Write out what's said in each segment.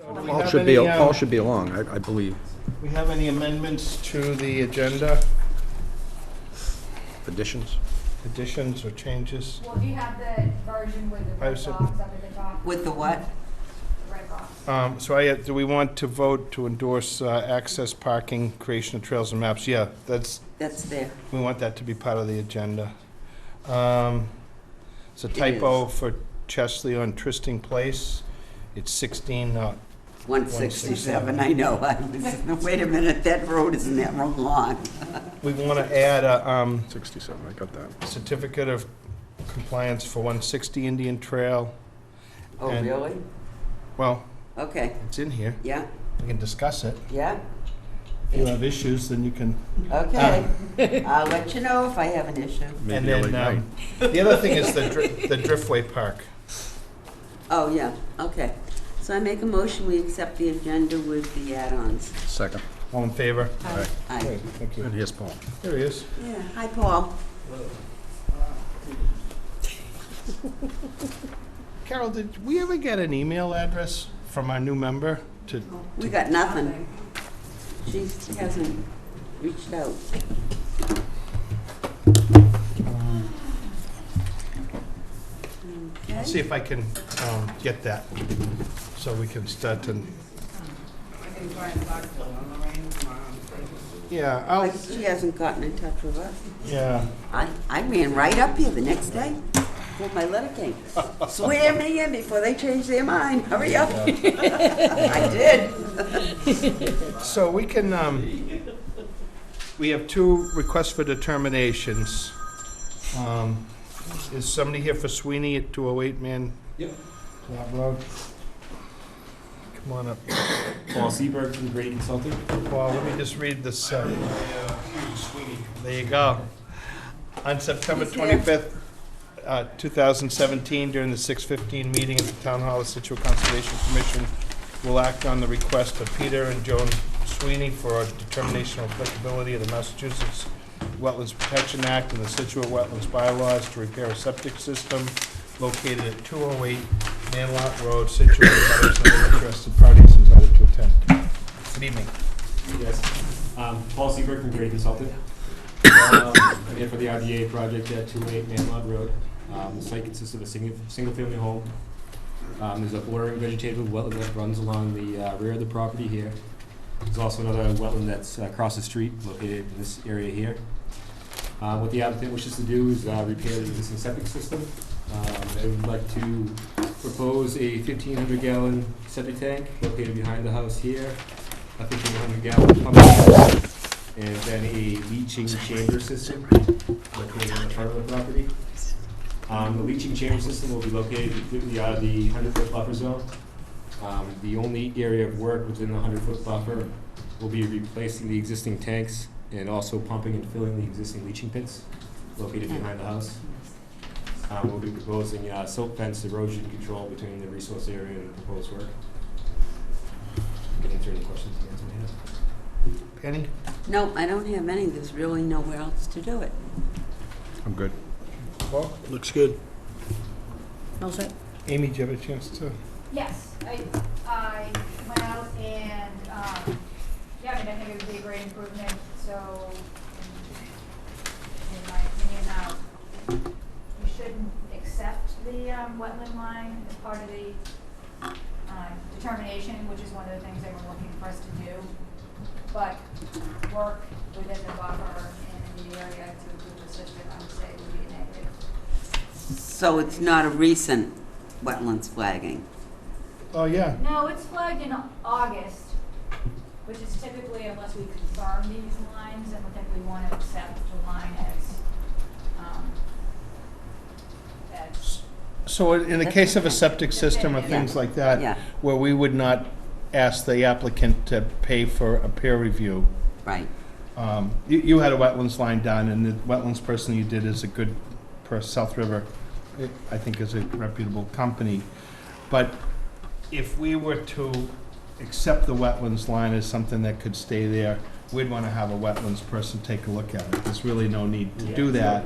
Do we Paul have should be, any, Paul should be along, I believe. we have any amendments to the agenda, Additions? additions or changes? Well, do you have the version with the I red was- box up at the top? With the what? The red box. So do we want to vote to endorse access parking, creation of trails and maps? Yeah, that's, That's there. we want that to be part of the agenda. It's a typo for Chesley on Tristing Place. It's 16, 167, I know. I was, wait a minute, that road isn't that long. we want to add a 67, I got that. certificate of compliance for 160 Indian Trail. Oh, And- really? Well, Okay, it's in here. yeah, We can discuss it. yeah, If you have issues, then you can. okay. I'll let you know if I have an issue. And Maybe a then late night. the other thing is the Driftway Park. Oh, yeah, okay. So I make a motion, we accept the agenda with the add-ons. Second. All in favor? Aye. Aye. Great, thank And you. here's Paul. There he is. Yeah, hi, Paul. Carol, did we ever get an email address from our new member to? We got nothing. She hasn't reached out. I'll see if I can get that, so we can start to. Yeah, I'll, She hasn't gotten in touch with us. yeah. I ran right up here the next day before my letter came. Swear me in before they change their mind. Hurry up. I did. So we can, we have two requests for determinations. Is somebody here for Sweeney at 208 Man? Yep. Lot Road? Come on up. Paul Seberg from Grady Consulting. Paul, let me just read this. There you go. On September He's here. 25th, 2017, during the 6:15 meeting at the Town Hall of Scituate Conservation Commission, will act on the request of Peter and Joan Sweeney for a determination of applicability of the Massachusetts Wetlands Protection Act and the Scituate Wetlands bylaws to repair a septic system located at 208 Manlot Road, Scituate, and the interested parties invited to attend. Good evening. Yes. Paul Seberg from Grady Consulting. I'm here for the RDA project at 208 Manlot Road. The site consists of a single-family home. There's a bordering vegetative wetland that runs along the rear of the property here. There's also another wetland that's across the street, located in this area here. What the applicant wishes to do is repair the existing septic system. They would like to propose a 1,500-gallon septic tank located behind the house here, a 1,500-gallon pump station, and then a leaching chamber system located in the front of the property. The leaching chamber system will be located completely out of the 100-foot buffer zone. The only area of work within the 100-foot buffer will be replacing the existing tanks and also pumping and filling the existing leaching pits located behind the house. We'll be proposing silt fence erosion control between the resource area and the proposed work. Can answer any questions you guys may have. Penny? No, I don't have any. There's really nowhere else to do it. I'm good. Paul? Looks good. How's it? Amy, did you have a chance to? Yes, I went out and, yeah, I mean, I think it would be a great improvement, so, in my opinion, you shouldn't accept the wetland line as part of the determination, which is one of the things they were looking for us to do, but work within the buffer and in the area to improve the system, I would say would be a negative. So it's not a recent wetlands flagging? Oh, yeah. No, it's flagged in August, which is typically, unless we confirm these lines, and I think we want to accept the line as So in the case of a septic system or things like Yeah. that, where we would not ask the applicant to pay for a peer review, Right. you had a wetlands line done, and the wetlands person you did is a good, South River, I think is a reputable company. But if we were to accept the wetlands line as something that could stay there, we'd want to have a wetlands person take a look at it. There's really no need to do that.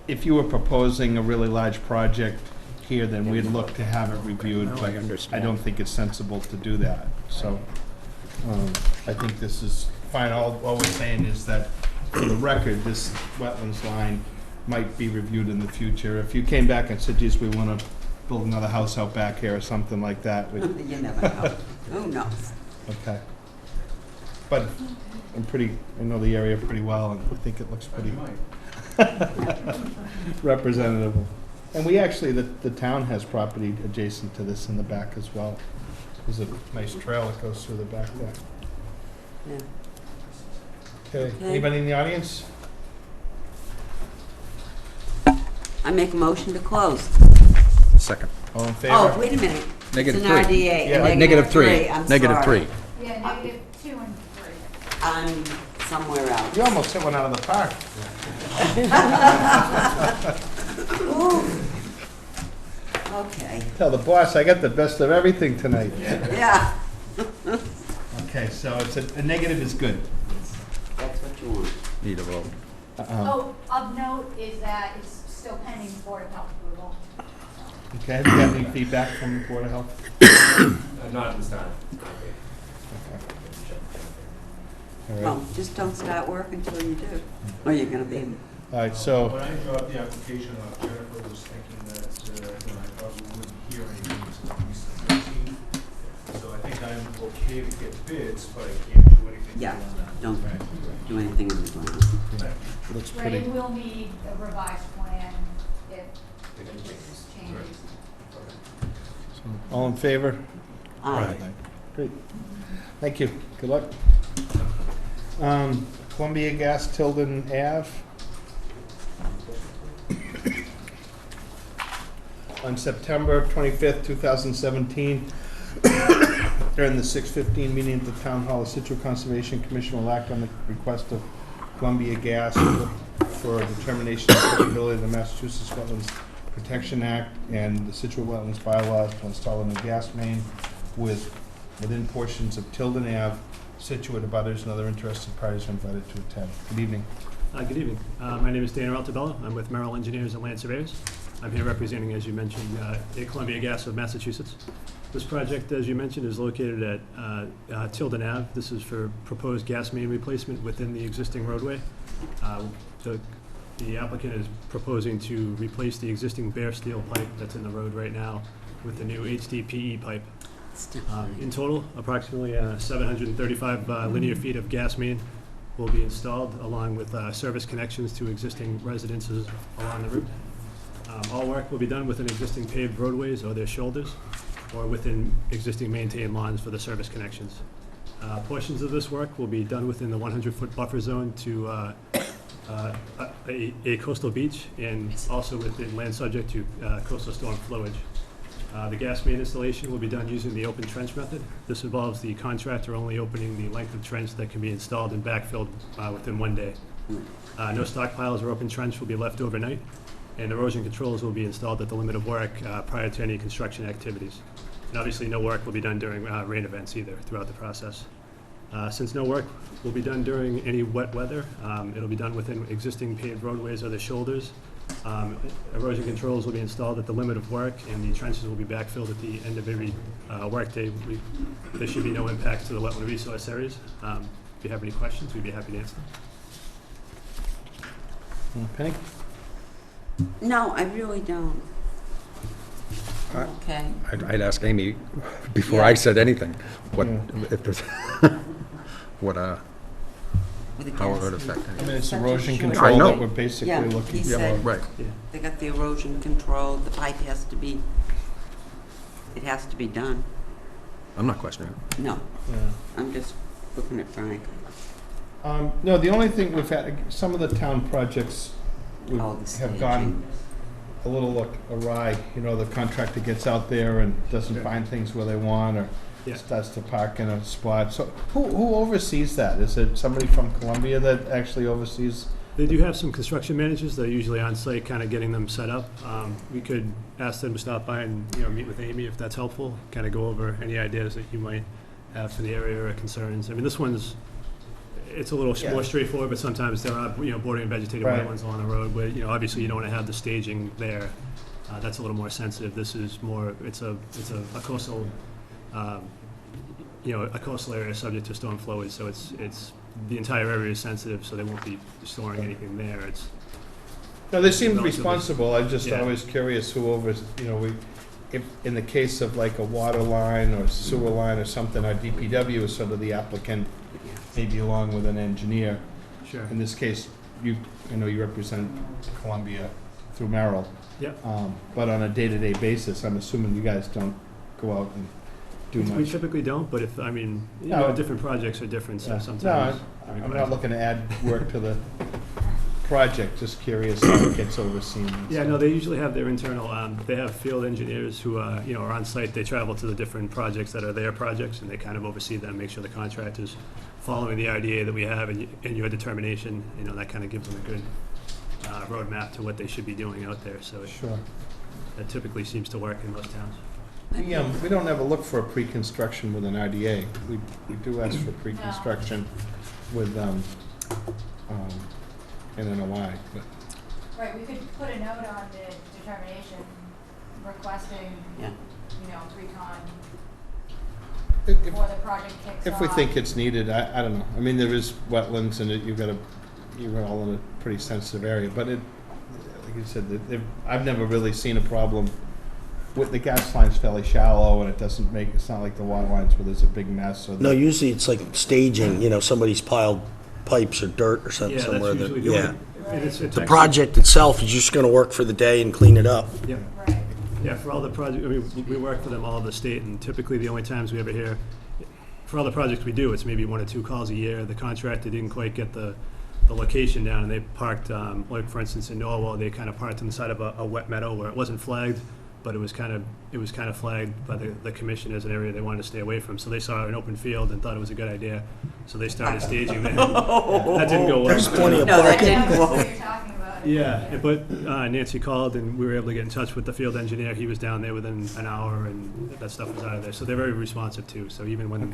If you were proposing a really large project here, then we'd look to have it reviewed, No, but I understand. I don't think it's sensible to do that, so, I think this is fine. All we're saying is that, for the record, this wetlands line might be reviewed in the future. If you came back and said, geez, we wanna build another house out back here or something like that, we, You never know. Who knows? okay. But I know the area pretty well, and I think it looks pretty representative. And we actually, the town has property adjacent to this in the back as well. There's a nice trail that goes through the back there. Yeah. Okay, Okay. anybody in the audience? I make a motion to close. Second. All in favor? Oh, wait a minute. Negative It's an three. RDA. Yeah. a Negative three. I'm Negative sorry. 3. Yeah, -2 and 3. I'm somewhere else. You almost hit one out of the park. Ooh. Okay. Tell the boss I got the best of everything tonight. Yeah, Okay, so it's a negative is good. that's what you want. Need a vote. Oh, of note is that it's still pending Board of Health approval. Okay, have you got any feedback from the Board of Health? Not at this time. All right. Well, just don't start work until you do, or you're gonna be, All right, so, When I got the application, Jennifer was thinking that, I probably wouldn't hear anything until at least the 13th. So I think I'm okay to get bids, but I can't do anything yeah, beyond that. don't do anything in the ground. it looks Right, pretty, and we'll need a revised plan if this changes. all in favor? Aye. Great. Thank you. Good luck. Columbia Gas Tilden Ave. On September 25th, 2017, during the 6:15 meeting at the Town Hall, the Scituate Conservation Commission will act on the request of Columbia Gas for a determination of applicability of the Massachusetts Wetlands Protection Act and the Scituate Wetlands bylaws to install a new gas main within portions of Tilden Ave. Scituate abutters and other interested parties are invited to attend. Good evening. Good evening. My name is Dan Altabella. I'm with Merrill Engineers and Land Surveyors. I'm here representing, as you mentioned, Columbia Gas of Massachusetts. This project, as you mentioned, is located at Tilden Ave. This is for proposed gas main replacement within the existing roadway. The applicant is proposing to replace the existing bare steel pipe that's in the road right now with the new HDPE pipe. In total, approximately 735 linear feet of gas main will be installed, along with service connections to existing residences along the route. All work will be done within existing paved roadways or their shoulders, or within existing maintained lawns for the service connections. Portions of this work will be done within the 100-foot buffer zone to a coastal beach, and also within land subject to coastal storm flowage. The gas main installation will be done using the open trench method. This involves the contractor only opening the length of trench that can be installed and backfilled within 1 day. No stockpiles or open trench will be left overnight, and erosion controls will be installed at the limit of work prior to any construction activities. And obviously, no work will be done during rain events either throughout the process. Since no work will be done during any wet weather, it'll be done within existing paved roadways or the shoulders. Erosion controls will be installed at the limit of work, and the trenches will be backfilled at the end of every workday. There should be no impact to the wetland resource areas. If you have any questions, we'd be happy to answer them. Penny? No, I really don't. I- Okay. I'd ask Amy before I said anything, what, Yeah. if there's, what, With the how it gas would main. affect I anything. mean, it's Such a erosion short- control I know. that we're basically Yeah, looking he for. said- Right. They got the erosion control, the pipe has to be, it has to be done. I'm not questioning it. No, Yeah. I'm just looking at Frank. No, the only thing we've had, some of the town projects would Oh, the have gone staging. a little awry. You know, the contractor gets out there and doesn't find things where they want, or Yeah. starts to park in a spot. So who oversees that? Is it somebody from Columbia that actually oversees? They do have some construction managers that are usually on site, kind of getting them set up. We could ask them to stop by and, meet with Amy if that's helpful, kind of go over any ideas that you might have for the area or concerns. I mean, this one's, it's a little Yeah. more straightforward, but sometimes there are, bordering vegetated Right. wetlands along the road where, obviously you don't want to have the staging there. That's a little more sensitive. This is more, it's a coastal, a coastal area subject to storm flowage, so it's, the entire area is sensitive, so they won't be storing anything there. It's, No, they seemed Relatively- responsible. I'm just Yeah. always curious who if, in the case of like a water line or sewer line or something, our DPW is sort of the applicant, maybe along with an engineer. sure. In this case, you represent Columbia through Merrill. Yep. But on a day-to-day basis, I'm assuming you guys don't go out and do We much. typically don't, but if, I mean, No. different projects are different, so Yeah. sometimes. No, I'm not looking to add work to the project, just curious how it gets overseen. and Yeah, stuff. no, they usually have their internal, they have field engineers who, are on site. They travel to the different projects that are their projects, and they kind of oversee them, make sure the contractor's following the IDA that we have and your determination. That kind of gives them a good roadmap to what they should be doing out there, so Sure. that typically seems to work in most towns. We don't ever look for a pre-construction with an RDA. We do ask for pre-construction with, an NOI, but. Right, we could put a note on the determination requesting, Yeah. pre-con If- before the project kicks off. If we think it's needed, I don't know. I mean, there is wetlands and you're all in a pretty sensitive area, but like you said, I've never really seen a problem with the gas line's fairly shallow and it's not like the water lines where there's a big mess or. No, usually it's like staging, somebody's piled pipes or dirt or something Yeah, somewhere. that's that- usually Yeah. doing. It's The actually- project itself is just gonna work for the day and clean it up. Yeah. Right. Yeah, for all the projects, we work for them all over the state, and typically the only times we ever hear, for all the projects we do, it's maybe 1 or 2 calls a year. The contractor didn't quite get the location down, and they parked, like for instance in Norwell, they kind of parked on the side of a wet meadow where it wasn't flagged, but it was kind of flagged by the commission as an area they wanted to stay away from. So they saw an open field and thought it was a good idea, so they started staging there. That didn't go well. There's plenty of No, that parking. didn't That's work. what you're talking about. Yeah, but Nancy called and we were able to get in touch with the field engineer. He was down there within an hour and that stuff was out of there. So they're very responsive too. So even when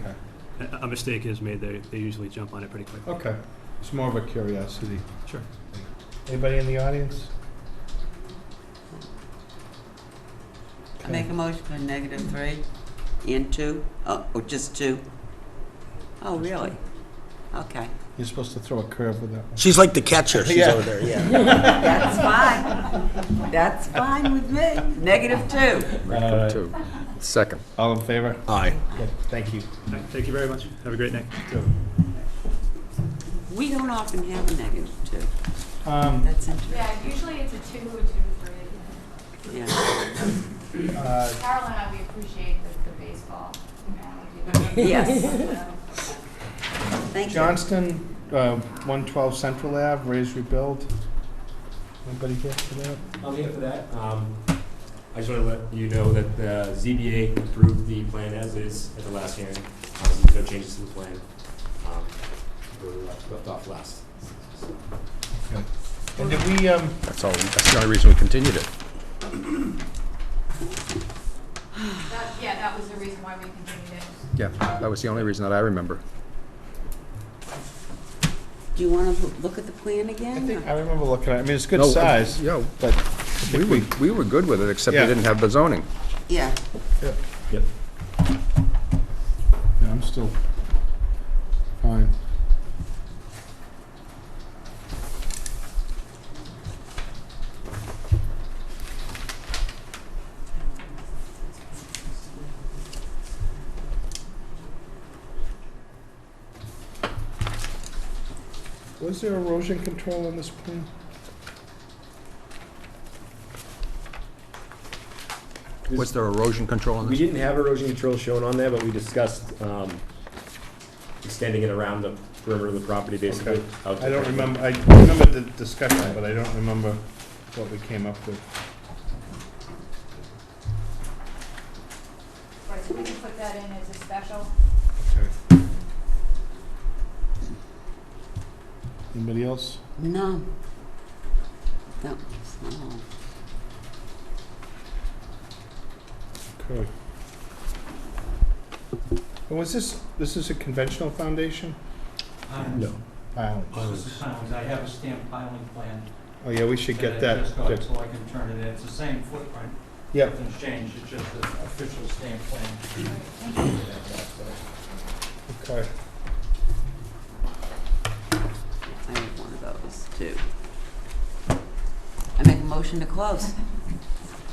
Okay. a mistake is made, they usually jump on it pretty quick. Okay. It's more of a curiosity. Sure. Anybody in the audience? I make a motion for -3 and 2, or just 2? Oh, really? Okay. You're supposed to throw a curve with that one. She's like the catcher, she's Yeah. over there, yeah. That's fine. That's fine with me. -2. Alright. Two. Second. All in favor? Aye. Good. Thank you. Thank you very much. Have a great night. We don't often have a -2. Um, That's interesting. Yeah, usually it's a 2 or 2, 3. Yeah. Carol and I, we appreciate the baseball analogy. Yes. Thank you. Johnston, 112 Central Ave, raise, rebuild. Anybody here for that? I'm here for that. I just want to let you know that the ZBA approved the plan as is at the last hearing. There's no changes to the plan. We were left off last. And did we, That's the only reason we continued it. That was the reason why we continued it. Yeah, that was the only reason that I remember. Do you want to look at the plan I again? think, I remember looking at it, I mean, it's good No, size, Yeah, but we were good with it, except we Yeah. didn't have the zoning. Yeah. Yep. yeah, I'm still fine. Was there erosion control on this plan? Was there erosion control on We this? didn't have erosion control shown on there, but we discussed extending it around the perimeter of the property, basically. Okay. out to I don't the- remember, I remember the discussion, but I don't remember what we came up with. Right, so we can put that in as a special. Okay. Anybody else? No. That was all. Okay. And was this is a conventional foundation? No. Piling. This is Collins. I have a stamped piling plan Oh, yeah, we should get And that. I just got it Good. so I can turn it in. It's the same footprint. Yep. Nothing's changed, it's just an official stamp plan. Okay. I have one of those too. I make a motion to close.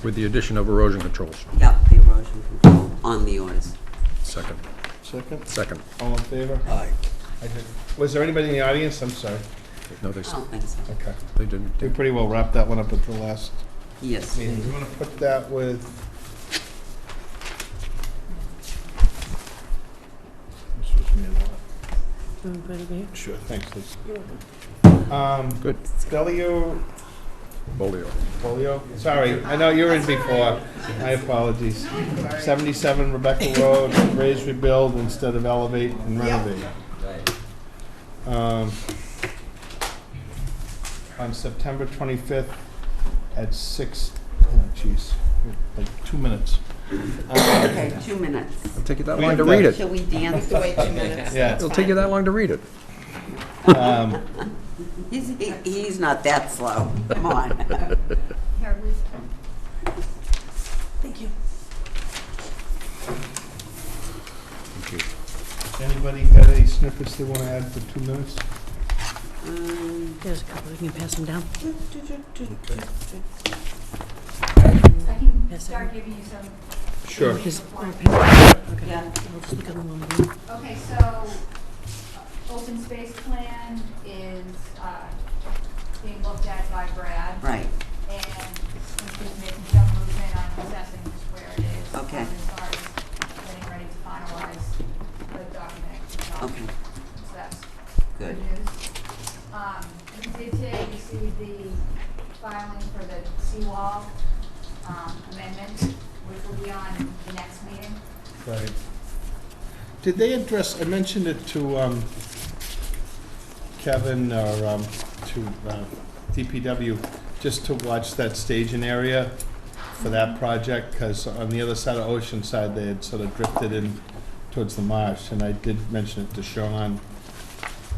With the addition of erosion controls. Yep, the erosion control on the orders. Second. Second? Second. All in favor? Aye. I did. Was there anybody in the audience? I'm sorry. No, I don't think so. Okay. they didn't. We pretty well wrapped that one up at the last Yes. meeting. You want to put that with? This was me a lot. Sure, thanks, Liz. Good. Bolio, sorry, I know you were in before. My apologies. 77 Rebecca Road, raise, rebuild instead of elevate and renovate. On September 25th at 6, oh geez, like 2 minutes. Okay, 2 minutes. It'll take you that We long to have read that. it. Shall we dance? Wait 2 minutes. Yeah. It'll take you that long to read it. He's not that slow. Come on. Here, Lisa. Thank you. Thank you. Anybody got any snippets they want to add for 2 minutes? There's a couple, you can pass them down. I can Yes, start sir. giving you some. Sure. Just, okay, Yeah. I'll just look at them while we do. Okay, so, open space plan is, being looked at by Brad. Right. And he's making some movement on assessing just where it is. Okay. As far as getting ready to finalize the document. Okay. So that's Good. news. We did today receive the filing for the seawall, amendment, which will be on the next meeting. Right. Did they address, I mentioned it to Kevin or to DPW, just to watch that staging area for that project, because on the other side of Oceanside, they had sort of drifted in towards the marsh, and I did mention it to Sean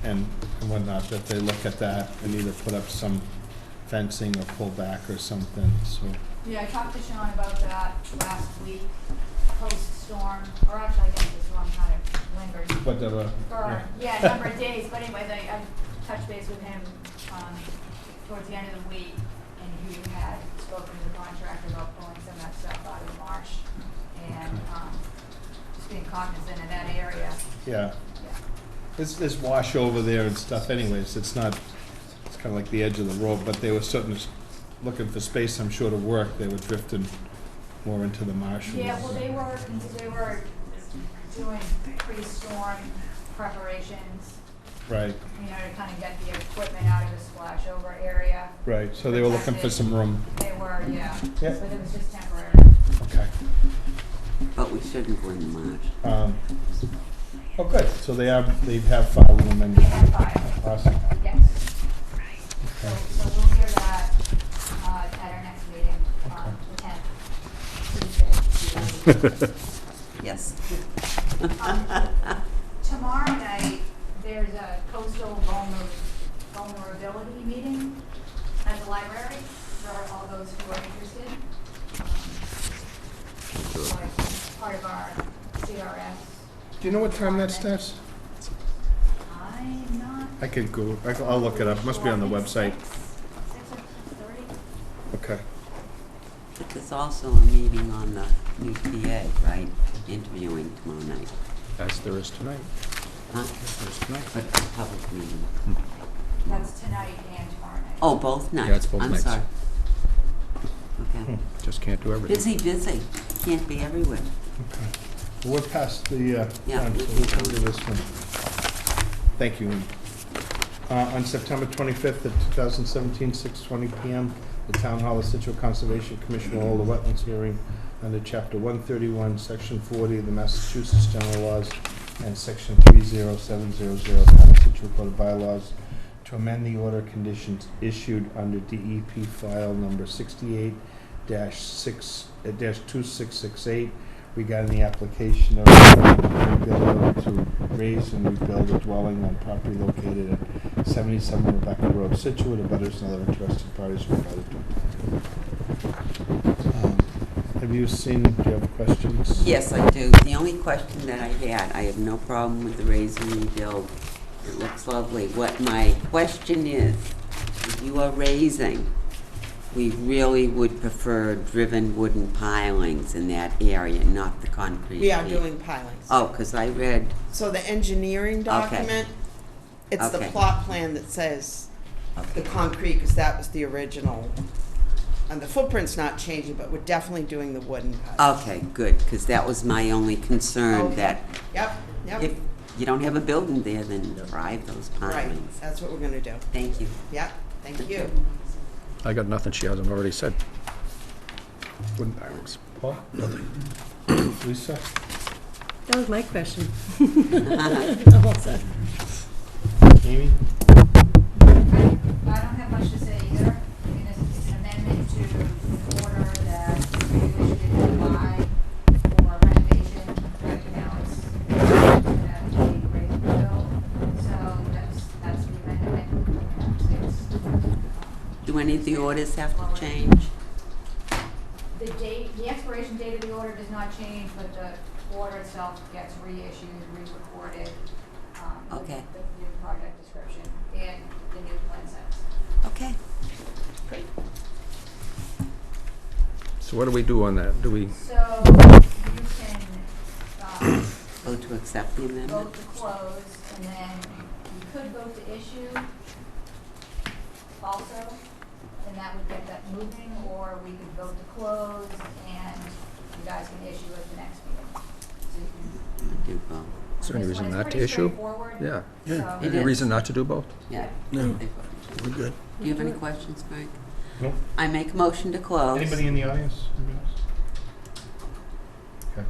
and whatnot, that they look at that and either put up some fencing or pull back or something, so. Yeah, I talked to Sean about that last week, post-storm, or actually I guess the storm kind of lingered Whatever. for, yeah, a number of days, but anyways, I touched base with him, towards the end of the week, and he had spoken to the contractor about pulling some of that stuff out of the marsh, and, just being cognizant of that area, Yeah. yeah. There's wash over there and stuff anyways, it's not, it's kind of like the edge of the road, but they were certainly looking for space, I'm sure, to work, they were drifting more into the marsh. Yeah, well, they were doing pre-storm preparations, Right, you know, to kind of get the equipment out of the splash over area. right, so they were looking for some room. They were, yeah, Yeah. but it was just temporary. Okay. But we shouldn't go in the marsh. Oh, good, so they have filed an They amendment. had five, Awesome. yes. So we'll hear that, at our next meeting, the 10th, Tuesday. Yes. Tomorrow night, there's a coastal vulnerability meeting at the library for all those who are interested. Like part of our CRS. Do you know what time that starts? I'm not. I could Google, I'll look it up, must be on the website. 6:30. Okay. But there's also a meeting on the new PA, right? Interviewing tomorrow night. As there is tonight. Huh? There's tonight. But a public meeting. That's tonight and tomorrow night. Oh, both nights? Yeah, it's both nights. I'm sorry. Okay. Just can't do everything. Busy. Can't be everywhere. We're past the, Yeah. time, so we can do this one. Thank you. On September 25th of 2017, 6:20 PM, the Town Hall of Scituate Conservation Commission will hold a wetlands hearing under Chapter 131, Section 40 of the Massachusetts General Laws and Section 30700 of the Town of Scituate Code of Bylaws to amend the order conditions issued under DEP file number 68-2668 regarding the application of a builder to raise and rebuild a dwelling on property located at 77 Rebecca Road, Scituate, abutters and other interested parties are invited to. Have you seen, do you have questions? Yes, I do. The only question that I had, I have no problem with the raise and rebuild. It looks lovely. What my question is, if you are raising, we really would prefer driven wooden pilings in that area, not the concrete. We are here. doing pilings. Oh, because I read, So the engineering document, it's the Okay. plot plan that says the okay, concrete, because that was the original. And the footprint's not changing, but we're definitely doing the wooden pilings. okay, good, because that was my only concern, Okay. that Yep, yep, if you don't have a building there, then drive those right, pilings. that's what we're gonna do. Thank you. Yep, thank you. I got nothing she hasn't already said. Wooden pilings. Paul? Lisa? That was my question. I'm all set. Amy? I don't have much to say either. I mean, it's an amendment to an order that we issued in July for renovation. Right now it's a great bill, so that's the amendment. Do any of the orders have to change? The date, the expiration date of the order does not change, but the order itself gets reissued, re-recorded. With Okay. the new project description and the new plan sets. Okay. So what do we do on that? Do we, So you can, Vote to accept the amendment? vote to close, and then you could vote to issue also, and that would get that moving, or we could vote to close, and you guys can issue at the next meeting. So you can- Do both. is there any this reason one is not to pretty issue? straightforward, Yeah. so- It Any is. reason not to do both? Yeah. No. We're good. Do you have any questions, Frank? No. I make a motion to close. Anybody in the audience? Anybody else? Okay.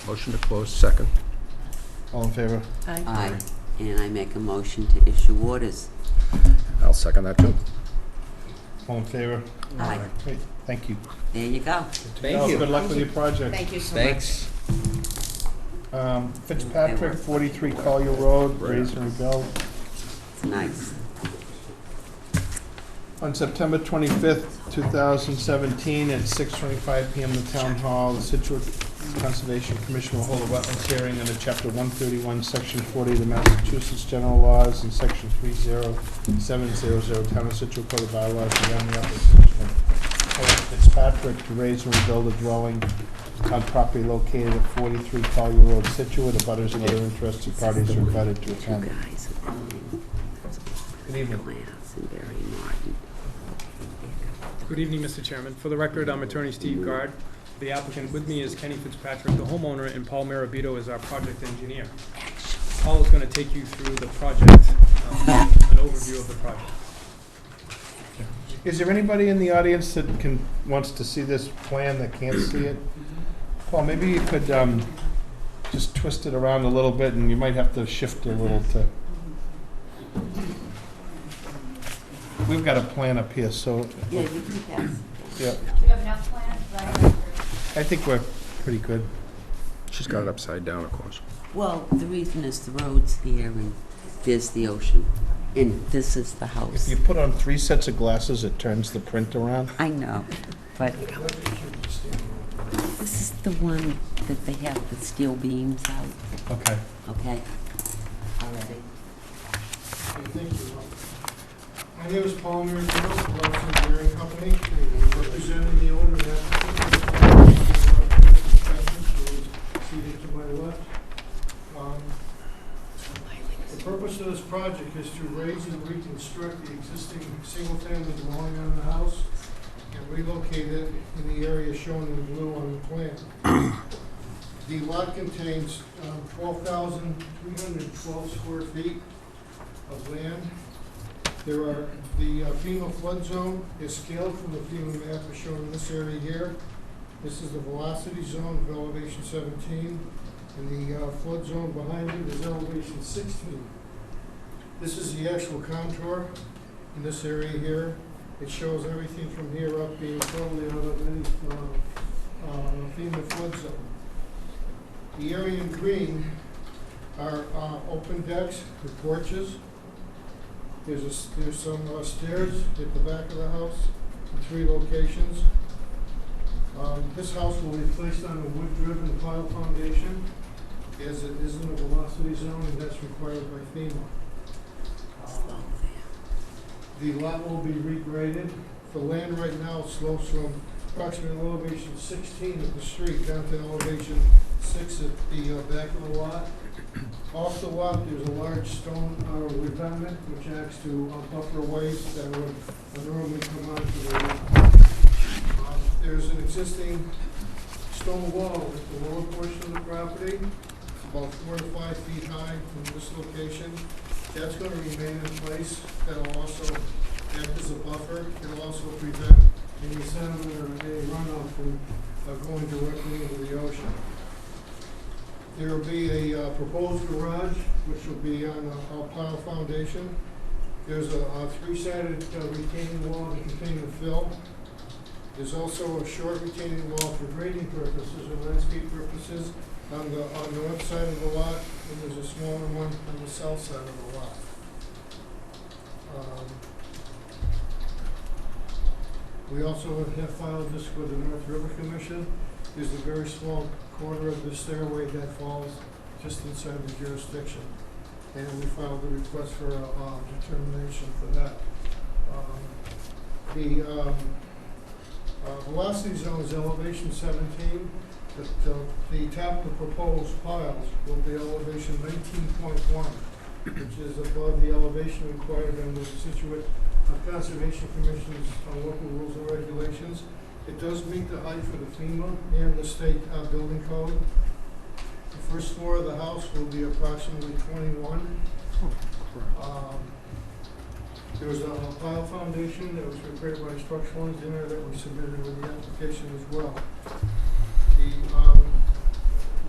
Motion to close, second. All in favor? Aye. Aye. And I make a motion to issue orders. I'll second that too. All in favor? Aye. Great, thank you. There you go. Thank you. Good luck with your project. Thank you so much. Fitzpatrick, 43 Collier Road, raise and rebuild. It's nice. On September 25th, 2017, at 6:25 PM, the Town Hall, the Scituate Conservation Commission will hold a wetlands hearing under Chapter 131, Section 40 of the Massachusetts General Laws and Section 30700 Town of Scituate Code of Bylaws regarding the application of Fitzpatrick to raise and rebuild a dwelling on property located at 43 Collier Road, Scituate. Abutters and other interested parties are invited to You attend. guys are going Good evening. class and very modern. Good evening, Mr. Chairman. For the record, I'm Attorney Steve Gard. The applicant with me is Kenny Fitzpatrick, the homeowner, and Paul Marabito is our project engineer. Paul is going to take you through the project, an overview of the project. Is there anybody in the audience that wants to see this plan that can't see it? Paul, maybe you could just twist it around a little bit, and you might have to shift a little to... We've got a plan up here, so, Yeah, you can pass. yeah, Do you have enough plans? I think we're pretty good. She's got it upside down, of course. Well, the reason is the road's here and there's the ocean. And this is the If house. you put on 3 sets of glasses, it turns the print around. I know, but this is the one that they have the steel beams out, Okay. okay? Already. Thank you. My name is Paul Marabito, from Lawson Engineering Company, representing the owner of that. Seated to my left. The purpose of this project is to raise and reconstruct the existing single-family dwelling on the house and relocate it in the area shown in blue on the plan. The lot contains 12,312 square feet of land. There are, the FEMA flood zone is scaled from the FEMA map as shown in this area here. This is the velocity zone of elevation 17, and the flood zone behind it is elevation 16. This is the actual contour in this area here. It shows everything from here up being totally out of any FEMA flood zone. The area in green are open decks with porches. There's some stairs at the back of the house in 3 locations. This house will be placed on a wood-driven pile foundation, as it is in a velocity zone, and that's required by FEMA. The lot will be regraded. The land right now slopes from approximately elevation 16 of the street down to elevation 6 at the back of the lot. Off the lot, there's a large stone revetment which acts to buffer waste that would normally come onto the lot. There's an existing stone wall at the lower portion of the property, about 4 to 5 feet high from this location. That's going to remain in place. That'll also act as a buffer. It'll also prevent any sediment or any runoff from going directly into the ocean. There will be a proposed garage, which will be on a pile foundation. There's a 3-sided retaining wall to contain the fill. There's also a short retaining wall for grading purposes or landscape purposes on the north side of the lot, and there's a smaller one on the south side of the lot. We also have filed this with the North River Commission. There's a very small corner of the stairway that falls just inside the jurisdiction, and we filed a request for a determination for that. The velocity zone is elevation 17. The top of the proposed piles will be elevation 19.1, which is above the elevation required under the Scituate Conservation Commission's local rules and regulations. It does meet the height for the FEMA and the state building code. The first floor of the house will be approximately 21. There was a pile foundation that was prepared by a structural engineer that we submitted with the application as well.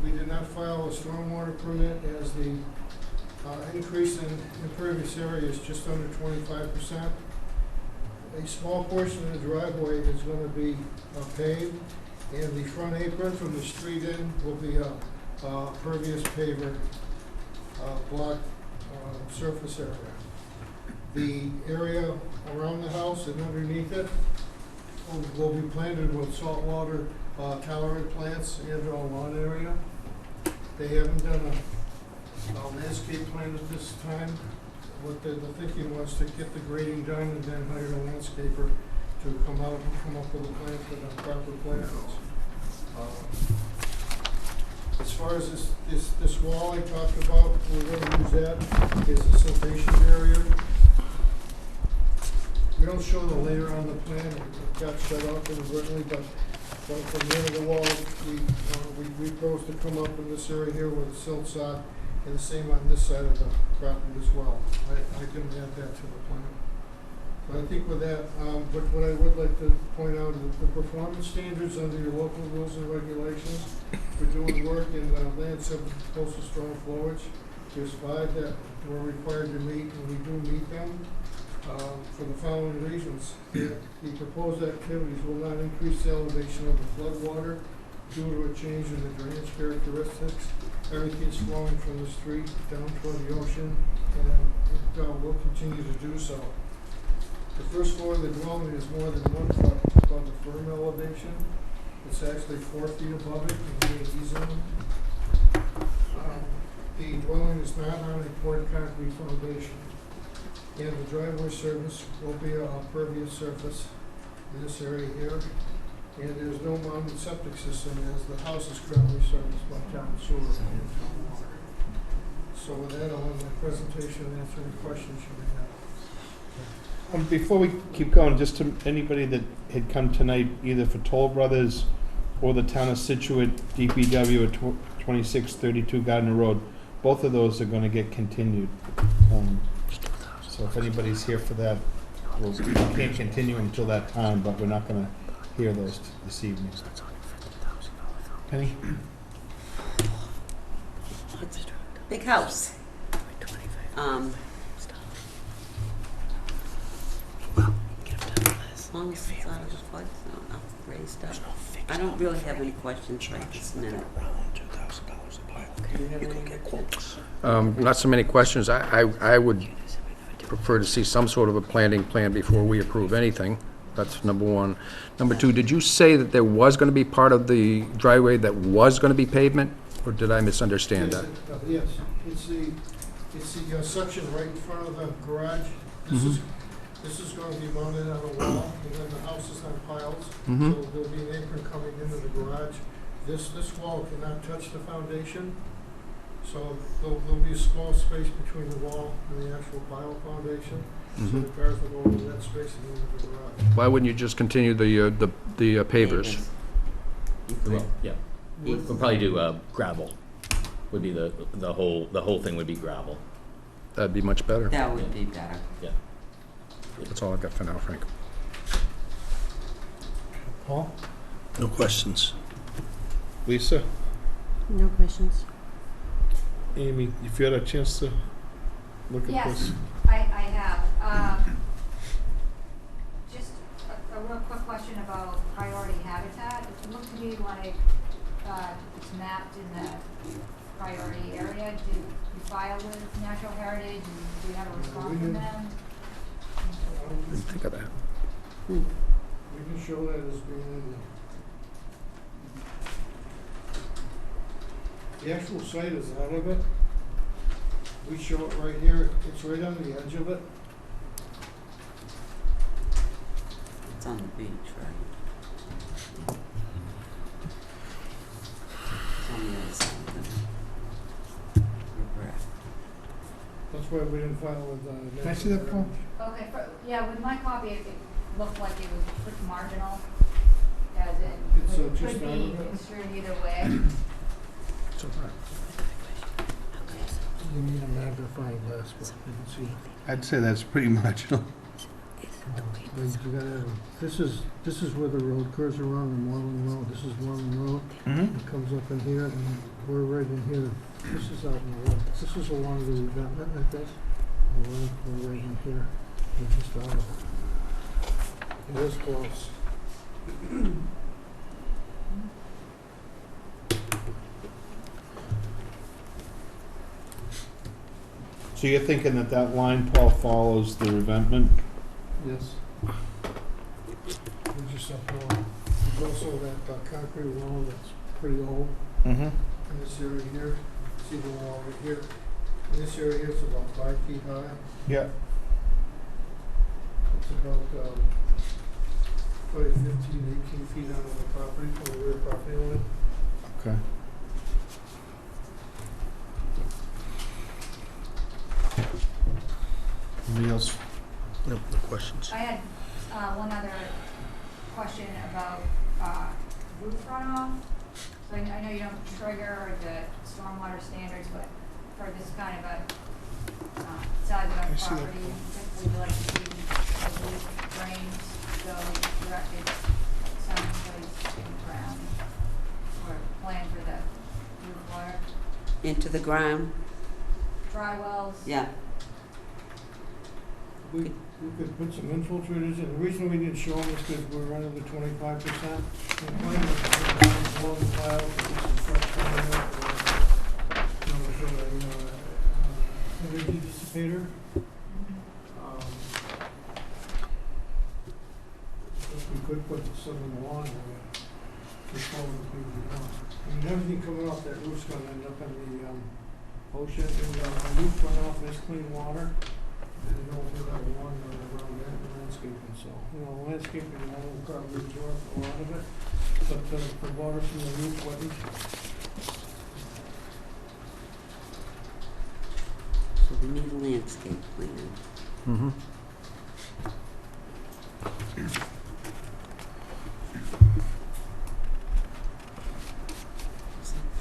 We did not file a stormwater permit as the increase in impervious area is just under 25%. A small portion of the driveway is going to be paved, and the front apron from the street end will be a pervious paver block surface area. The area around the house and underneath it will be planted with saltwater tolerant plants and a lawn area. They haven't done a landscape plan at this time. What the thinking was to get the grading done and then hire a landscaper to come out and come up with a plan for the proper plantings. As far as this wall I talked about, we're going to use that as a siltation area. We don't show the layer on the plan. It got shut off inadvertently, but from the end of the wall, we propose to come up in this area here with a silt sod, and the same on this side of the property as well. I can add that to the plan. But I think with that, but what I would like to point out is the performance standards under your local rules and regulations. We're doing work in land subject to coastal storm flowage. There's 5 that we're required to meet, and we do meet them. For the following reasons: the proposed activities will not increase the elevation of the floodwater due to a change in the drainage characteristics. Everything is flowing from the street down toward the ocean, and it will continue to do so. The first floor of the dwelling is more than 1 foot above the firm elevation. It's actually 4 feet above it in the AE zone. The dwelling is not on a poured concrete foundation, and the driveway surface will be a pervious surface in this area here. And there's no mounted septic system, as the house is currently serviced by town sewer and town water. So with that, I'll end my presentation and answer any questions you may have. Before we keep going, just to anybody that had come tonight, either for Toll Brothers or the town of Scituate DPW at 2632 Gardner Road, both of those are going to get continued. So if anybody's here for that, we can't continue until that time, but we're not going to hear those this evening. Penny? Big house. As long as it's out of the flood zone, up, raised up. I don't really have any questions right this minute. Do you have any questions? Not so many questions. I would prefer to see some sort of a planting plan before we approve anything. That's number one. Number two, did you say that there was going to be part of the driveway that was going to be pavement, or did I misunderstand that? Yes, it's the section right in front of the garage. This is going to be mounted on a wall, and then the house is on piles. Mhm. So there'll be an apron coming into the garage. This wall cannot touch the foundation, so there'll be a small space between the wall and the actual pile foundation. So the cars will go into that space and into the garage. Why wouldn't you just continue the pavers? Well, yeah, we'll probably do gravel, would be the whole thing would be gravel. That'd be much better. That would be better. Yeah. That's all I've got for now, Frank. Paul? No questions. Lisa? No questions. Amy, if you had a chance to look at Yes. this? I have. Just a real quick question about priority habitat. It looked to me like it's mapped in the priority area. Did you file with Natural Heritage, and do you have a response from them? I didn't think of that. We can show that as being in the actual site is out of it. We show it right here. It's right on the edge of it. It's on the beach, right? It's on the other side of the river. That's why we didn't file with, Can I see that, Paul? Okay, yeah, with my copy, it looked like it was pretty marginal, as in, It's, it just could out be of it. construed either way. It's all right. You need a magnifying glass, but you can see. I'd say that's pretty marginal. This is where the road curves around in Moreland Road. This is Moreland Road. It comes up in here, and we're right in here. This is out in the road. This is along the revetment like this. And we're right in here. We're just out of it. It is close. So you're thinking that that line, Paul, follows the revetment? Yes. We're just uphill. There's also that concrete wall that's pretty old Mm-hmm. in this area here. See the wall right here? In this area here, it's about 5 feet high. Yeah. It's about probably 15, 18 feet out of the property, from the rear property line. Okay. Anybody else? No questions. I had one other question about roof runoff. So I know you don't trigger the stormwater standards, but for this kind of a size of I a see that. property, typically we like to see the roof drains go directed someplace in the ground, or plan for the roof water. Into the ground, Dry wells. yeah. We could put some infiltrators in. The reason we didn't show them is because we're under the 25%. The plan was to put down below the pile, put some fresh fire, energy dissipator. We could put some in the lawn area. Before we do that. I mean, everything coming off that roof's gonna end up in the ocean. And the roof runoff has clean water. And you don't put that water around that in landscaping, so, landscaping will probably absorb a lot of it, but the water from the roof wouldn't. So we need a landscape plan. Mm-hmm.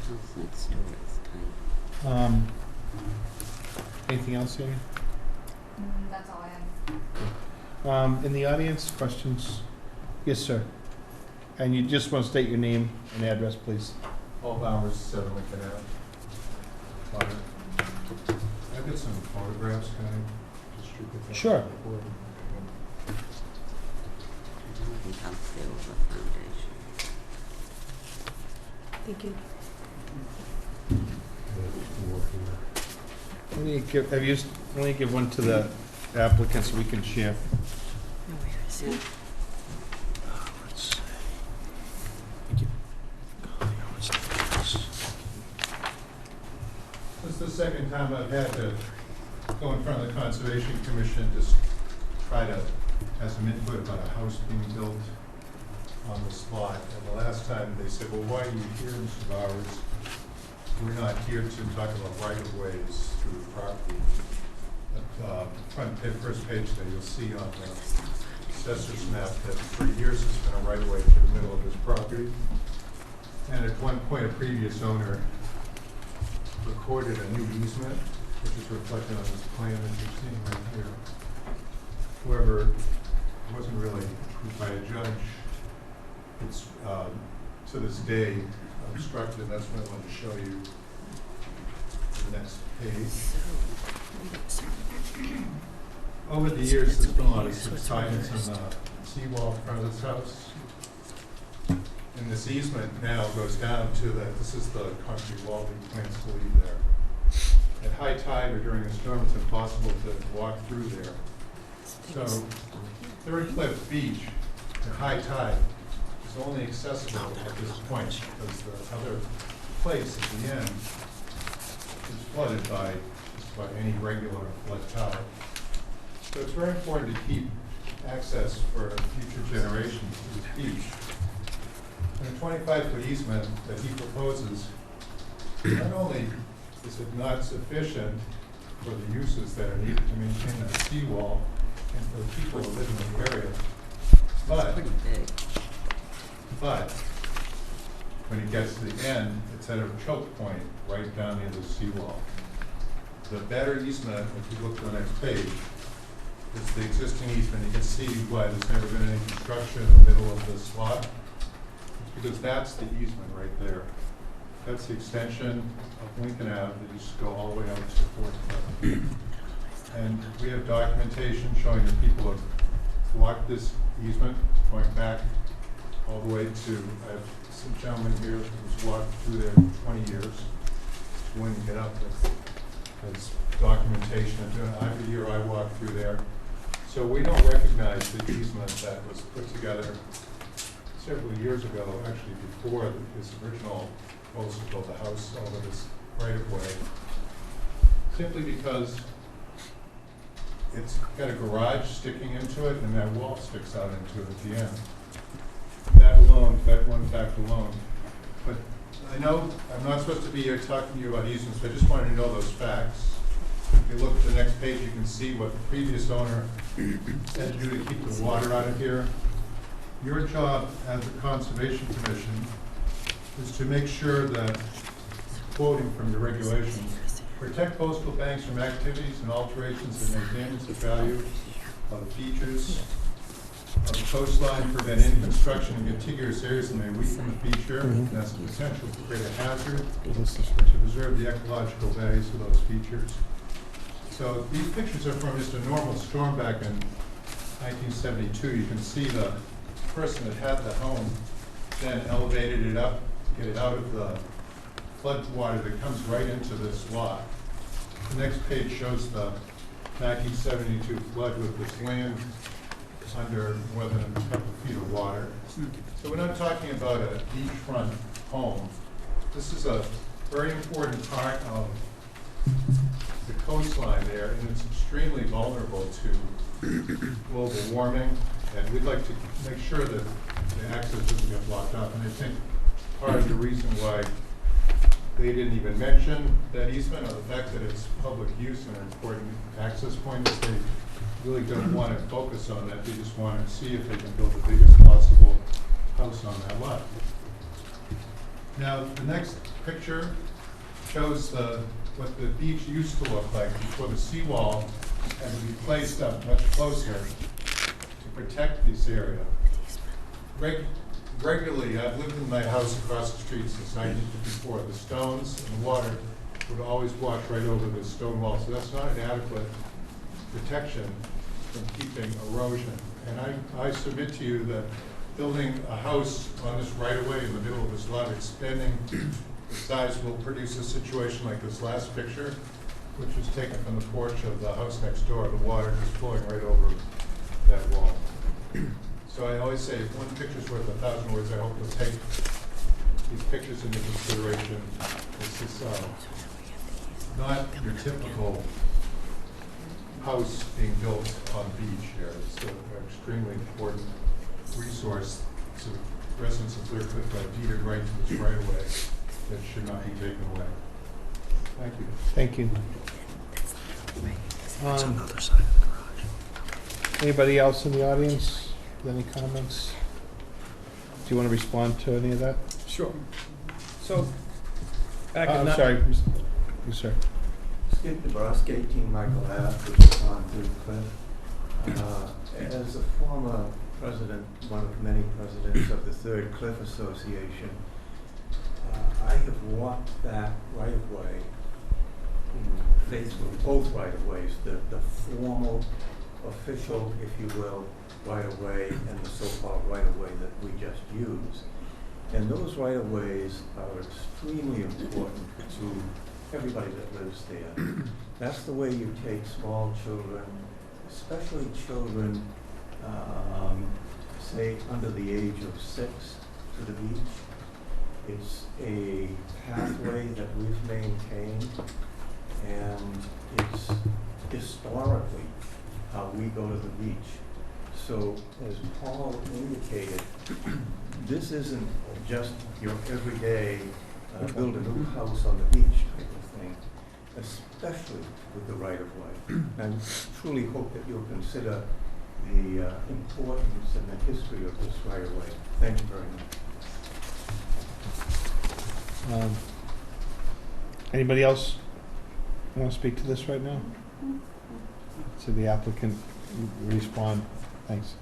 House next door is tight. Anything else, Amy? That's all I have. In the audience, questions? Yes, sir. And you just want to state your name and address, please. Paul Bowers, 7 Lincoln Ave. I've got some photographs, can I distribute them? Sure. The house there was a foundation. Thank you. Let me give one to the applicants we can share. Let's see. Thank you. This is the second time I've had to go in front of the Conservation Commission to try to have some input about a house being built on the spot. And the last time they said, well, why are you here, Mr. Bowers? We're not here to talk about right-of-ways through the property. First page there, you'll see on the assessor's map that for years it's been a right-of-way to the middle of this property. And at one point, a previous owner recorded a new easement, which is reflected on this plan that you're seeing right here. However, it wasn't really approved by a judge. It's, to this day, obstructed. That's what I wanted to show you. The next page. Over the years, there's been a lot of subsidence on the seawall in front of this house. And this easement now goes down to that, this is the concrete wall that he plans to leave there. At high tide or during a storm, it's impossible to walk through there. So, Third Cliff Beach at high tide is only accessible at this point because the other place at the end is flooded by just about any regular flood tide. So it's very important to keep access for future generations to this beach. And a 25-foot easement that he proposes, not only is it not sufficient for the uses that are needed to maintain that seawall and for the people who live in the area, but when it gets to the end, it's at a choke point right down near the seawall. The better easement, if you look to the next page, is the existing easement. You can see why there's never been any construction in the middle of this lot. Because that's the easement right there. That's the extension of Lincoln Ave that used to go all the way out to Fourth Cliff. And we have documentation showing that people have walked this easement going back all the way to, I have some gentleman here who's walked through there 20 years. When you get up, there's documentation. Every year I walk through there. So we don't recognize the easement that was put together several years ago, actually before this original proposal to build the house over this right-of-way, simply because it's got a garage sticking into it and that wall sticks out into it at the end. That alone, that one fact alone. But I know I'm not supposed to be here talking to you about easements, but I just wanted to know those facts. If you look at the next page, you can see what the previous owner had to do to keep the water out of here. Your job as a Conservation Commission is to make sure that, quoting from your regulations, protect coastal banks from activities and alterations that may damage the value of the features of the coastline, prevent any construction in contiguous areas that may weaken the feature, and has the potential to create a hazard, to preserve the ecological values of those features. So these pictures are from just a normal storm back in 1972. You can see the person that had the home then elevated it up to get it out of the flood water that comes right into this lot. The next page shows the 1972 flood with this land under more than a couple feet of water. So we're not talking about a beachfront home. This is a very important part of the coastline there, and it's extremely vulnerable to global warming. And we'd like to make sure that the access doesn't get blocked up. And I think part of the reason why they didn't even mention that easement or the fact that it's public use and an important access point is they really don't want to focus on that. They just want to see if they can build the biggest possible house on that lot. Now, the next picture shows what the beach used to look like before the seawall had to be placed up much closer to protect this area. Regularly, I've lived in my house across the street since 1954. The stones and the water would always wash right over the stone wall, so that's not an adequate protection from keeping erosion. And I submit to you that building a house on this right-of-way in the middle of this lot, expanding the size will produce a situation like this last picture, which was taken from the porch of the house next door, the water just flowing right over that wall. So I always say, one picture's worth 1,000 words. I hope you'll take these pictures into consideration. This is not your typical house being built on the beach here. It's an extremely important resource to residents of Clear Cliff that are deeded right to this right of way that should not be taken away. Thank you. Thank you. It's on the other side of the garage. Anybody else in the audience with any comments? Do you want to respond to any of that? Sure. So, back in I'm that. sorry. You, sir. Skip DeBrusque, 18 Michael Ave, which is on Blue Cliff. As a former president, one of many presidents of the Third Cliff Association, I have walked that right-of-way, faithfully, both right-of-ways, the formal, official, if you will, right-of-way and the so-called right-of-way that we just used. And those right-of-ways are extremely important to everybody that lives there. That's the way you take small children, especially children, say under the age of 6, to the beach. It's a pathway that we've maintained, and it's historically how we go to the beach. So, as Paul indicated, this isn't just your everyday build a new house on the beach type of thing, especially with the right-of-way. I truly hope that you'll consider the importance and the history of this right-of-way. Thank you very much. Anybody else want to speak to this right now? To the applicant respond. Thanks.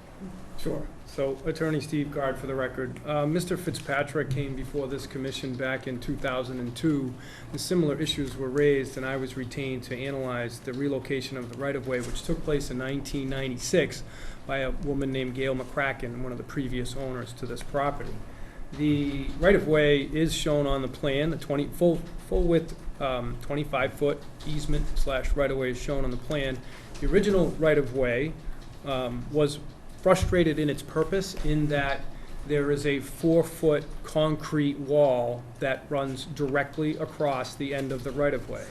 Sure. So, Attorney Steve Guard for the record. Mr. Fitzpatrick came before this commission back in 2002, and similar issues were raised, and I was retained to analyze the relocation of the right-of-way, which took place in 1996 by a woman named Gail McCracken, one of the previous owners to this property. The right-of-way is shown on the plan. The full width 25-foot easement / right-of-way is shown on the plan. The original right-of-way was frustrated in its purpose in that there is a 4-foot concrete wall that runs directly across the end of the right-of-way.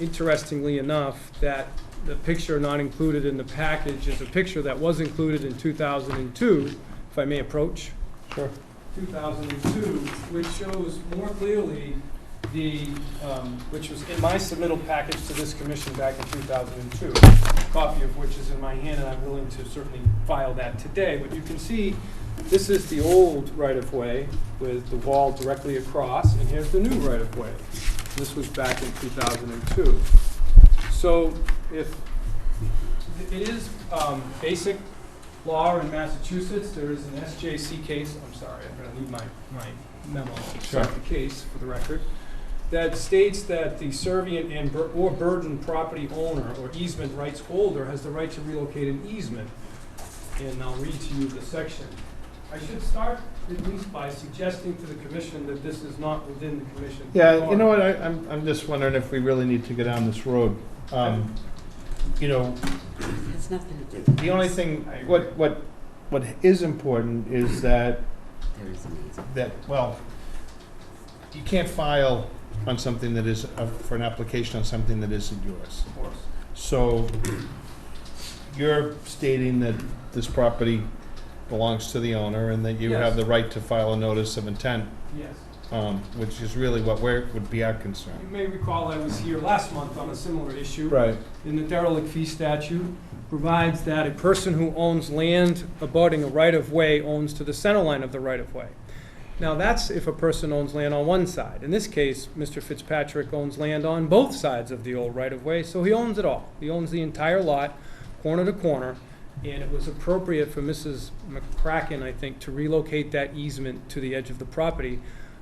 Interestingly enough, that the picture not included in the package is a picture that was included in 2002, if I may approach. Sure. 2002, which shows more clearly which was in my submittal package to this commission back in 2002, a copy of which is in my hand, and I'm willing to certainly file that today. But you can see this is the old right-of-way with the wall directly across, and here's the new right-of-way. This was back in 2002. So if it is basic law in Massachusetts, there is an SJC case, I'm sorry, I'm going to need my memo to start the case for the record, that states that the servient and or burden property owner or easement rights holder has the right to relocate an easement. And I'll read to you the section. I should start at least by suggesting to the commission that this is not within the commission. Yeah, you know what, I'm just wondering if we really need to go down this road. You know, It has nothing to do with the only thing, what is important is that, there is an easement. well, you can't file on something that is, for an application on something that isn't yours. Of course. So you're stating that this property belongs to the owner and that you Yes. have the right to file a notice of intent, Yes. which is really what would be our concern. You may recall I was here last month on a similar issue. Right. In the derelict fee statute provides that a person who owns land abutting a right-of-way owns to the center line of the right-of-way. Now, that's if a person owns land on one side. In this case, Mr. Fitzpatrick owns land on both sides of the old right-of-way, so he owns it all. He owns the entire lot, corner to corner, and it was appropriate for Mrs. McCracken, I think, to relocate that easement to the edge of the property,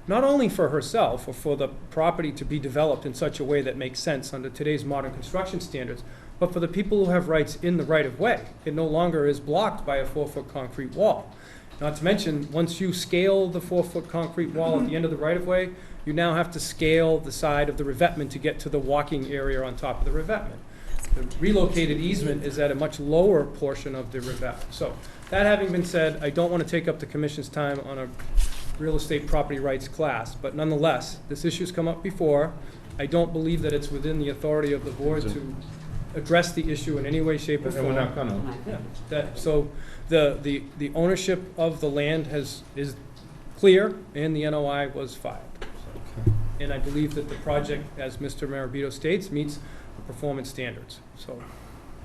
not only for herself or for the property to be developed in such a way that makes sense under today's modern construction standards, but for the people who have rights in the right-of-way. It no longer is blocked by a 4-foot concrete wall. Not to mention, once you scale the 4-foot concrete wall at the end of the right-of-way, you now have to scale the side of the revetment to get to the walking area on top of the revetment. The relocated easement is at a much lower portion of the revetment. So, that having been said, I don't want to take up the commission's time on a real estate property rights class, but nonetheless, this issue's come up before. I don't believe that it's within the authority of the board to address the issue in any way, shape, or And form. we're not gonna. Yeah, so the ownership of the land is clear, and the NOI was filed. So, and I believe that the project, as Mr. Marabito states, meets the performance standards, so.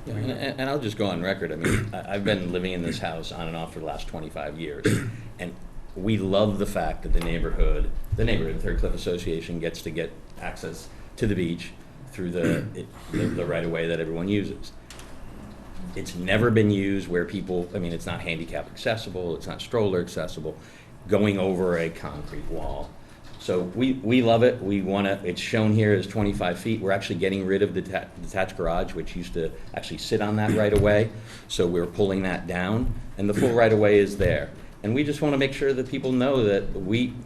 Yeah, and I'll just go on record. I mean, I've been living in this house on and off for the last 25 years, and we love the fact that the neighborhood, Third Cliff Association, gets to get access to the beach through the right-of-way that everyone uses. It's never been used where people, I mean, it's not handicap accessible, it's not stroller accessible, going over a concrete wall. So we love it. We want to, it's shown here as 25 feet. We're actually getting rid of the detached garage, which used to actually sit on that right-of-way. So we're pulling that down, and the full right-of-way is there. And we just want to make sure that people know that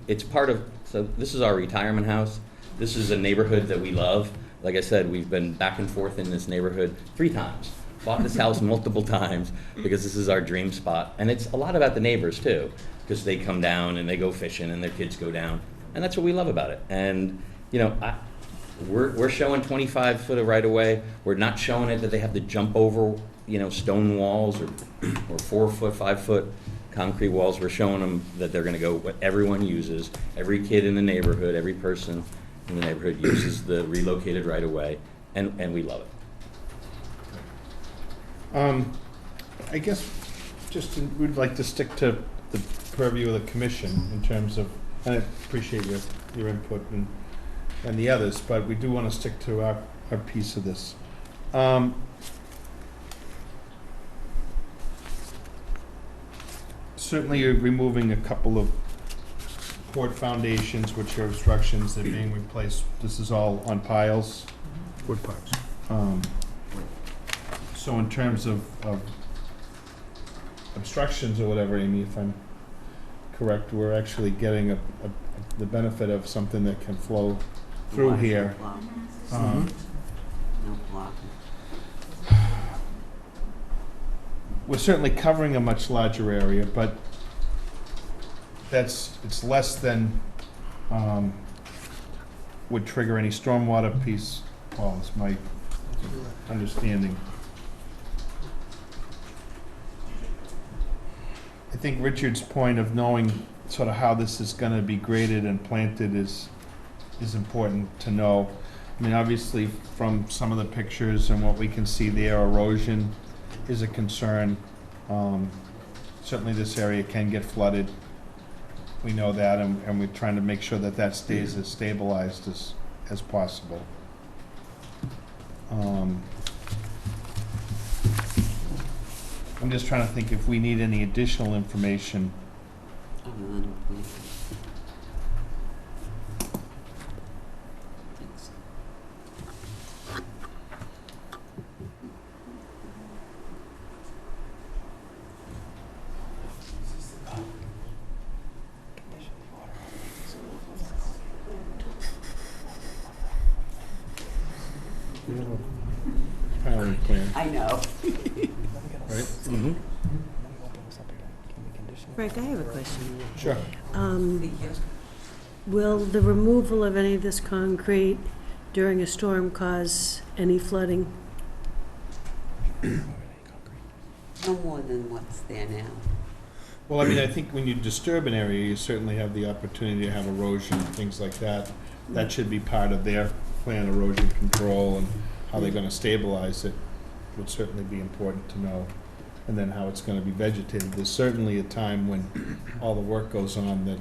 it's part of, so this is our retirement house. This is a neighborhood that we love. Like I said, we've been back and forth in this neighborhood 3 times. Bought this house multiple times because this is our dream spot. And it's a lot about the neighbors too, because they come down and they go fishing and their kids go down. And that's what we love about it. And, you know, we're showing 25 foot of right of way. We're not showing it that they have to jump over, you know, stone walls or 4 foot, 5 foot concrete walls. We're showing them that they're going to go what everyone uses. Every kid in the neighborhood, every person in the neighborhood uses the relocated right of way, and we love it. I guess we'd like to stick to the purview of the commission in terms of, and I appreciate your input and the others, but we do want to stick to our piece of this. Certainly you're removing a couple of port foundations, which are obstructions that are being replaced. This is all on piles. Wood piles. So in terms of obstructions or whatever, Amy, if I'm correct, we're actually getting the benefit of something that can flow through here. No blocking. We're certainly covering a much larger area, but it's less than would trigger any stormwater piece. Well, it's my understanding. I think Richard's point of knowing sort of how this is going to be graded and planted is important to know. I mean, obviously, from some of the pictures and what we can see there, erosion is a concern. Certainly this area can get flooded. We know that, and we're trying to make sure that that stays as stabilized as possible. I'm just trying to think if we need any additional information. Piling plan, I know. right? Mm-hmm. Frank, I have a question. Sure. Will the removal of any of this concrete during a storm cause any flooding? No more than what's there now. Well, I mean, I think when you disturb an area, you certainly have the opportunity to have erosion, things like that. That should be part of their plan, erosion control, and how they're gonna stabilize it would certainly be important to know. And then how it's gonna be vegetated. There's certainly a time when all the work goes on that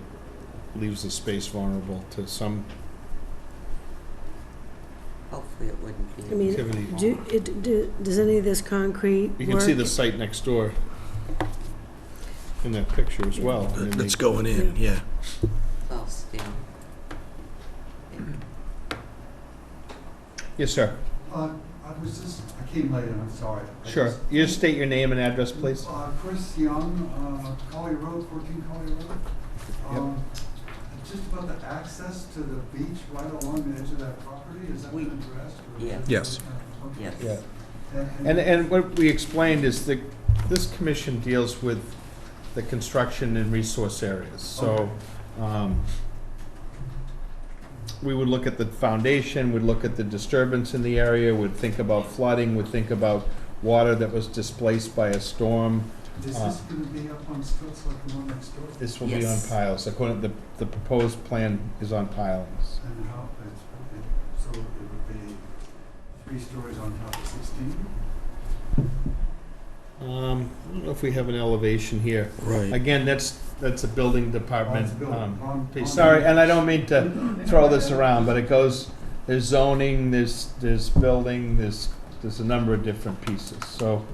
leaves the space vulnerable to some Hopefully it wouldn't be. I mean, activity. does any of this concrete work? You can see the site next door in that picture as well. I mean, That's going in, yeah. Well, still. Yes, sir. I came late, and I'm sorry. Sure. You just state your name and address, please. Chris Young, Collier Road, 14 Collier Road. Just about the access to the beach right along the edge of that property, is that been addressed? Yeah. Yes. Okay. Yes. Yeah. And what we explained is that this commission deals with the construction and resource areas. So, we would look at the foundation, would look at the disturbance in the area, would think about flooding, would think about water that was displaced by a storm. Is this going to be up on stilts like the one next door? This will be on Yes. piles. According to the proposed plan is on pilings. And how, so it would be 3 stories on top of 16? I don't know if we have an elevation here. Right. Again, that's a building department Oh, it's a building. piece. Sorry, and I don't mean to throw this around, but it goes, there's zoning, there's building, there's a number of different pieces. So,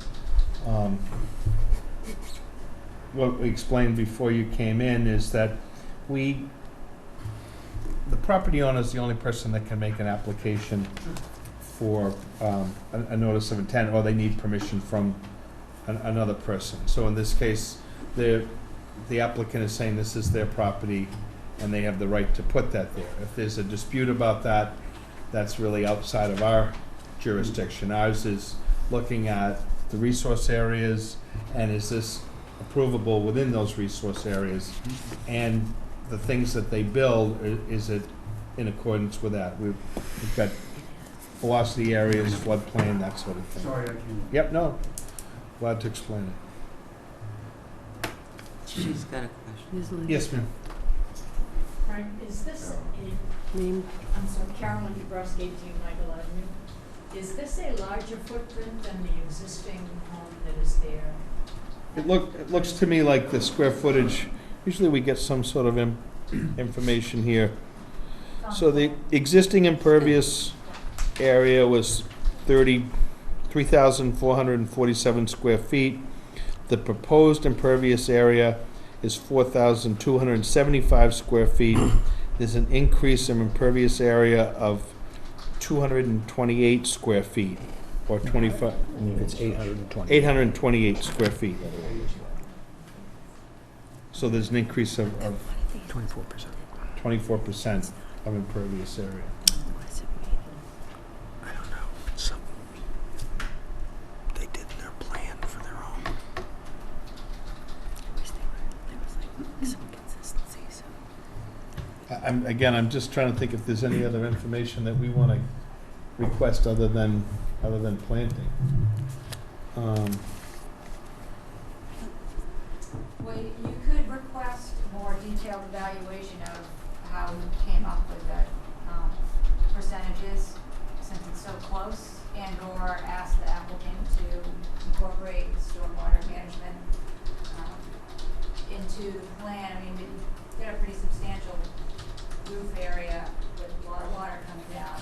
what we explained before you came in is that the property owner is the only person that can make an application for a notice of intent, or they need permission from another person. So in this case, the applicant is saying this is their property, and they have the right to put that there. If there's a dispute about that, that's really outside of our jurisdiction. Ours is looking at the resource areas, and is this approvable within those resource areas? And the things that they build, is it in accordance with that? We've got velocity areas, floodplain, that sort of thing. Sorry, I came. Yep, no, glad to explain it. She's got a question. Yes, ma'am. Frank, is this Name? I'm sorry, Carolyn DeBrusque, 18 Michael Avenue. Is this a larger footprint than the existing home that is there? It looks to me like the square footage, usually we get some sort of information here. So the existing impervious area was 3,447 square feet. The proposed impervious area is 4,275 square feet. There's an increase in impervious area of 228 square feet, or 25. It's 820. 828 square feet. So there's an increase of 24%. 24% of impervious area. I don't know. Some, they did their plan for their own. I'm just trying to think if there's any other information that we want to request other than planting. Well, you could request more detailed evaluation of how you came up with the percentages, since it's so close, and/or ask the applicant to incorporate stormwater management into the plan. I mean, you've got a pretty substantial roof area with a lot of water coming down.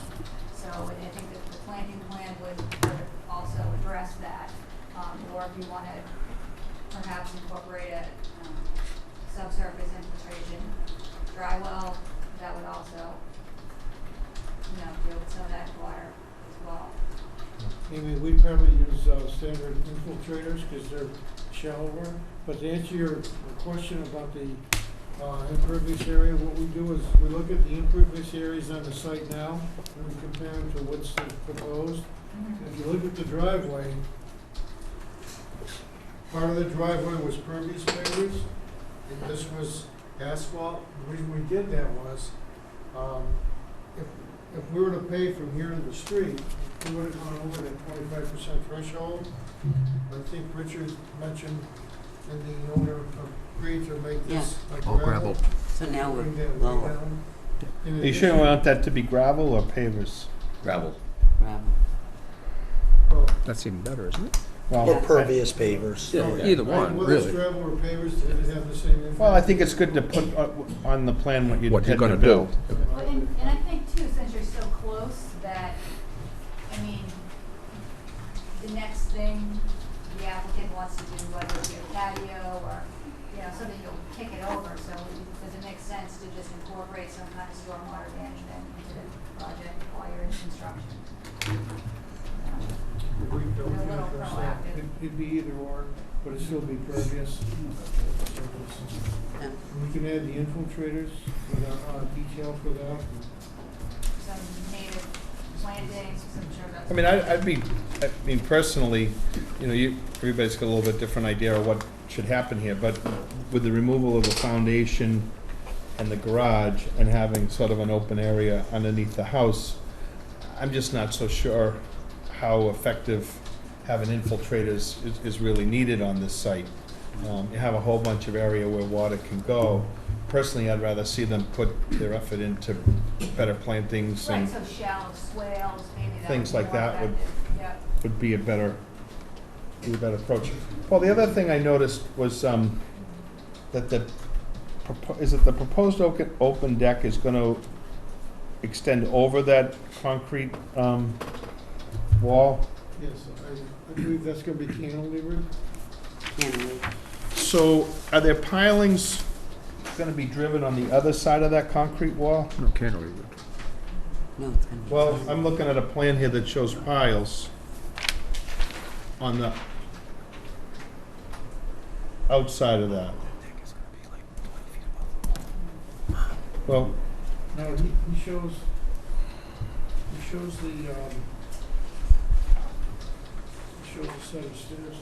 So I think that the planting plan would also address that. Or if you want to perhaps incorporate a subsurface infiltration dry well, that would also, deal with some of that water as well. Amy, we probably use standard infiltrators because they're shallower. But to answer your question about the impervious area, what we do is we look at the impervious areas on the site now and we compare them to what's proposed. If you look at the driveway, part of the driveway was pervious pavers, and this was asphalt. The reason we did that was, if we were to pave from here to the street, we would have gone over that 25% threshold. I think Richard mentioned, and the owner agreed to make this like All gravel. So now we're Bring that way lower. down. In You sure addition- want that to be gravel or pavers? Gravel. Gravel. Oh, That's even better, isn't it? Well, Or pervious pavers. Yeah, oh, either right, one, whether it's really. gravel or pavers, did it have the same impact? Well, I think it's good to put on the plan what you What you're intend to gonna do. build. Well, and I think too, since you're so close, that, I mean, the next thing the applicant wants to do, whether it be a patio or, something you'll kick it over, so does it make sense to just incorporate some kind of stormwater management into the project while you're in construction? Don't They're a little reimburse that. proactive. It'd be either or, but it'd still be pervious. Yeah. We can add the infiltrators with a detail for that. Some native plantings, I'm sure that's. I mean, I mean, personally, you know, everybody's got a little bit different idea of what should happen here, but with the removal of the foundation and the garage and having sort of an open area underneath the house, I'm just not so sure how effective having infiltrators is really needed on this site. You have a whole bunch of area where water can go. Personally, I'd rather see them put their effort into better plantings Right, and so shallow swales, maybe that would things be like more that effective. Yep. would be a better approach. Well, the other thing I noticed was that is it the proposed open deck is gonna extend over that concrete wall? Yes, I believe that's gonna be cantilevered. Cantilever. So are there pilings gonna be driven on the other side of that concrete wall? No cantilever. No, it's gonna be. Well, I'm looking at a plan here that shows piles on the outside of that. Well, No, he shows the, he shows a set of stairs.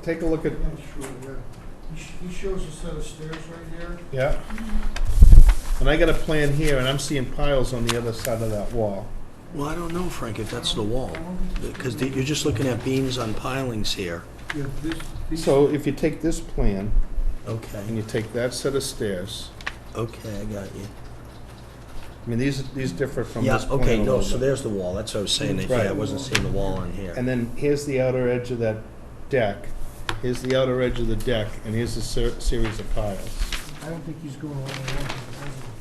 take a look at, I'm not sure, yeah. He shows a set of stairs right here. yeah. And I got a plan here, and I'm seeing piles on the other side of that wall. Well, I don't know, Frank, if that's the wall, because you're just looking at beams on pilings here. Yeah, these, So if you take this plan, and Okay, you take that set of stairs, okay, I got you. I mean, these differ from Yeah, this plan okay, a no, little so bit. there's the wall, that's what I was saying, Right. I wasn't seeing the wall on here. And then here's the outer edge of that deck, here's the outer edge of the deck, and here's a series of piles. I don't think he's going all the way up,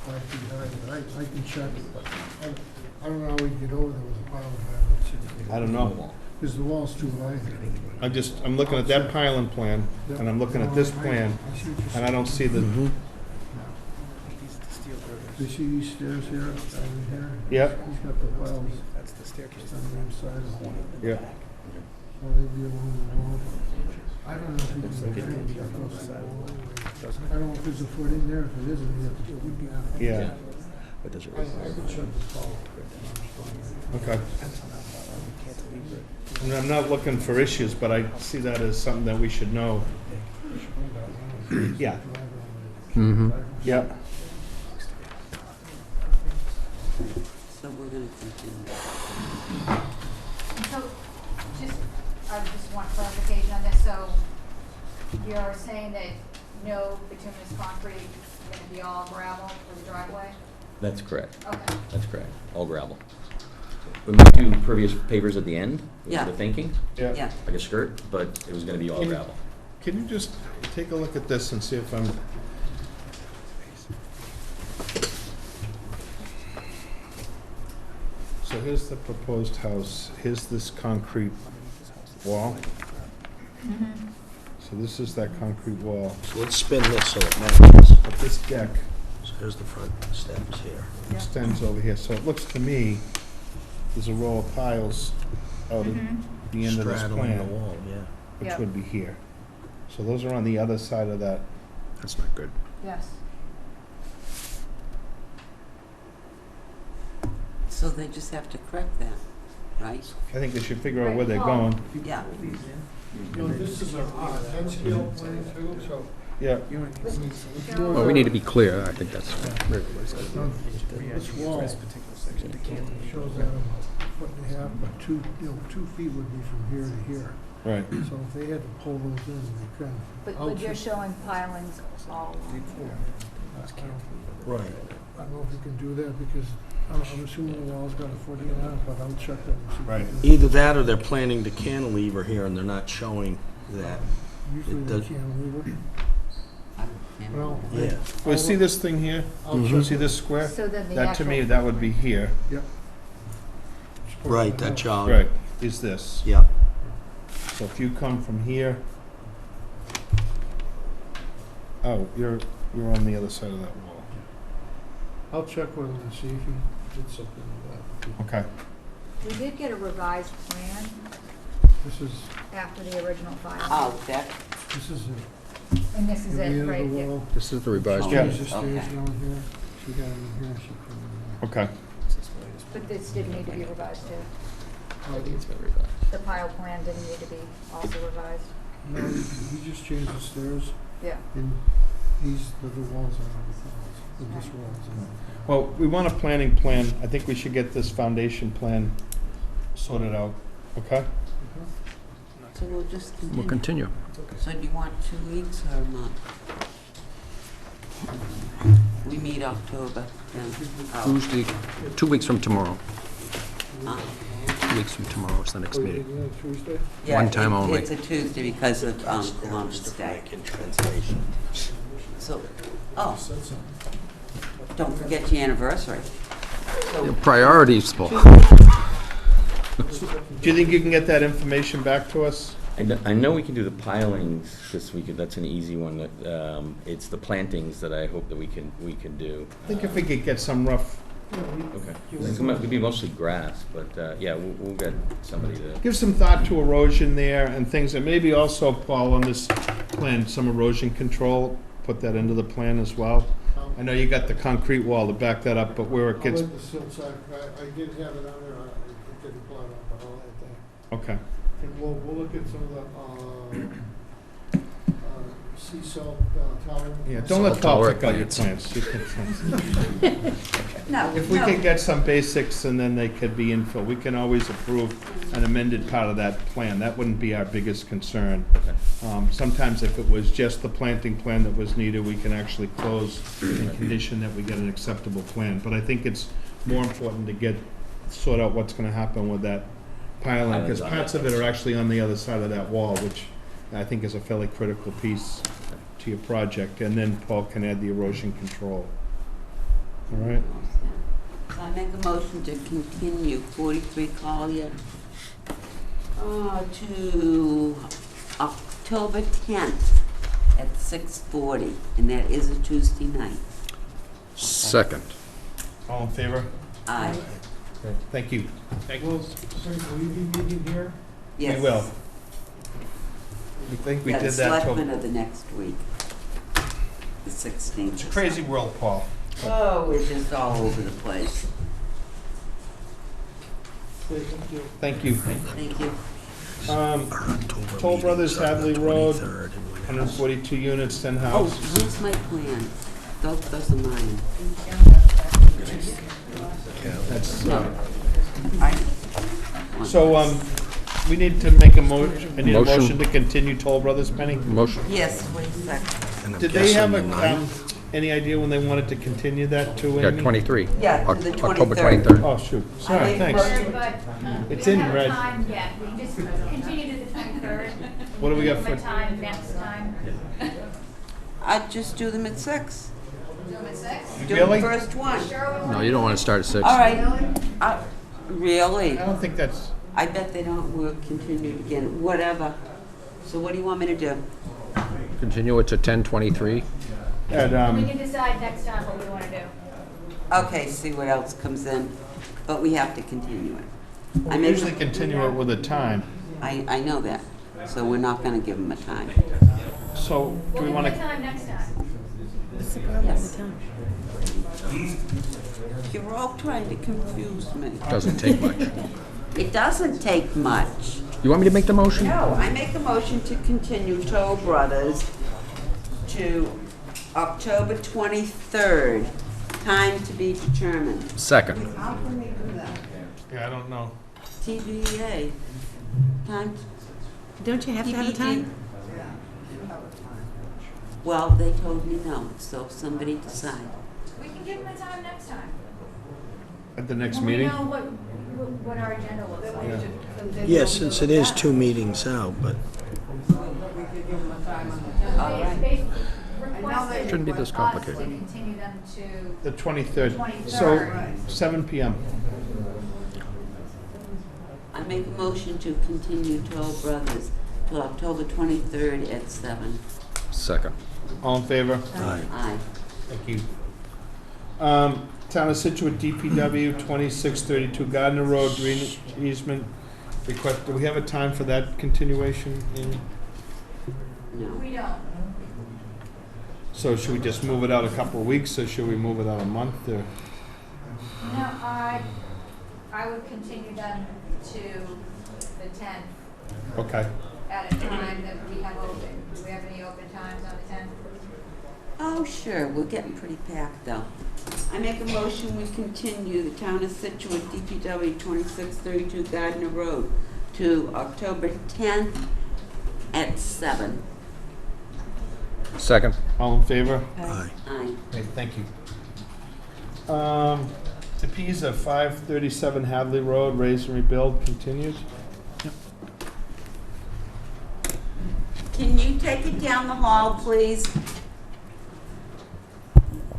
over 5 feet high, but I can check it, but I don't know how we get over there with a pile of I don't know. because the wall's too high. I'm looking at that piling plan, and I'm looking at this plan, and I don't see the, Mhm. Do you see these stairs here, over here? Yep. He's got the piles That's the staircase. on the inside of the wall. yeah. Or they'd be along the wall. I don't know if we can get across the wall. I don't know if there's a foot in there, if it isn't, we have to do it. Yeah, But does it I can check the pile. okay. And I'm not looking for issues, but I see that as something that we should know. Yeah, Mm-hmm. yeah. So we're gonna continue. So, I just want clarification on this, so you're saying that no bituminous concrete, is gonna be all gravel for the driveway? That's correct. Okay. That's correct. All gravel. We might do pervious pavers at the end, was Yeah. the thinking, Yeah, like a skirt, but it was gonna be all Can you- gravel. Can you just take a look at this and see if I'm... So here's the proposed house, here's this concrete wall. So this is that concrete wall, So let's spin this so it matches. but this deck So there's the front steps here. extends over here, so it looks to me there's a row of piles out at the end of this Straddling the plan, wall, yeah. which Yep. would be here. So those are on the other side of that. That's not good. Yes. so they just have to correct that, right? I think they should figure out where they're going. Yeah. You know, this is a 10 scale plan too, so. Yeah, Well, we need to be clear, I think that's, This wall shows that about a foot and a half, but 2 feet would be from here to here. right. So if they had to pull those in, they could. But you're showing pilings all along. Right. I don't know if you can do that because I'm assuming the wall's got a foot in it, but I'll check that and see. if Right. it is. Either that or they're planning to cantilever here and they're not showing that. Usually it they does- can't leave it. Well, Yeah. Well, see this thing here? Mhm. See this square? So then the That to me, actual- that would be here. Yep. Right, that jog. Right, is this. Yeah. So if you come from here, oh, you're on the other side of that wall. I'll check with him and see if he did something with that. Okay. We did get a revised plan This is, after the original file. Oh, that, this is it. And this is The it, end of right the here. wall. This is the revised. Yeah. There's the stairs Okay. down here. She got them in here, she put them in Okay. But this did need to be revised too. I think it's been revised. The pile plan didn't need to be also revised. there. No, we just changed the stairs, Yeah. and these, the walls are on the walls, and this wall is on. Well, we want a planning plan. I think we should get this foundation plan sorted out, okay? so we'll just We'll continue. continue. So do you want 2 weeks or a month? We meet October, then. Oh, Tuesday, 2 weeks from tomorrow. uh, 2 weeks from tomorrow is the next Oh, you meeting. did it on Tuesday? yeah, One time only. It's a Tuesday because of Columbus Day. translation. So, oh, don't forget your anniversary. Your Priorities, Paul. Do you think you can get that information back to us? I know we can do the pilings this week, that's an easy one, it's the plantings that I hope that we can do. I think if we could get some rough, Okay. It's going to be mostly grass, but, yeah, we'll get somebody to. give some thought to erosion there and things, and maybe also, Paul, on this plan, some erosion control, put that into the plan as well. I know you got the concrete wall to back that up, but where it I'll gets, let the silt sock, I did have it on there, it didn't blow up, but I'll add that. okay. And we'll look at some of the, sea salt tolerant. Yeah, don't let Paul tolerant pick out your plants. plants. No, If we could get some basics and then they could be infill, we can always approve an amended part of that plan. That wouldn't be our biggest concern. Sometimes if it was just the planting plan that was needed, we can actually close and condition that we get an acceptable plan. But I think it's more important to sort out what's gonna happen with that piling, because parts of it are actually on the other side of that wall, which I think is a fairly critical piece to your project. And then Paul can add the erosion control. All right? So I make a motion to continue 43 Collier to October 10th at 6:40, and that is a Tuesday night. Second. All in favor? Aye. Okay, thank you. Well, Frank, will you be meeting here? Yes. We will. We think we Yeah, did the that selectmen till, are the next week, the 16th. it's a crazy world, Paul. Oh, we're just all over the place. Okay, thank you. Thank you. Thank you. Toll Brothers, Hadley Road, 142 units, 10 Oh, houses. where's my plan? Those are mine. That's, I- so, we need to make a motion, I need a Motion. motion to continue Toll Brothers, Penny? Motion. Yes, wait a second. Did they have any idea when they wanted to continue that to, Yeah, Amy? 23. Yeah, to the October 23rd. 23rd. Oh, shoot, I sorry, made thanks. motion- But It's we in don't have red. time yet, we can just continue to the 23rd. What do we got Give them for, a time next time. I'd just do them at 6. Do them at 6? Do Really? the first one. Sure. No, you don't want to start at 6. All right. Really? I don't think that's, I bet they don't work continued again, whatever. So what do you want me to do? Continue it to 10:23. at, We can decide next time what we want to do. Okay, see what else comes in, but we have to continue it. I we make- usually continue it with a time. I know that, so we're not gonna give them a time. So, do we We'll want give a to, time next time. What's the problem with the town? You're all trying to confuse me. Doesn't take much. It doesn't take much. You want me to make the motion? No, I make a motion to continue Toll Brothers to October 23rd, time to be determined. Second. How can they do that? yeah, I don't know. TBA, time, Don't you have to have a time? well, they told me no, so somebody decide. We can give them a time next time. At the next When meeting? we know what our agenda looks like. Yes, since it is 2 meetings out, but Shouldn't be this complicated. To continue them to The 23rd. 23rd. So, 7 PM. I make a motion to continue Toll Brothers till October 23rd at 7. Second. All in favor? aye. Aye. Thank you. Town of Scituate DPW 2632 Gardner Road Green easement request. Do we have a time for that continuation? No. We don't. So should we just move it out a couple of weeks, or should we move it out a month, or? No, I would continue them to the 10th Okay. at a time that we have open. Do we have any open times on the 10th? Oh, sure, we're getting pretty packed though. I make a motion, we continue the Town of Scituate DPW 2632 Gardner Road to October 10th at 7. Second. All in favor? Aye. Aye. Okay, thank you. Tepesa, 537 Hadley Road, raise and rebuild, continued. Can you take it down the hall, please?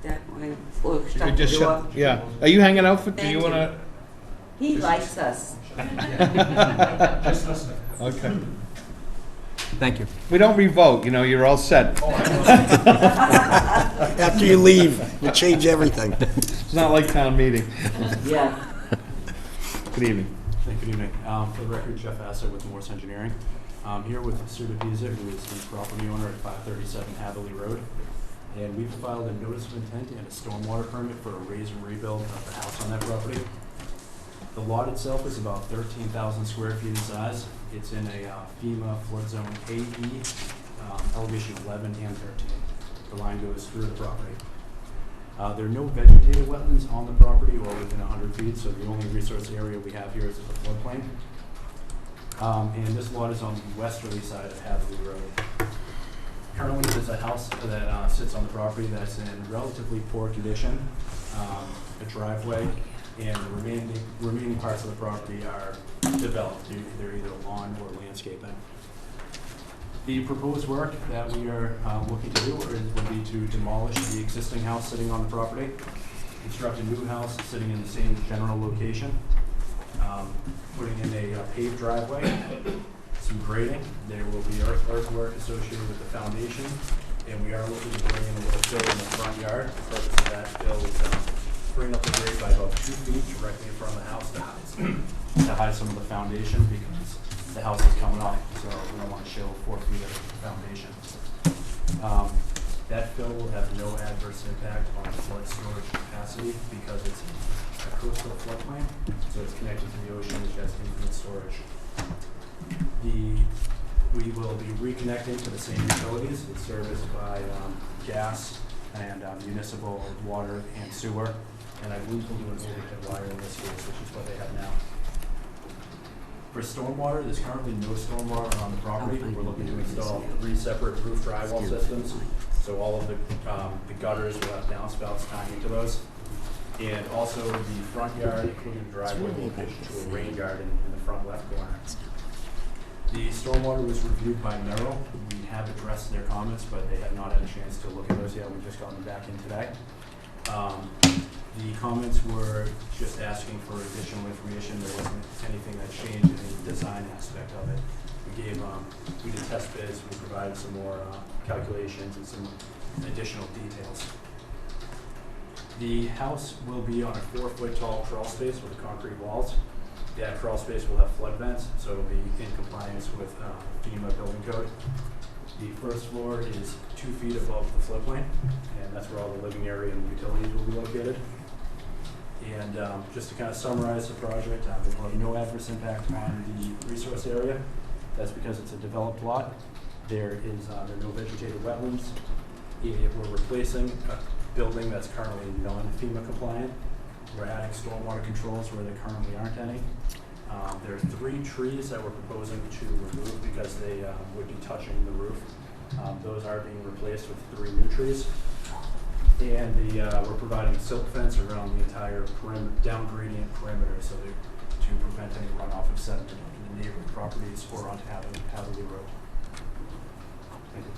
That way, or We shut the just door. Yeah. Are you hanging out for, do Thank you you. wanna? He likes us. Okay. Thank you. We don't revote, you know, you're all set. After you leave, you change everything. It's not like town meeting. Yeah. Good evening. Good evening. For the record, Jeff Asser with Morse Engineering. I'm here with Sue DePisa, who is the property owner at 537 Hatherley Road. And we've filed a notice of intent and a stormwater permit for a raise and rebuild of the house on that property. The lot itself is about 13,000 square feet in size. It's in a FEMA flood zone AE, elevation 11 and 13. The line goes through the property. There are no vegetated wetlands on the property or within 100 feet, so the only resource area we have here is the floodplain. And this lot is on the westerly side of Hadley Road. Currently, there's a house that sits on the property that's in relatively poor condition, a driveway, and the remaining parts of the property are developed. They're either lawn or landscaping. The proposed work that we are looking to do would be to demolish the existing house sitting on the property, construct a new house sitting in the same general location, putting in a paved driveway, some grading. There will be earthwork associated with the foundation, and we are looking to bring in a little fill in the front yard. The purpose of that fill is bring up the grade by about 2 feet directly in front of the house to hide some of the foundation, because the house is coming up, so we don't want to show 4 feet of foundation. That fill will have no adverse impact on the flood storage capacity because it's a coastal floodplain, so it's connected to the ocean, which has infinite storage. We will be reconnecting to the same utilities. It's serviced by gas and municipal water and sewer, and I believe we'll do an overhead wire in this case, which is what they have now. For stormwater, there's currently no stormwater on the property. We're looking to install 3 separate roof drywall systems, so all of the gutters will have downspouts tying into those. And also the front yard, including the driveway, will pitch to a rain garden in the front left corner. The stormwater was reviewed by Merrill. We have addressed their comments, but they have not had a chance to look at those yet. We've just gotten them back in today. The comments were just asking for additional information. There wasn't anything that changed in the design aspect of it. We did test bids. We provided some more calculations and some additional details. The house will be on a 4-foot tall crawl space with concrete walls. That crawl space will have flood vents, so it'll be in compliance with FEMA building code. The first floor is 2 feet above the floodplain, and that's where all the living area and utilities will be located. And just to kind of summarize the project, there will be no adverse impact on the resource area. That's because it's a developed lot. There are no vegetated wetlands. We're replacing a building that's currently non-FEMA compliant. We're adding stormwater controls where there currently aren't any. There are 3 trees that we're proposing to remove because they would be touching the roof. Those are being replaced with 3 new trees. And we're providing a silk fence around the entire down gradient perimeter so to prevent any runoff of sediment onto the neighboring properties or onto Hatherley Road. Thank you.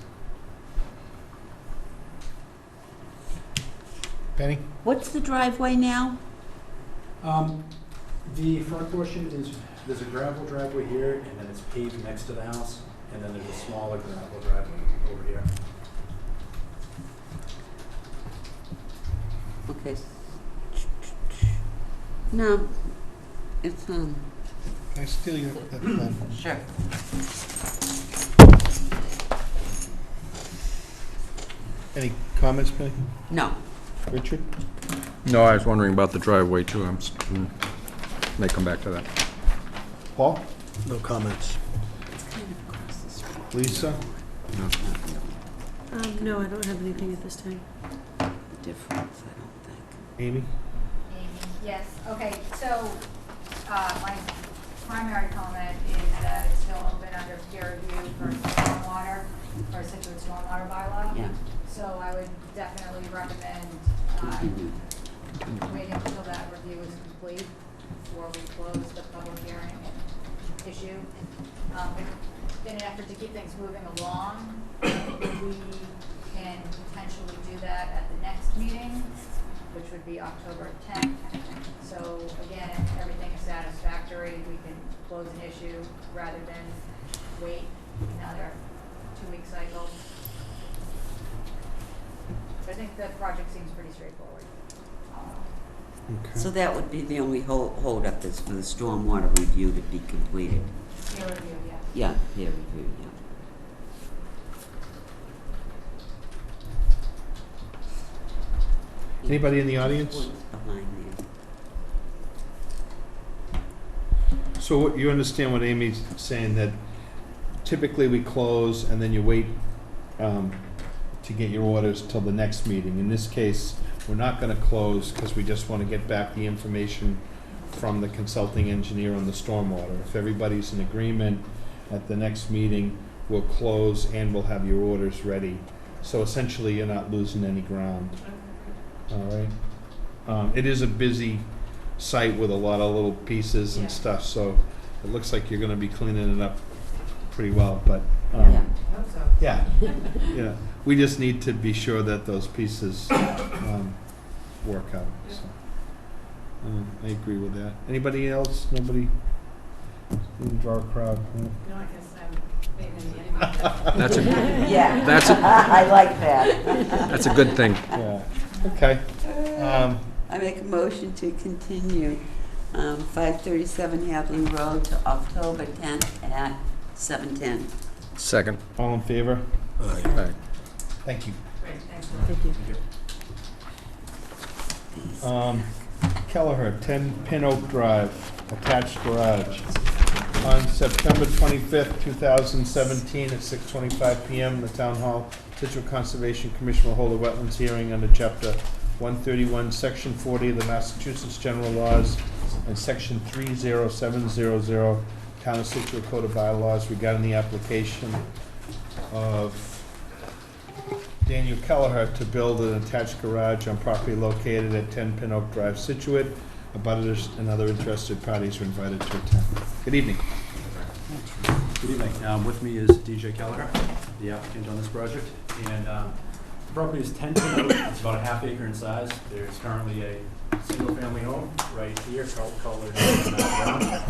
Penny? What's the driveway now? The front portion is, there's a gravel driveway here, and then it's paved next to the house, and then there's a smaller gravel driveway over here. Okay. No, it's, Can I steal your pen? sure. Any comments, Penny? No. Richard? No, I was wondering about the driveway too. May come back to that. Paul? No comments. Lisa? No, I don't have anything at this time. Difference, I don't think. Amy? Amy, yes, okay, so, my primary comment is that it's still open under peer review for stormwater, for Scituate stormwater bylaw. Yeah. So I would definitely recommend, waiting until that review is complete before we close the public hearing and issue. In an effort to keep things moving along, we can potentially do that at the next meeting, which would be October 10th. So again, if everything is satisfactory, we can close an issue rather than wait another 2-week cycle. I think the project seems pretty straightforward. So that would be the only hold-up is for the stormwater review to be completed. Peer review, yeah. Yeah, peer review, yeah. Anybody in the audience? Behind there. So what, you understand what Amy's saying, that typically we close and then you wait to get your orders till the next meeting. In this case, we're not gonna close because we just wanna get back the information from the consulting engineer on the stormwater. If everybody's in agreement, at the next meeting, we'll close and we'll have your orders ready. So essentially, you're not losing any ground. All right? It is a busy site with a lot of little pieces and stuff, so it looks like you're gonna be cleaning it up pretty well, but, Yeah. I hope so. yeah, yeah. We just need to be sure that those pieces, work out, so. I agree with that. Anybody else? Nobody? Didn't draw a crowd. huh? No, I guess I'm being anyway. That's a, Yeah. That's a- I like that. that's a good thing. Yeah, okay. I make a motion to continue 537 Hadley Road to October 10th at 7:10. Second. All in favor? Aye. Thank you. Great, thanks. Thank you. Kelleher, 10 Pin Oak Drive, attached garage. On September 25th, 2017, at 6:25 PM, the Town Hall, Scituate Conservation Commission will hold a wetlands hearing under Chapter 131, Section 40 of the Massachusetts General Laws and Section 30700, Town of Scituate Code of Bylaws regarding the application of Daniel Kelleher to build an attached garage on property located at 10 Pin Oak Drive, Scituate. Abutters and other interested parties are invited to attend. Good evening. Good evening. With me is DJ Kelleher, the applicant on this project. And the property is 10 Pin Oak. It's about a ½ acre in size. There's currently a single-family home right here, colored brown,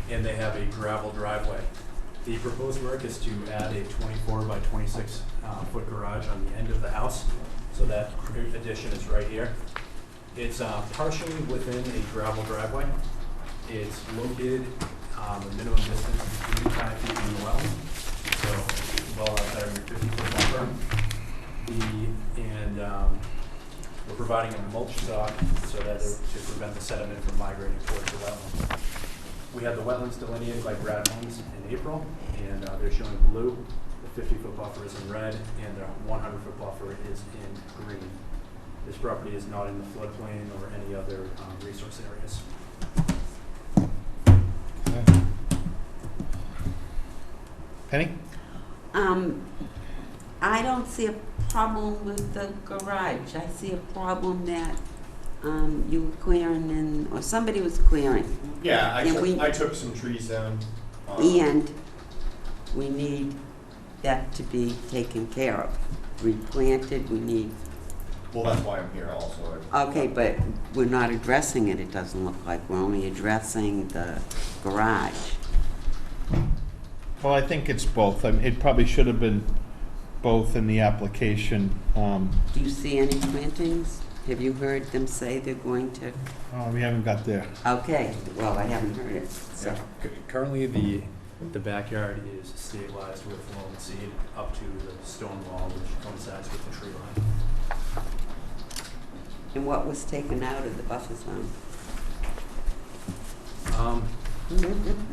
and they have a gravel driveway. The proposed work is to add a 24 by 26 foot garage on the end of the house. So that addition is right here. It's partially within a gravel driveway. It's located a minimum distance of 85 feet from the well. So well outside of your 50-foot buffer. We're providing a mulch stock so that to prevent the sediment from migrating towards the wetland. We have the wetlands delineated by Brad Holmes in April, and they're showing blue. The 50-foot buffer is in red, and the 100-foot buffer is in green. This property is not in the floodplain or any other resource areas. Penny? I don't see a problem with the garage. I see a problem that you were clearing and, or somebody was clearing. Yeah, And I took some trees down. And we need that to be taken care of, replanted, we need. Well, that's why I'm here also. Okay, but we're not addressing it, it doesn't look like. We're only addressing the garage. Well, I think it's both. I mean, it probably should have been both in the application. Do you see any plantings? Have you heard them say they're going to? Oh, we haven't got there. Okay, well, I haven't heard it, so. Currently, the backyard is stabilized with loam seed up to the stone wall, which coincides with the tree line. And what was taken out of the buffer zone?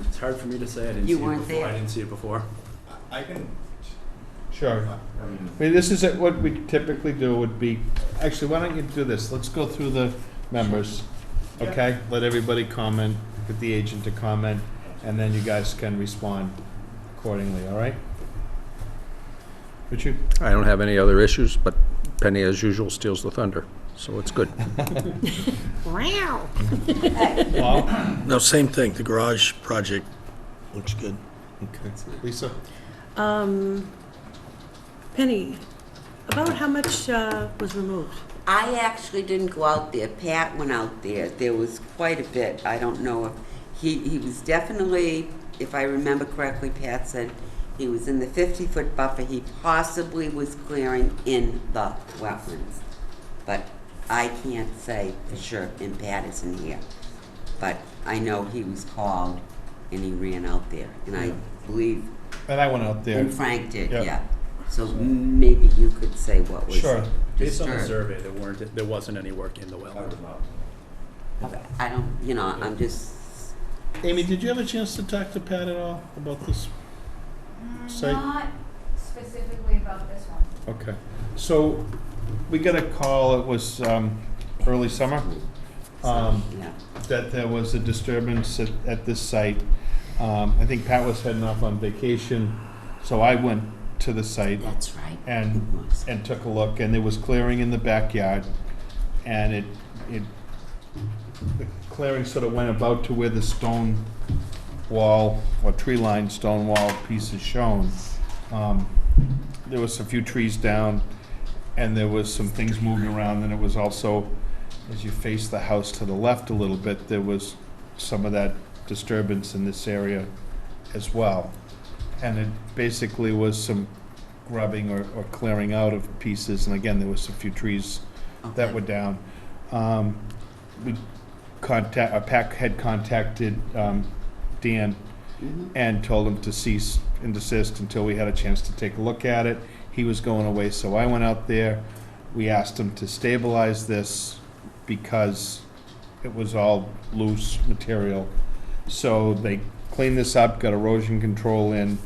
It's hard for me to say. I didn't You see it weren't before. there. I didn't see it before. I can, Sure. I mean, I mean, this is what we typically do would be, actually, why don't you do this? Let's go through the members, okay? Let everybody comment, get the agent to comment, and then you guys can respond accordingly, all right? Richard? I don't have any other issues, but Penny, as usual, steals the thunder, so it's good. Wow. Paul? No, same thing, the garage project looks good. Okay. Lisa? Penny, about how much was removed? I actually didn't go out there. Pat went out there. There was quite a bit. I don't know if, he was definitely, if I remember correctly, Pat said he was in the 50-foot buffer. He possibly was clearing in the wetlands. But I can't say for sure, and Pat isn't here. But I know he was called and he ran out there. And I believe, And I went out there. and Frank did, Yeah. yeah. So maybe you could say what was Sure. Based on the disturbed. survey, there wasn't any work in the well. I don't, you know, I'm just, Amy, did you have a chance to talk to Pat at all about this site? Not specifically about this one. Okay. So, we got a call, it was early summer, yeah. that there was a disturbance at this site. I think Pat was heading off on vacation, so I went to the site That's right. and took a look, and there was clearing in the backyard, and the clearing sort of went about to where the stone wall, or tree-lined stone wall piece is shown. There was a few trees down, and there was some things moving around, and it was also, as you face the house to the left a little bit, there was some of that disturbance in this area as well. And it basically was some grubbing or clearing out of pieces, and again, there was a few trees that Okay. were down. Pat had contacted Dan and told him to cease and desist until we had a chance to take a look at it. He was going away, so I went out there. We asked him to stabilize this because it was all loose material. So they cleaned this up, got erosion control in,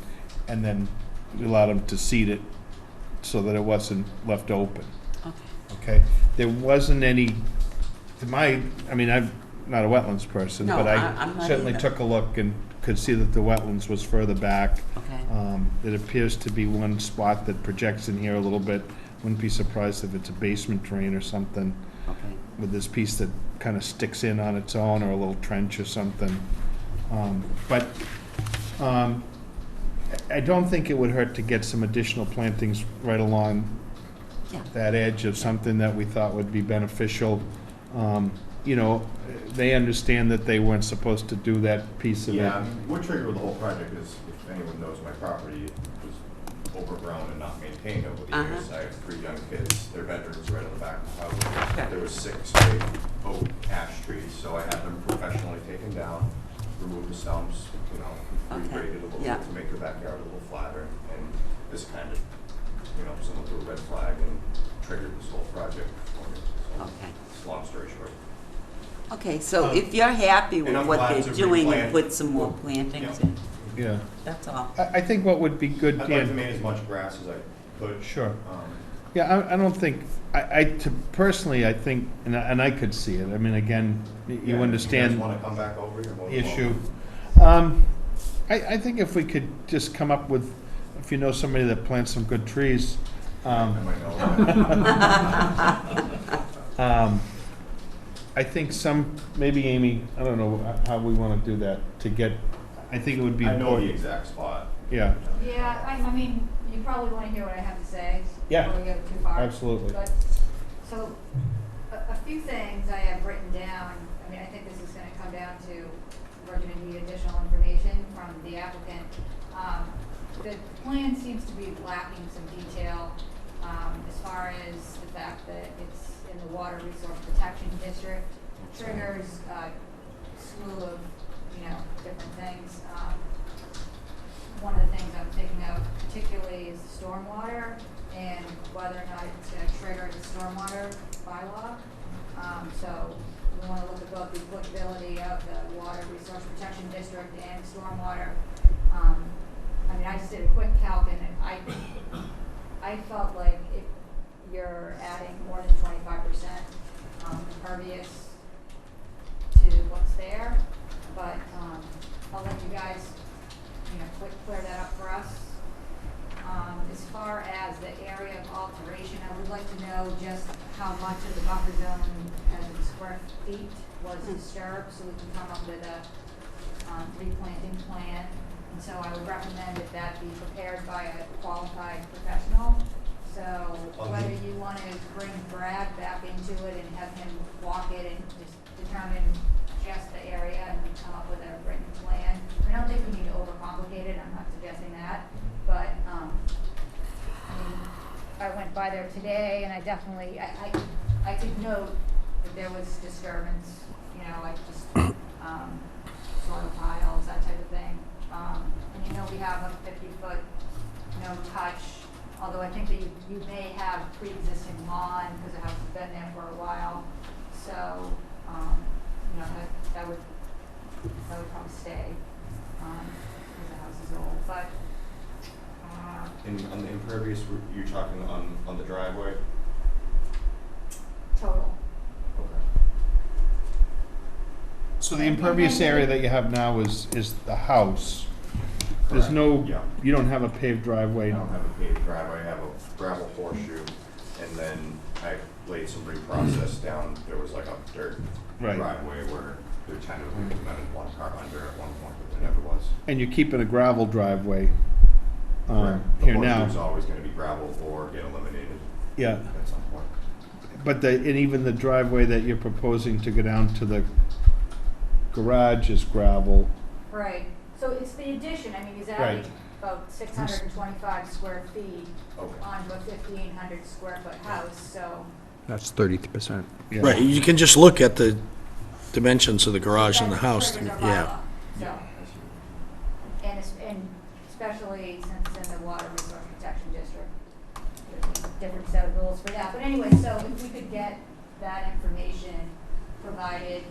and then we allowed them to seed it so that it wasn't left open. Okay? There wasn't any, I mean, I'm not a wetlands person, No, but I'm I not certainly either. took a look and could see that the wetlands was further back. Okay. It appears to be one spot that projects in here a little bit. Wouldn't be surprised if it's a basement drain or something Okay. with this piece that kind of sticks in on its own, or a little trench or something. But I don't think it would hurt to get some additional plantings right along Yeah. that edge of something that we thought would be beneficial. You know, they understand that they weren't supposed to do that piece of it. yeah, I mean, what triggered the whole project is, if anyone knows my property, was overgrown and not maintained over the years. I have 3 young kids, their bedrooms right on the back of the house. Okay. There was 6 big oak ash trees, so I had them professionally taken down, remove the stumps, you know, Okay. regraded a little Yeah. bit to make the backyard a little flatter. And this kind of, you know, someone threw a red flag and triggered this whole project for me. So, Okay. long story short. Okay, so if you're happy And with I'm what glad they're to doing and replant. put some more plantings in, Yeah. that's all. I think what would be good, I'd like to Dan, maintain as much grass as I could. Sure. Um, Yeah, I don't think, personally, I think, and I could see it, I mean, again, yeah, you if you understand guys wanna come back over, you're more the than issue. welcome. I think if we could just come up with, if you know somebody that plants some good trees, I might know. I think maybe Amy, I don't know how we want to do that, to get, I think it would be I know the important. exact spot. Yeah, Yeah, I mean, you probably want to hear what I have to say. Yeah. Before we go too far. absolutely. But, so, a few things I have written down. I mean, I think this is going to come down to, we're going to need additional information from the applicant. The plan seems to be lacking some detail As far as the fact that it's in the Water Resource Protection District, triggers a slew of, different things. One of the things I'm thinking of particularly is stormwater and whether or not it's going to trigger the stormwater bylaw. So we want to look at both the applicability of the Water Resource Protection District and stormwater. I just did a quick calc and I felt like if you're adding more than 25% impervious to what's there, but I'll let you guys, clear that up for us. As far as the area of alteration, I would like to know just how much of the buffer zone as in square feet was disturbed, so we can come up with a replanting plan. And so I would recommend that be prepared by a qualified professional. So whether you want to bring Brad back into it and have him walk it and just determine just the area and come up with a written plan. I don't think we need to overcomplicate it, I'm not suggesting that, but I went by there today and I definitely, I could note that there was disturbance, like just soil piles, that type of thing. And we have a 50-foot no touch, although I think that you may have pre-existing lawn because the house has been there for a while. So, that would probably stay because the house is old. But On the impervious, you're talking on the driveway? total. Okay. So the impervious area that you have now is the house. There's no, Yeah. you don't have a paved driveway. I don't have a paved driveway, I have a gravel horseshoe, and then I laid some reprocessed down. There was like a dirt Right. driveway where there tentatively prevented one car under at one point, but there never was. And you're keeping a gravel driveway Correct. here The now. horse is always gonna be gravel or get eliminated Yeah, at some point. but and even the driveway that you're proposing to go down to the garage is gravel. Right. So it's the addition. He's adding Right. about 625 square feet Okay. onto a 1,500 square foot house. So That's 30%. Yeah. Right, you can just look at the dimensions of the garage and the house, triggers our yeah. bylaw. So, and especially since it's in the Water Resource Protection District, there's a different set of rules for that. But anyway, so if we could get that information provided,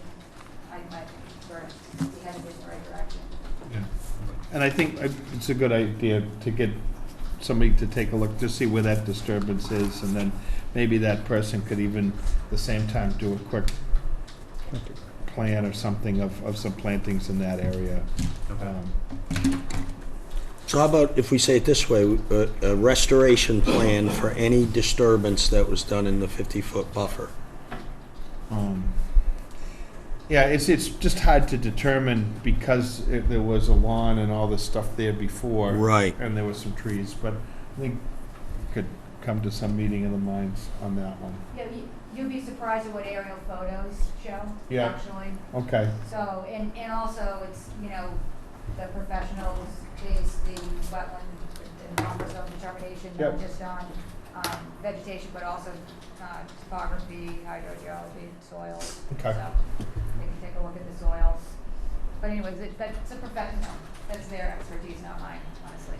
I might, be headed in the right direction. And I think it's a good idea to get somebody to take a look, to see where that disturbance is, and then maybe that person could even, at the same time, do a quick plan or something of some plantings in that area. So how about if we say it this way, a restoration plan for any disturbance that was done in the 50-foot buffer? Yeah, it's just hard to determine because there was a lawn and all this stuff there before. Right. And there were some trees, but I think we could come to some meeting of the minds on that one. Yeah, you'd be surprised at what aerial photos show, Yeah. actually. Okay. So, and also it's, the professionals base the wetland and buffer zone determination, not Yep. just on vegetation, but also topography, hydrogeology, soils. Okay. So they can take a look at the soils. But anyways, that's a professional, that's their expertise, not mine, honestly.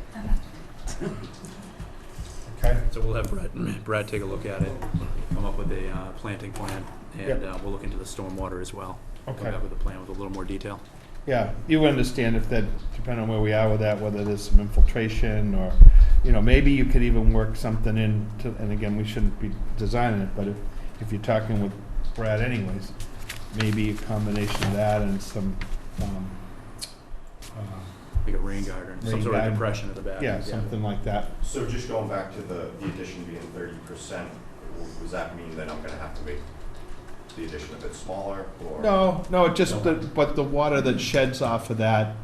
Okay. So we'll have Brad take a look at it, come up with a planting plan, and Yep. we'll look into the stormwater as well. Okay. Come back with a plan with a little more detail. Yeah, you understand if that, depending on where we are with that, whether there's some infiltration or, maybe you could even work something in to, and again, we shouldn't be designing it, but if you're talking with Brad anyways, maybe a combination of that and some, Like a rain garden, some sort of garden. depression at the back. Yeah, something like that. So just going back to the addition being 30%, does that mean that I'm gonna have to make the addition a bit smaller, or? No, it just, but the water that sheds off of that,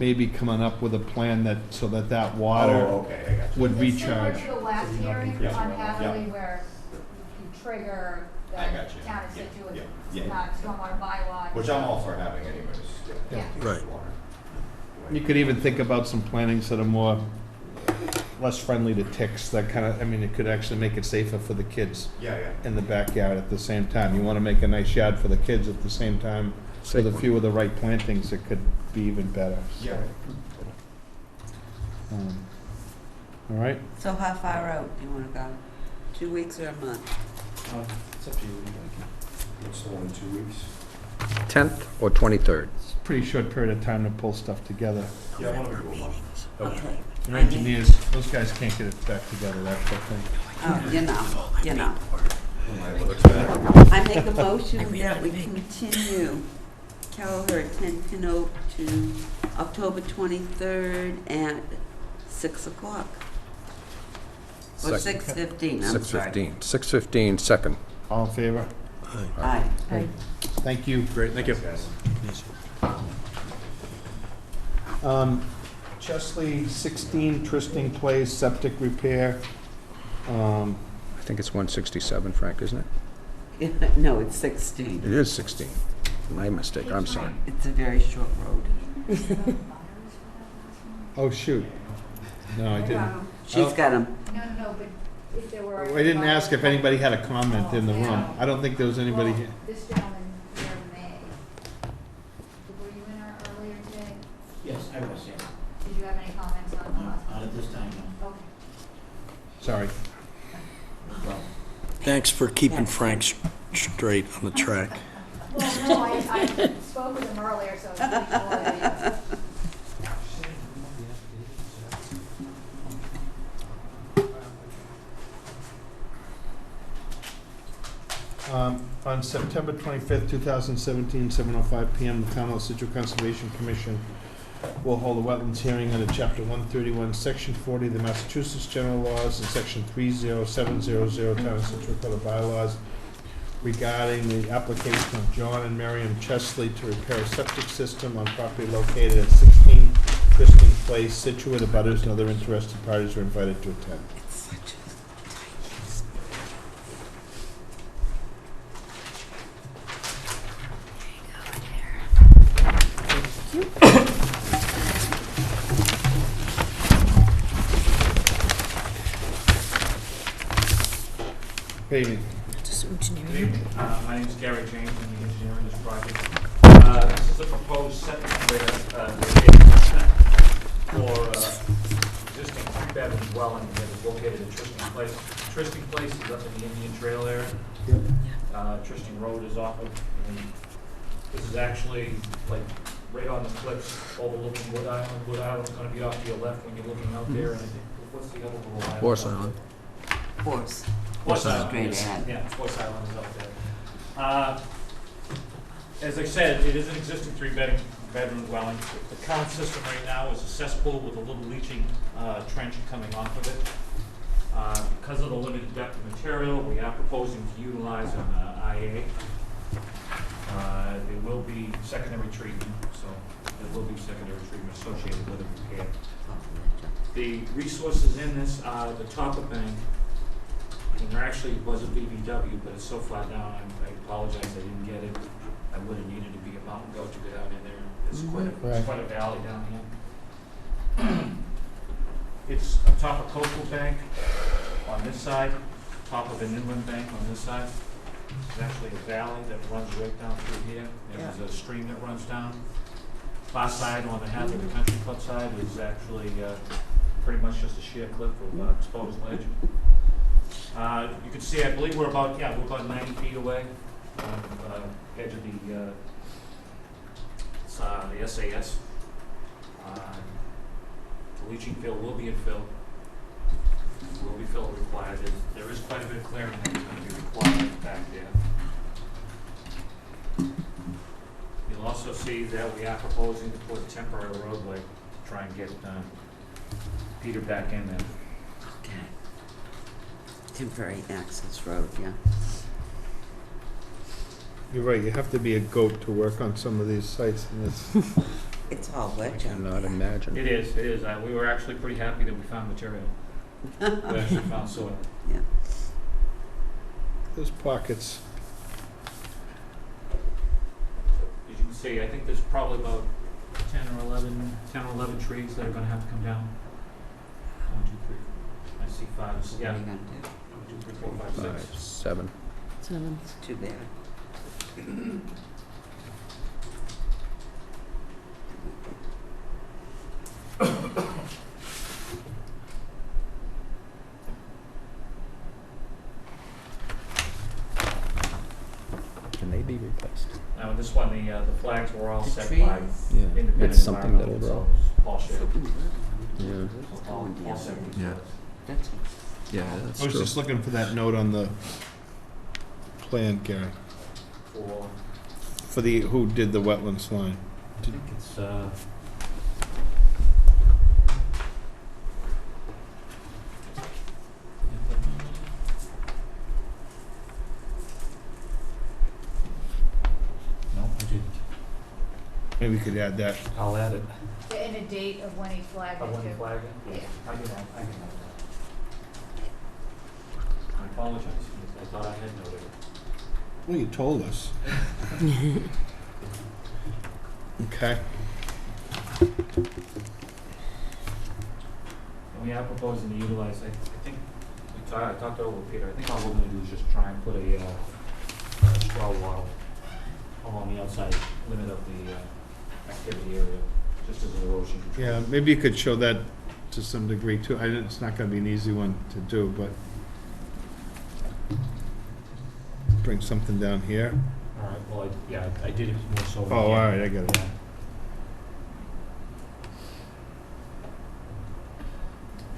maybe coming up with a plan that, so that water Oh, okay, I got you. would It's recharge. similar to the last hearing Yeah. on Hatherley Yeah. where you trigger the I got you. town of Yeah, Scituate, yeah. stormwater bylaw. Which I'm all for having anyways. Yeah. Right. You could even think about some plantings that are more less friendly to ticks, that kind of, I mean, it could actually make it safer for the kids Yeah, yeah. in the backyard at the same time. You want to make a nice yard for the kids at the same time. With a few of the right plantings, it could be even better. Yeah. All right? So how far out do you wanna go? 2 weeks or a month? It's up to you. What do you like? It's only 2 weeks. 10th or 23rd? It's a pretty short period of time to pull stuff together. Yeah, I want to do a month. Okay. Your engineers, those guys can't get it back together, that's the thing. Oh, you know. It looks better. I make a motion that we continue Carol Hurd 10 Pin Oak to October 23rd at 6 o'clock. Or Second. 6:15, I'm sorry. 6:15. 6:15, second. All in favor? Aye. Thank you. Great, thank you. Chesley, 16 Tristing Place, septic repair. I think it's 167, Frank, isn't it? No, it's 16. It is 16. My mistake, I'm sorry. It's a very short road. Oh, shoot. No, I didn't. She's got them. No, but if there were. I didn't ask if anybody had a comment in the room. I don't think there was anybody Well, here. this gentleman here in May. Were you in our earlier today? Yes, I was, yeah. Did you have any comments on the last? Not at this time, no. Okay. Sorry. Thanks for keeping Frank straight on the track. Well, no, I spoke with him earlier, so it's before I, On September 25th, 2017, 7:05 PM, the Town of Scituate Conservation Commission will hold a wetlands hearing under Chapter 131, Section 40 of the Massachusetts General Laws and Section 30700 Town of Scituate Code of Bylaws regarding the application of John and Miriam Chesley to repair a septic system on property located at 16 Tristing Place, Scituate. Abutters and other interested parties are invited to attend. It's such a Good evening. Good evening. My name is Gary James. I'm the engineer on this project. This is a proposed septic for existing three-bedroom dwelling that is located at Tristing Place. Tristing Place is up in the Indian Trail area. Tristing Road is off of, and this is actually like right on the cliffs overlooking Wood Island. Wood Island's gonna be off to your left when you're looking out there, and I think, what's the other little island? Horse Island. horse. Horse Island, Straight yes. ahead. Yeah, Horse Island is up there. As I said, it is an existing three-bedroom dwelling. The current system right now is a cesspool with a little leaching trench coming off of it. Because of the limited depth of material, we are proposing to utilize an IA. There will be secondary treatment, so there will be secondary treatment associated with the repair. The resources in this are the Topper Bank, and there actually was a BBW, but it's so far down, I apologize, I didn't get it. I would have needed to be a mountain goat to get out in there. It's quite a valley down here. It's on top of Coastal Bank on this side, top of an inland bank on this side. There's actually a valley that runs right down through here. There's a stream that runs down. Far side on the Hadley Country Club side is actually pretty much just a sheer cliff of exposed ledge. You can see, I believe we're about 90 feet away from the edge of the SAS. The leaching field will be in fill. Will be fill required. There is quite a bit of clearing that is going to be required back there. You'll also see that we are proposing to put a temporary roadway to try and get Peter back in there. Okay. Temporary access road, yeah. You're right, you have to be a goat to work on some of these sites, and it's, It's all I ledge out cannot there. imagine. It is. We were actually pretty happy that we found material. We actually found soil. Yeah. there's pockets. As you can see, I think there's probably about 10 or 11 trees that are gonna have to come down. 2, 3. I see 5, What yeah. are you gonna 1, 2, 3, 4, 5, 6. 5, 7. 7. do? Too bad. Can they be replaced? Now, this one, the flags were all The set trees. by Yeah. independent It's something that'll environmental grow. consultants, all shared. Yeah. All 70. Yeah. That's Yeah, that's I was true. just looking for that note on the plan, Gary, For, for the, who did the wetlands line. I think it's, no, I didn't. Maybe we could add that. I'll add it. And a date of when he flagged it I too. wasn't flagging? Yeah. I can have that. I apologize, I thought I had noted it. Well, you told us. Okay. And we are proposing to utilize, I think, I talked over with Peter, I think all we're gonna do is just try and put a straw wall along the outside limit of the activity area, just as an erosion control. Yeah, maybe you could show that to some degree too. It's not gonna be an easy one to do, but bring something down here. All right, well, I did it more so. Oh, all right, I get it. Yeah.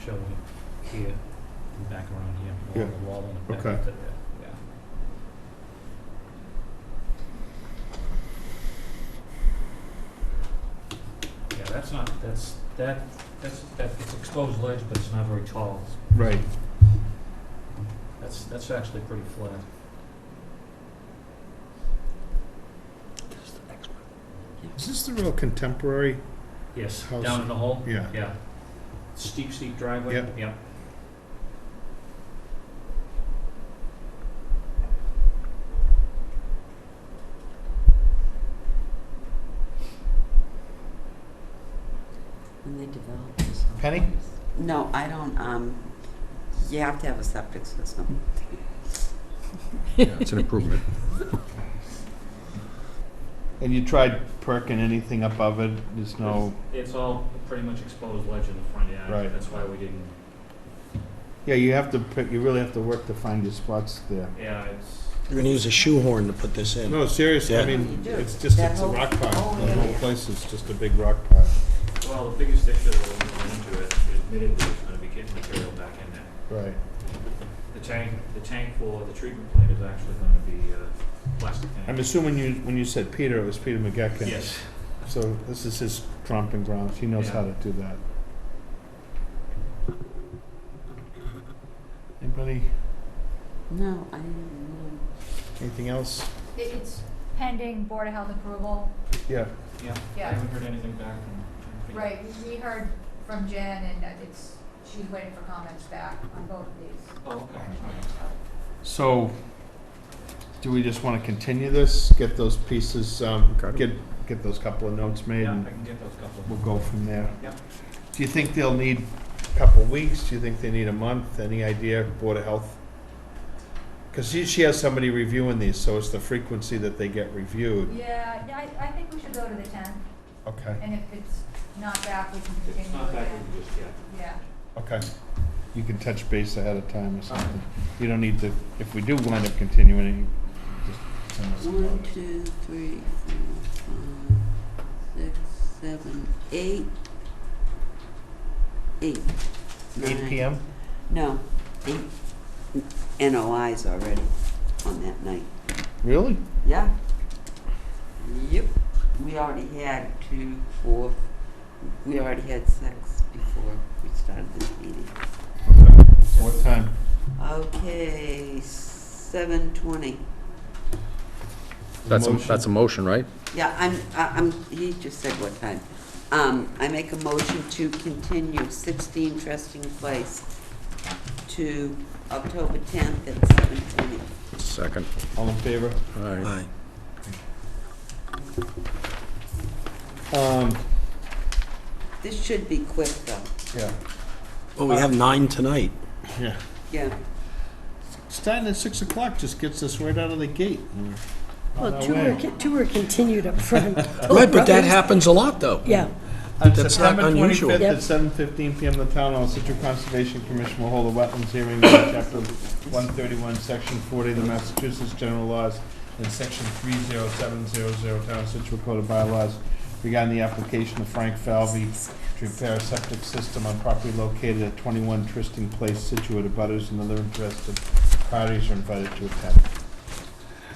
Showing it here, and back around here, along the wall and the back Okay. up to there, yeah. Yeah, that's not, that's it's exposed ledge, but it's not very tall. Right. That's actually pretty flat. Is this the real contemporary? Yes, House. down in the hole? Yeah. Yeah. Steep driveway? Yep. Yep. when they develop this. Penny? No, I don't, you have to have a septic system. Yeah, it's an improvement. And you tried perking anything above it? There's no, It's all pretty much exposed ledge in the front yard. Right. That's why we didn't, yeah, you have to pick, you really have to work to find your spots there. yeah, it's, You're gonna use a shoehorn to put this in. No, seriously, I Yeah. mean, You do. it's just, That it's a whole- rock pile. whole The whole area. place is just a big rock pile. well, the biggest issue that we're going into it, admittedly, is gonna be getting material back in there. Right. The tank for the treatment plant is actually gonna be, plastic tank. I'm assuming when you said Peter, it was Peter McGecken. Yes. So this is his tromping grounds. He knows Yeah. how to do that. Anybody, No, I didn't know. anything else? It's pending Board of Health approval. Yeah. Yeah, I Yeah. haven't heard anything back from. Right, we heard from Jen and she's waiting for comments back on both of these. Oh, okay. So, do we just want to continue this, get those pieces, get those couple of notes made, Yeah, I and can get those couple. we'll go from there? Yep. Do you think they'll need a couple of weeks? Do you think they need a month? Any idea, Board of Health? Because she has somebody reviewing these, so it's the frequency that they get reviewed. Yeah, I think we should go to the 10th, Okay, and if it's not back, we can If continue it's not back, again. we can just, yeah. Yeah. okay. You can touch base ahead of time or something. You don't need to, if we do wind up continuing, it, you just send us a 1, note. 2, 3, 4, 5, 6, 7, 8. 8. 8 PM? No, 8 NOIs already on that night. Really? Yeah. Yep. We already had 2, 4, we already had 6 before we started this meeting. Okay. What time? Okay, 7:20. That's a motion, right? Yeah, he just said what time. I make a motion to continue 16 Trusting Place to October 10th at 7:20. Second. All in favor? Aye. This should be quick, though. Yeah. Well, we have 9 tonight. Yeah. Yeah. Starting at 6 o'clock just gets us right out of the gate. We're on Well, our two way. two are continued up front. Right, but that happens a lot, though. Yeah. On That's September not unusual. 25th Yep. at 7:15 PM, the Town Hall, Situate Conservation Commission will hold a wetlands hearing under Chapter 131, Section 40 of the Massachusetts General Laws and Section 30700 Town of Situate Code of Bylaws regarding the application of Frank Falvey to repair a septic system on property located at 21 Tristing Place, Situate. Abutters and other interested parties are invited to attend.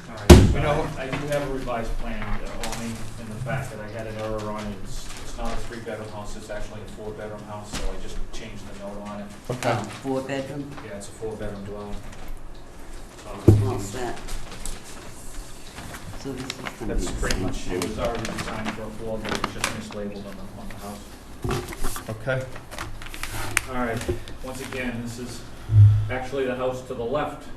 All right, so I do have a revised plan, only in the fact that I had an error on it. It's not a 3-bedroom house, it's actually a 4-bedroom house, so I just changed the note on it. Okay. 4-bedroom? Yeah, it's a 4-bedroom dwelling. All set. So this is gonna be That's the pretty same much, it thing. was already designed for a 4, but it's just mislabeled on the house. Okay. All right, once again, this is actually the house to the left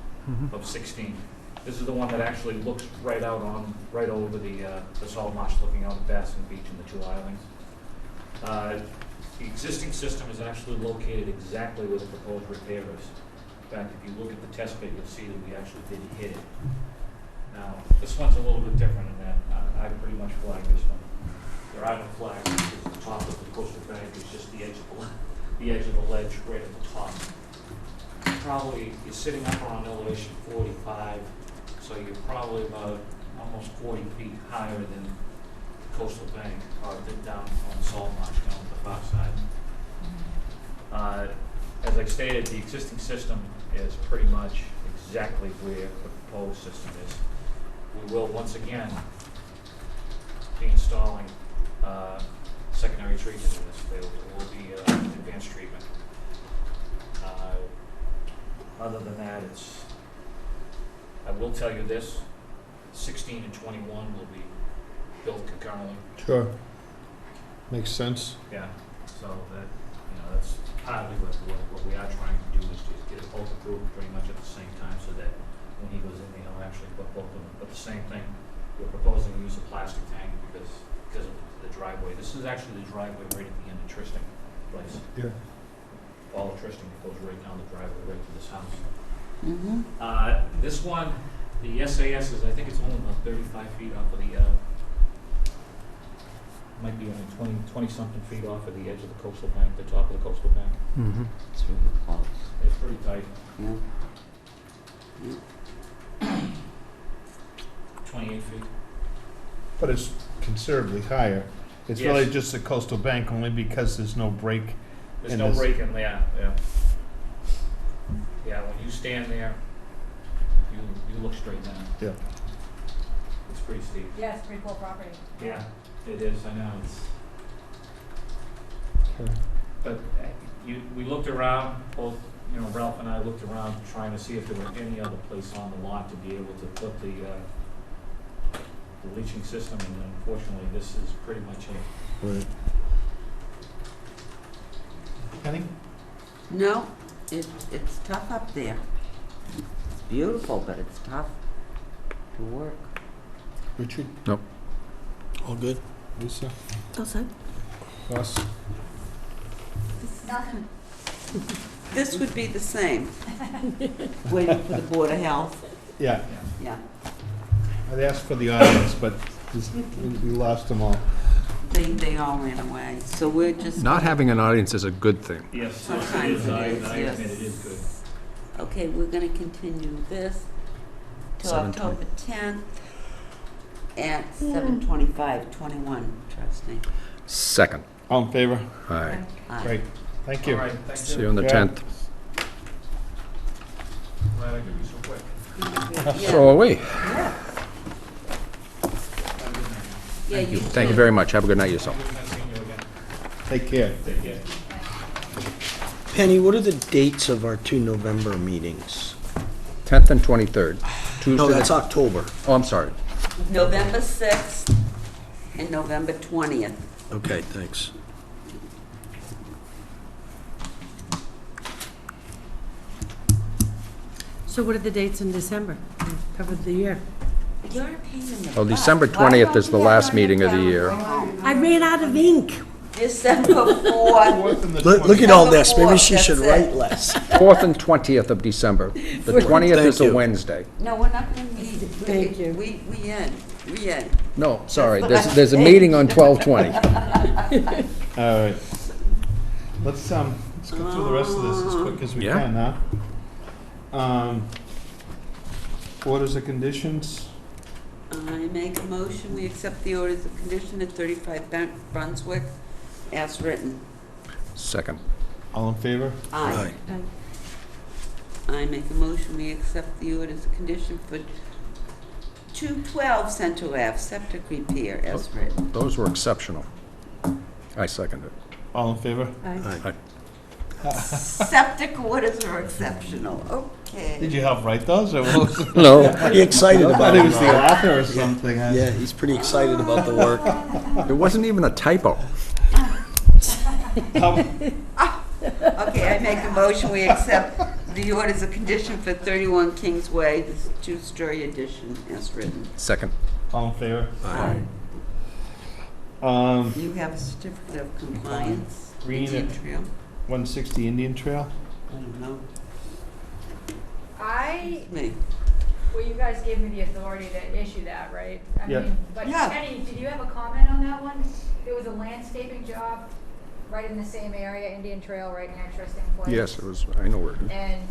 of 16. This is the one that actually looks right over the salt marsh, looking out at Bassin Beach and the 2 islands. The existing system is actually located exactly where the proposed repair is. In fact, if you look at the test pit, you'll see that we actually did hit it. Now, this one's a little bit different in that I pretty much flagged this one. There are no flags, because the top of the coastal bank is just the edge of the ledge right at the top. Probably, you're sitting up around elevation 45, so you're probably about almost 40 feet higher than the coastal bank, or down on the salt marsh down on the far side. As I stated, the existing system is pretty much exactly where the proposed system is. We will once again be installing secondary treatment in this field. It will be advanced treatment. Other than that, I will tell you this, 16 and 21 will be built concurrently. Sure. Makes sense. Yeah, so that's partly what we are trying to do is to get it both approved pretty much at the same time so that when he goes in, he'll actually put both of them. But the same thing, we're proposing to use a plastic tank because of the driveway. This is actually the driveway right at the end of Tristing Place. Yeah. All of Tristing goes right down the driveway right to this house. Mm-hmm. This one, the SAS is, I think it's only about 35 feet off of the, might be only 20-something feet off of the edge of the coastal bank, the top of the coastal bank. Mm-hmm. It's really close. It's pretty tight. Yeah. 28 feet. But it's considerably higher. It's Yes. really just a coastal bank only because there's no break. There's in no this. break in there, yeah. Yeah, when you stand there, you look straight down. Yeah. It's pretty steep. Yeah, it's pretty cool property. Yeah, it is, I know, Okay. but we looked around, both, Ralph and I looked around trying to see if there were any other place on the lot to be able to put the leaching system, and unfortunately, this is pretty much it. Right. Penny? No, it's tough up there. It's beautiful, but it's tough to work. Richard? Nope. All good? Lisa? All set? Ross? Nothing. This would be the same. Waiting for the Board of Health. Yeah. Yeah. I'd asked for the audience, but we lost them all. They all ran away. So we're just. Not having an audience is a good thing. Yes, Sometimes I it is, yes. admit it is good. Okay, we're gonna continue this till 7:20. October 10th at 7:25, 21, trustee. Second. All in favor? Aye. Aye. Great. Thank you. All right, thanks. See you on the Yeah. 10th. Glad I could be so quick. Yeah. So are we. Yeah. Yeah, you Thank you too. very much. Have a good night yourself. Good night seeing you again. Take care. Take care. Penny, what are the dates of our 2 November meetings? 10th and 23rd. Tuesday. No, that's October. Oh, I'm sorry. November 6th and November 20th. Okay, thanks. So what are the dates in December? Covered the year. You're a pain in the Well, butt. December Why 20th don't is you the get last on your meeting of the calendar? year. I ran out of ink. December 4th. Fourth and the Look at all this, maybe Fourth, she should that's it. write less. 4th and 20th of December. The 20th is Thank a you. Wednesday. No, we're not gonna meet. Thank you. We end. No, sorry, That's what there's a I'm meeting on 12/20. All right. Let's go through the rest of this as quick as we Yeah. can, huh? Orders of conditions. I make a motion, we accept the orders of condition at 35 Brunswick as written. Second. All in favor? Aye. I make a motion, we accept the orders of condition for 212 Central Ave, septic repair as written. Those were exceptional. I second it. All in favor? Aye. Septic orders are exceptional, okay. Did you help write those, or what was it? No. Pretty excited I about thought it. he was the author or something. Yeah, he's pretty excited about the work. It wasn't even a typo. Okay, I make a motion, we accept the orders of condition for 31 Kings Way, this two-story addition as written. Second. All in favor? Aye. Um, You have a certificate of compliance, Green Indian at- Trail? 160 Indian Trail. I don't know, I, me. well, you guys gave me the authority to issue that, right? I Yeah. mean, but Yeah. Kenny, did you have a comment on that one? It was a landscaping job right in the same area, Indian Trail, right in an interesting place. Yes, it was, I know where it is. And,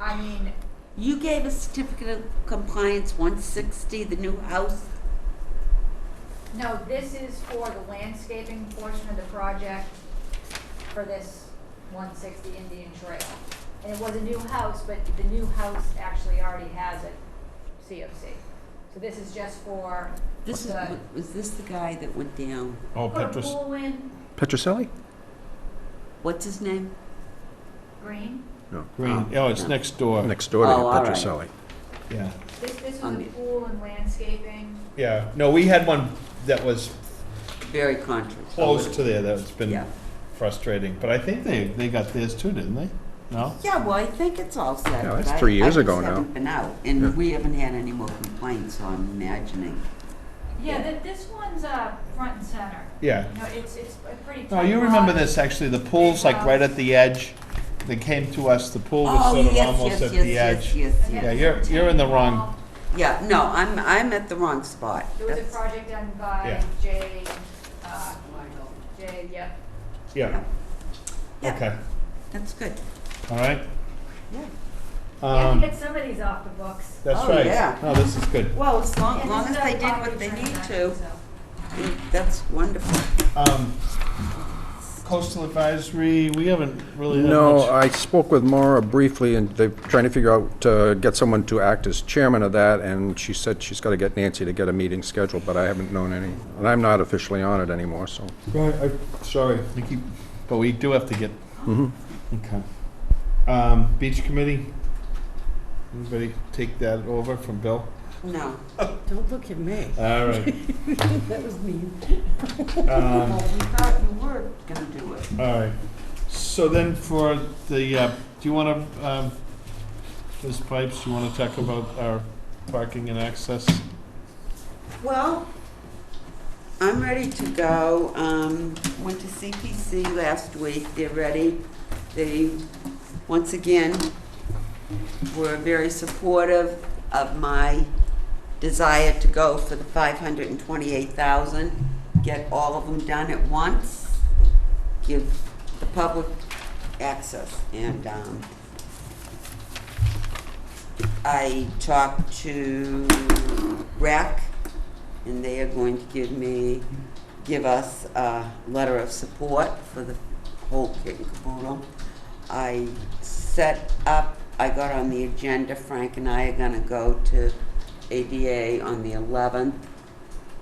I mean, You gave a certificate of compliance, 160, the new house? no, this is for the landscaping portion of the project for this 160 Indian Trail. And it was a new house, but the new house actually already has a COC. So this is just for This is, the, was this the guy that went down? Oh, put a Petrus. pool in, Petroselli? What's his name? Green. No. Green. Oh, it's next door. Next door to Oh, all right. Petroselli. Yeah. This was On a the- pool and landscaping. Yeah. No, we had one that was Very controversial. close to there that's been Yeah. frustrating. But I think they got theirs too, didn't they? No? Yeah, well, I think it's all set. Yeah, but that's 3 years ago I now. just haven't been out, Yeah. and we haven't had any more complaints, so I'm imagining. Yeah, this one's front and center. Yeah. You know, it's a pretty tight No, you remember lot. this, actually. The pool's like right at the edge. They came to us, the pool was Oh, sort of yes, almost yes, at yes, the yes, edge. yes, Yeah, yes. you're in the wrong. Yeah, no, I'm at the wrong spot. There was a That's- project done by Yeah. Jay, yep. Yeah. Yeah. Okay. That's good. All right. Yeah. You have Um, to get some of these off the books. that's Oh, right. yeah. No, this is good. Well, as long, And long this as is they a did property what they need transaction, to, so. that's wonderful. Coastal Advisory, we haven't really had No, much. I spoke with Maura briefly, and they're trying to figure out, get someone to act as chairman of that, and she said she's got to get Nancy to get a meeting scheduled, but I haven't known any, and I'm not officially on it anymore, so. Right, sorry, Nikki, but we do have to get, Mhm. okay. Beach Committee, anybody take that over from Bill? No. Don't look at me. All right. That was mean. Um, Well, we thought you were gonna do it. All right. So then for the, do you want to, Ms. Pipes, do you want to talk about our parking and access? Well, I'm ready to go. Went to CPC last week. They're ready. They, once again, were very supportive of my desire to go for the 528,000, get all of them done at once, give the public access. And I talked to RAC, and they are going to give us a letter of support for the whole kit and caboodle. I set up, I got on the agenda, Frank and I are gonna go to ADA on the 11th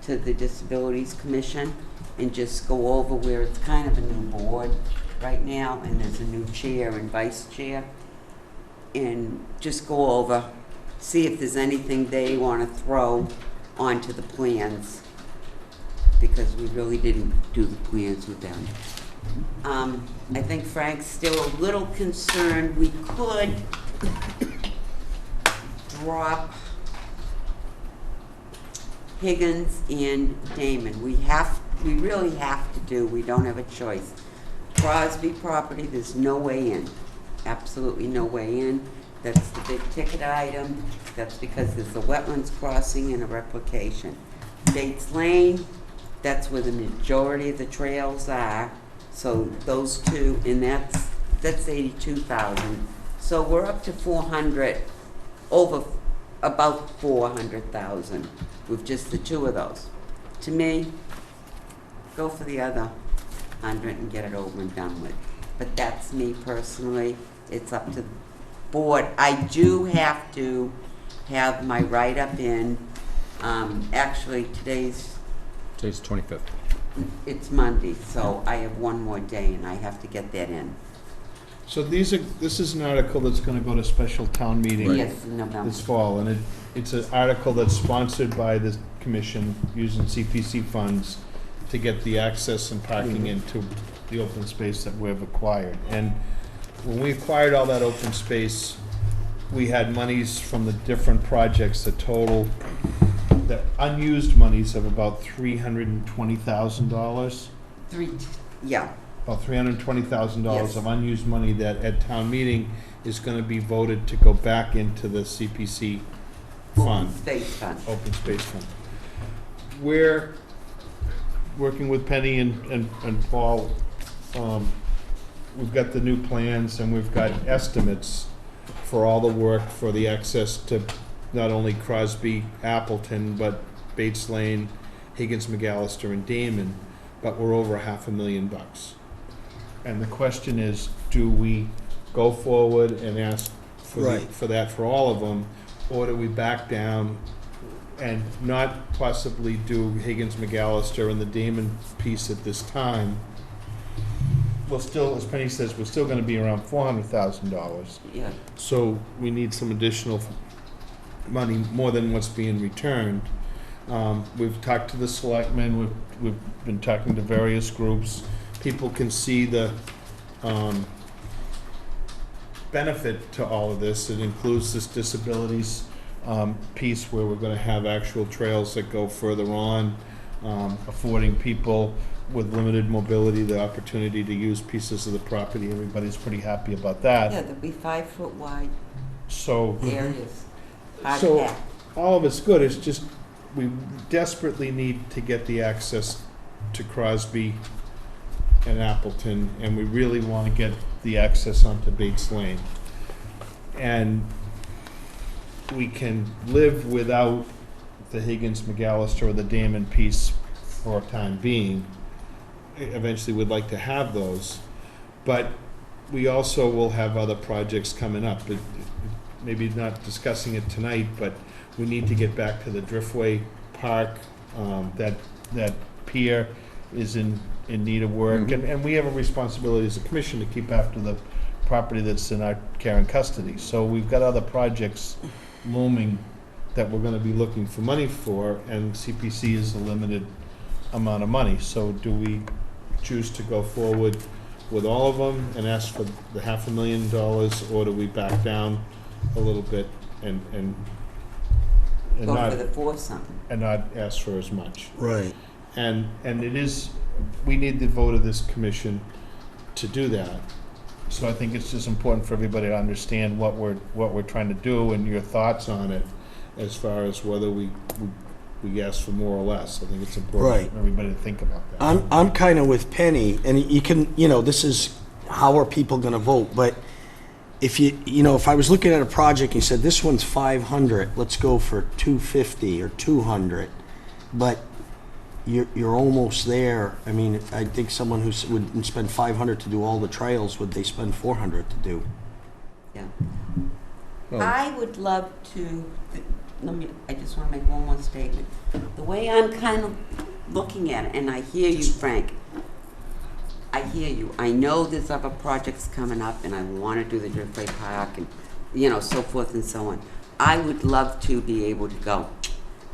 to the Disabilities Commission and just go over where it's kind of a new board right now, and there's a new chair and vice chair, and just go over, see if there's anything they want to throw onto the plans, because we really didn't do the plans with them. I think Frank's still a little concerned we could drop Higgins and Damon. we really have to do, we don't have a choice. Crosby property, there's no way in, absolutely no way in. That's the big ticket item, that's because there's a wetlands crossing and a replication. Bates Lane, that's where the majority of the trails are, so those two, and that's 82,000. So we're up to 400, over, about 400,000 with just the two of those. To me, go for the other 100 and get it over and done with. But that's me personally, it's up to the board. I do have to have my write-up in, actually today's, Today's 25th. it's Monday, so I have one more day and I have to get that in. So this is an article that's gonna go to special town meeting Yes, in November. this fall, and it's an article that's sponsored by the commission using CPC funds to get the access and parking into the open space that we've acquired. And when we acquired all that open space, we had monies from the different projects, the total, the unused monies of about $320,000. Yeah. About $320,000 Yes. of unused money that at town meeting is gonna be voted to go back into the CPC fund. Space fund. Open space fund. We're working with Penny and Paul. We've got the new plans and we've got estimates for all the work for the access to not only Crosby, Appleton, but Bates Lane, Higgins, McAllister, and Damon, but we're over $500,000. And the question is, do we go forward and ask for Right. for that for all of them, or do we back down and not possibly do Higgins, McAllister, and the Damon piece at this time? We'll still, as Penny says, we're still gonna be around $400,000. Yeah. So we need some additional money, more than what's being returned. We've talked to the selectmen, we've been talking to various groups. People can see the benefit to all of this. It includes this disabilities piece where we're gonna have actual trails that go further on, affording people with limited mobility the opportunity to use pieces of the property. Everybody's pretty happy about that. Yeah, there'll be 5-foot wide So, areas. Hard so packed. all of it's good, it's just, we desperately need to get the access to Crosby and Appleton, and we really want to get the access onto Bates Lane. And we can live without the Higgins, McAllister, or the Damon piece for a time being. Eventually, we'd like to have those, but we also will have other projects coming up. Maybe not discussing it tonight, but we need to get back to the Driftway Park. That pier is in need of work, and we have a responsibility as a commission to keep after the property that's in our care and custody. So we've got other projects looming that we're gonna be looking for money for, and CPC is a limited amount of money. So do we choose to go forward with all of them and ask for the $500,000, or do we back down a little bit and Go not, for the 4-something. and not ask for as much? Right. And it is, we need the vote of this commission to do that. So I think it's just important for everybody to understand what we're trying to do and your thoughts on it as far as whether we ask for more or less. I think it's important Right. for everybody to think about that. I'm kind of with Penny, and you can, this is, how are people gonna vote? But if if I was looking at a project, you said, this one's 500, let's go for 250 or 200, but you're almost there. I mean, I think someone who would spend 500 to do all the trails, would they spend 400 to do? Yeah. Well- I would love to, I just want to make one more statement. The way I'm kind of looking at it, and I hear you, Frank, I hear you. I know there's other projects coming up, and I want to do the Driftway Park, and, so forth and so on. I would love to be able to go,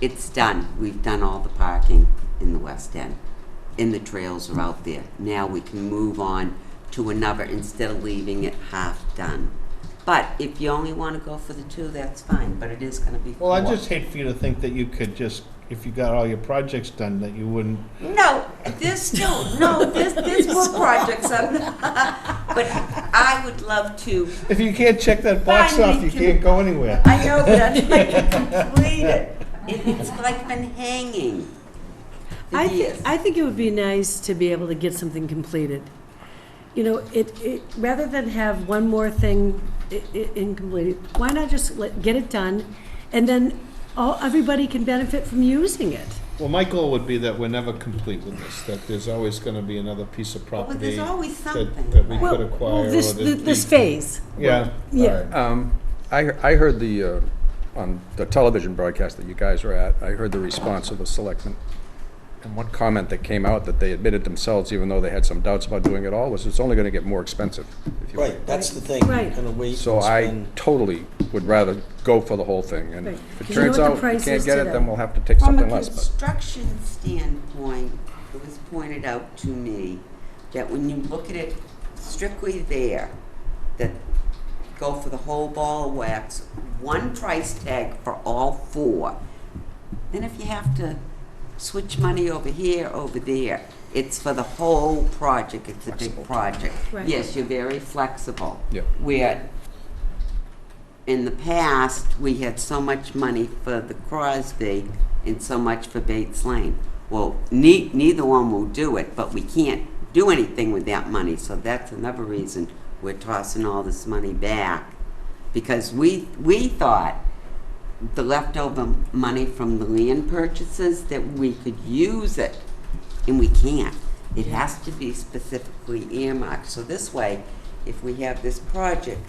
it's done. We've done all the parking in the West End, and the trails are out there. Now we can move on to another instead of leaving it half done. But if you only want to go for the 2, that's fine, but it is going to be 4. Well, I just hate for you to think that you could just, if you got all your projects done, that you wouldn't. No, There's still, no, there's more projects on, but I would love to, If you can't check that box off, you can't go anywhere. I know, but I'd like to complete it. It's like been hanging for years. I think it would be nice to be able to get something completed. You know, rather than have one more thing incomplete, why not just get it done, and then everybody can benefit from using it? Well, my goal would be that we're never complete with this, that there's always gonna be another piece of Well, but property there's always something. that we Well, could acquire. well, or this phase. Yeah. Yeah. I heard on the television broadcast that you guys were at, I heard the response of the selectmen. And one comment that came out that they admitted themselves, even though they had some doubts about doing it all, was it's only gonna get more expensive. if you Right, that's the thing. Right. You're gonna wait So and I spend- totally would rather go for the whole thing, and Right. if it 'Cause you know turns what the out we price can't is get it, today. then we'll have to take From a something less, but. construction standpoint, it was pointed out to me that when you look at it strictly there, that go for the whole ball of wax, one price tag for all four. Then if you have to switch money over here, over there, it's for the whole project, it's a big project. Right. Yes, you're very flexible. Yep. Where in the past, we had so much money for the Crosby and so much for Bates Lane. Well, neither one will do it, but we can't do anything with that money, so that's another reason we're tossing all this money back. Because we thought the leftover money from the land purchases, that we could use it, and we can't. It has to be specifically earmarked, so this way, if we have this project,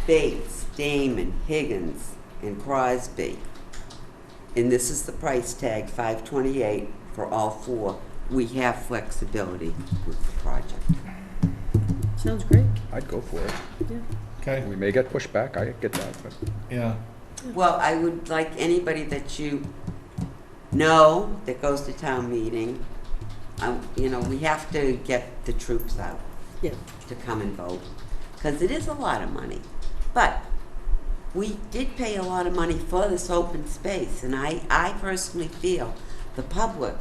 Bates, Damon, Higgins, and Crosby, and this is the price tag, $528 for all four, we have flexibility with the project. Sounds great. I'd go for it. Yeah. Okay, We may get pushed back, I get that, but. yeah. Well, I would like anybody that you know that goes to town meeting, you know, we have to get the troops out Yeah. to come and vote, because it is a lot of money. But we did pay a lot of money for this open space, and I personally feel the public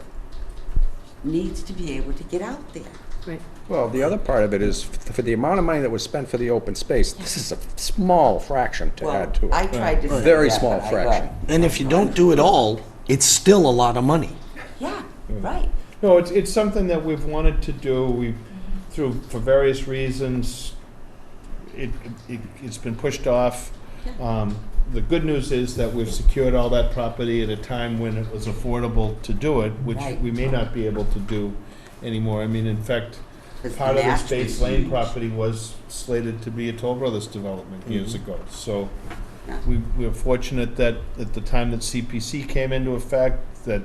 needs to be able to get out there. Right. Well, the other part of it is, for the amount of money that was spent for the open space, this is a small fraction to Well, add to it. I tried to say Very that, small but I fraction. And if you don't do it all, it's still a lot of money. Yeah, right. No, it's something that we've wanted to do. For various reasons, it's been pushed off. The good news is that we've secured all that property at a time when it was affordable to do it, which Right. we may not be able to do anymore. I mean, in fact, 'Cause part of this Nash Bates is Lane huge. property was slated to be a Toll Brothers development years ago. So Yeah. we were fortunate that at the time that CPC came into effect, that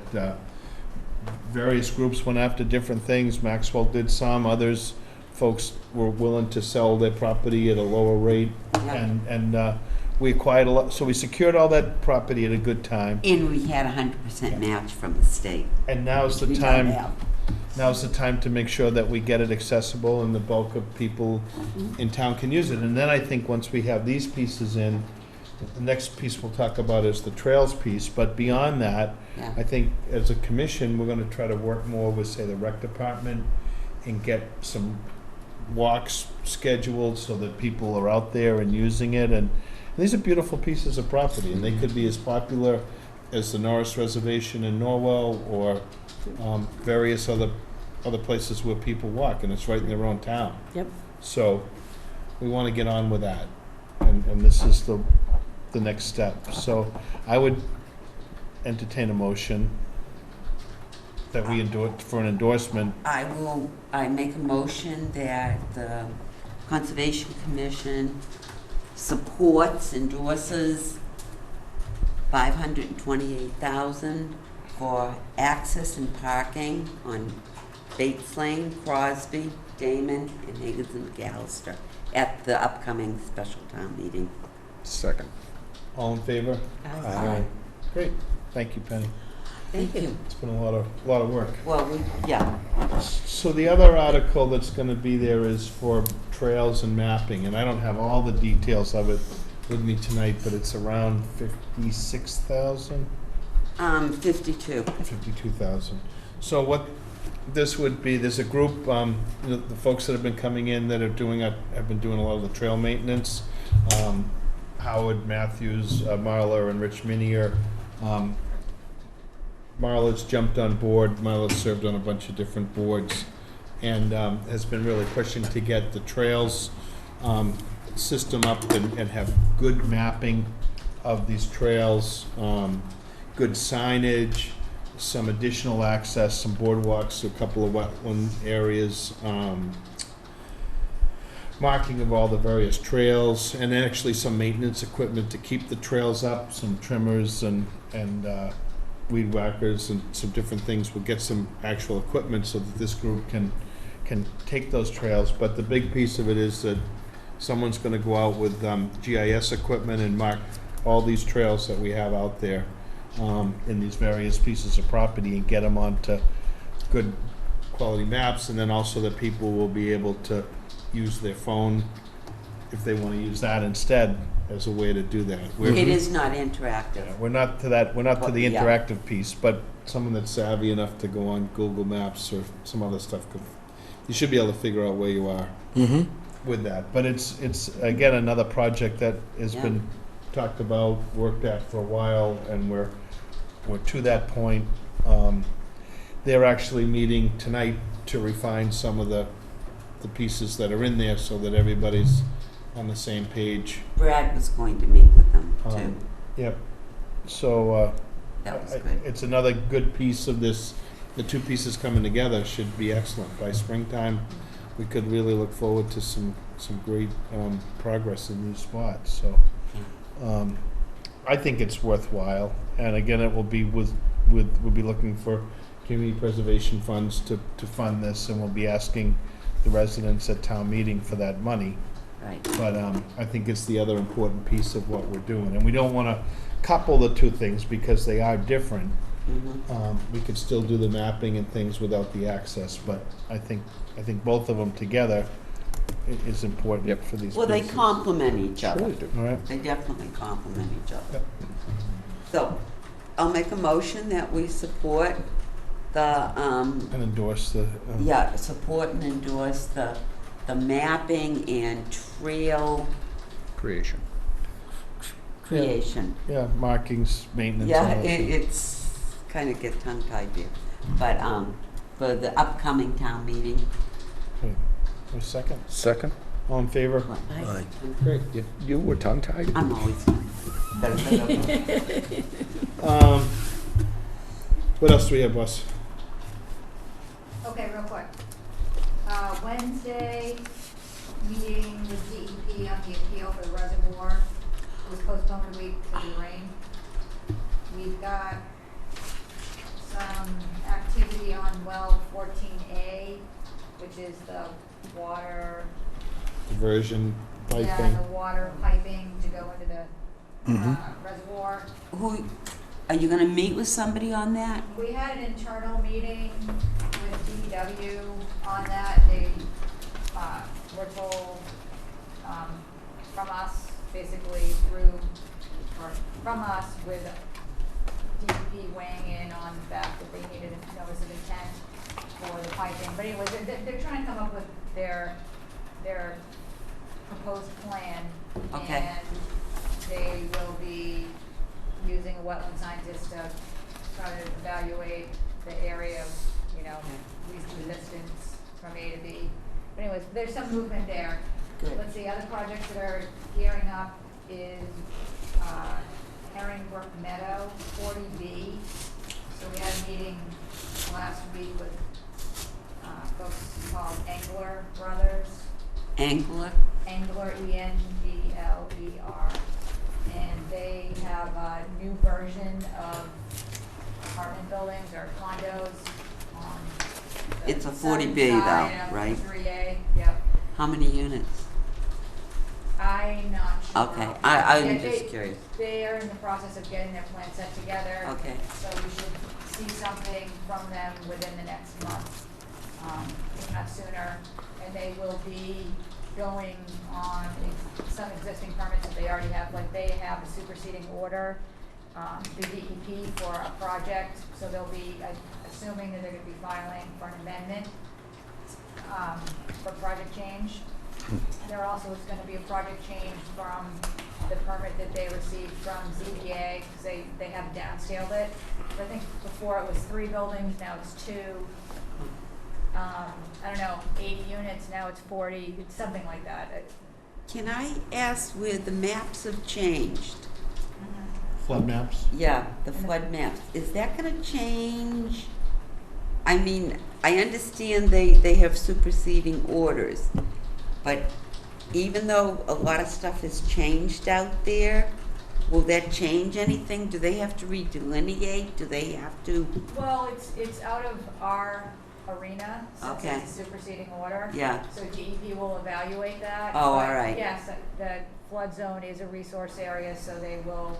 various groups went after different things. Maxwell did some, others, folks were willing to sell their property at a lower rate. Yeah. And we acquired a lot, so we secured all that property at a good time. And we had 100% match from the state. And now's the which we don't time, have. now's the time to make sure that we get it accessible and the bulk of people in town can use it. And then I think once we have these pieces in, the next piece we'll talk about is the trails piece. But beyond that, Yeah. I think as a commission, we're gonna try to work more with, say, the rec department and get some walks scheduled so that people are out there and using it. And these are beautiful pieces of property, and they could be as popular as the Norris Reservation in Norwell or various other places where people walk, and it's right in their own town. Yep. So we want to get on with that, and this is the next step. So I would entertain a motion that we endorse for an endorsement. I make a motion that the Conservation Commission supports, endorses $528,000 for access and parking on Bates Lane, Crosby, Damon, and Higgins and McAllister at the upcoming special town meeting. Second. All in favor? Aye. Great. Thank you, Penny. Thank you. It's been a lot of work. Well, yeah. So the other article that's gonna be there is for trails and mapping, and I don't have all the details of it with me tonight, but it's around 56,000? 52. 52,000. So what this would be, there's a group, the folks that have been coming in that are have been doing a lot of the trail maintenance. Howard Matthews, Marla, and Rich Minier. Marla's jumped on board. Marla's served on a bunch of different boards and has been really pushing to get the trails system up and have good mapping of these trails, good signage, some additional access, some boardwalks, a couple of wetland areas, marking of all the various trails, and actually some maintenance equipment to keep the trails up, some trimmers and weed whackers and some different things. We'll get some actual equipment so that this group can take those trails. But the big piece of it is that someone's going to go out with GIS equipment and mark all these trails that we have out there in these various pieces of property and get them onto good quality maps, and then also that people will be able to use their phone if they want to use that instead as a way to do that. It is not interactive. Yeah, we're not to that. We're not to the Yeah. interactive piece, but someone that's savvy enough to go on Google Maps or some other stuff you should be able to figure out where you are with that. But it's again another project that has been talked about, worked at for a while, and we're to that point. They're actually meeting tonight to refine some of the pieces that are in there so that everybody's on the same page. Brad was going to meet with them too. Yep. So That was good. it's another good piece of this. The two pieces coming together should be excellent. By springtime, we could really look forward to some great progress in these spots. So I think it's worthwhile. And again, it will be we'll be looking for community preservation funds to fund this, and we'll be asking the residents at town meeting for that money. Right. But I think it's the other important piece of what we're doing. And we don't want to couple the two things because they are different. We could still do the mapping and things without the access, but I think both of them together is important for these Well, they pieces. complement each other. Sure they do. All right. They definitely complement each other. Yep. So, I'll make a motion that we support the, And endorse the. support and endorse the mapping and trail Creation. creation. Yeah, markings, maintenance. Yeah, all that stuff. it's kind of get tongue-tied there. But, for the upcoming town meeting. Okay. A second? Second? All in favor? Aye. Great. You were tongue-tied? I'm always What else do we have, Wes? Okay, real quick. Wednesday, meeting with DEP on the appeal for the reservoir was postponed a week because of the rain. We've got some activity on well 14A, which is the water, Diversion, piping. yeah, the water piping to go into the reservoir. Who, are you gonna meet with somebody on that? We had an internal meeting with DPW on that. They were told from us, basically from us with DEP weighing in on the fact that they needed a notice of intent for the piping. But anyways, they're trying to come up with their proposed plan. Okay. And they will be using a wetland scientist to try to evaluate the area of, reasonable distance from A to B. But anyways, there's some movement there. Good. Let's see, other projects that are gearing up is Herringbrook Meadow, 40B. So we had a meeting last week with folks called Engler Brothers. Angler? Engler, E-N-G-L-E-R. And they have a new version of apartment buildings or condos on the It's a southern 40B side though, of right? 3A, yep. How many units? I'm not sure. Okay, I'm Yeah, just curious. They are in the process of getting their plan set together. Okay. So we should see something from them within the next month, if not sooner. And they will be going on some existing permits that they already have, like they have a superseding order the DEP for a project, so they'll be, assuming that they're gonna be filing for an amendment, for project change. There also is gonna be a project change from the permit that they received from ZBA, because they have downscaled it. I think before it was 3 buildings, now it's 2. I don't know, 80 units, now it's 40, it's something like that. Can I ask where the maps have changed? Flood maps? Yeah, the flood maps. Is that gonna change? I mean, I understand they have superseding orders, but even though a lot of stuff has changed out there, will that change anything? Do they have to redelineate? Do they have to? Well, it's out of our arena, since Okay. it's a superseding order. Yeah. So DEP will evaluate that. Oh, but all right. Yes, the flood zone is a resource area, so they will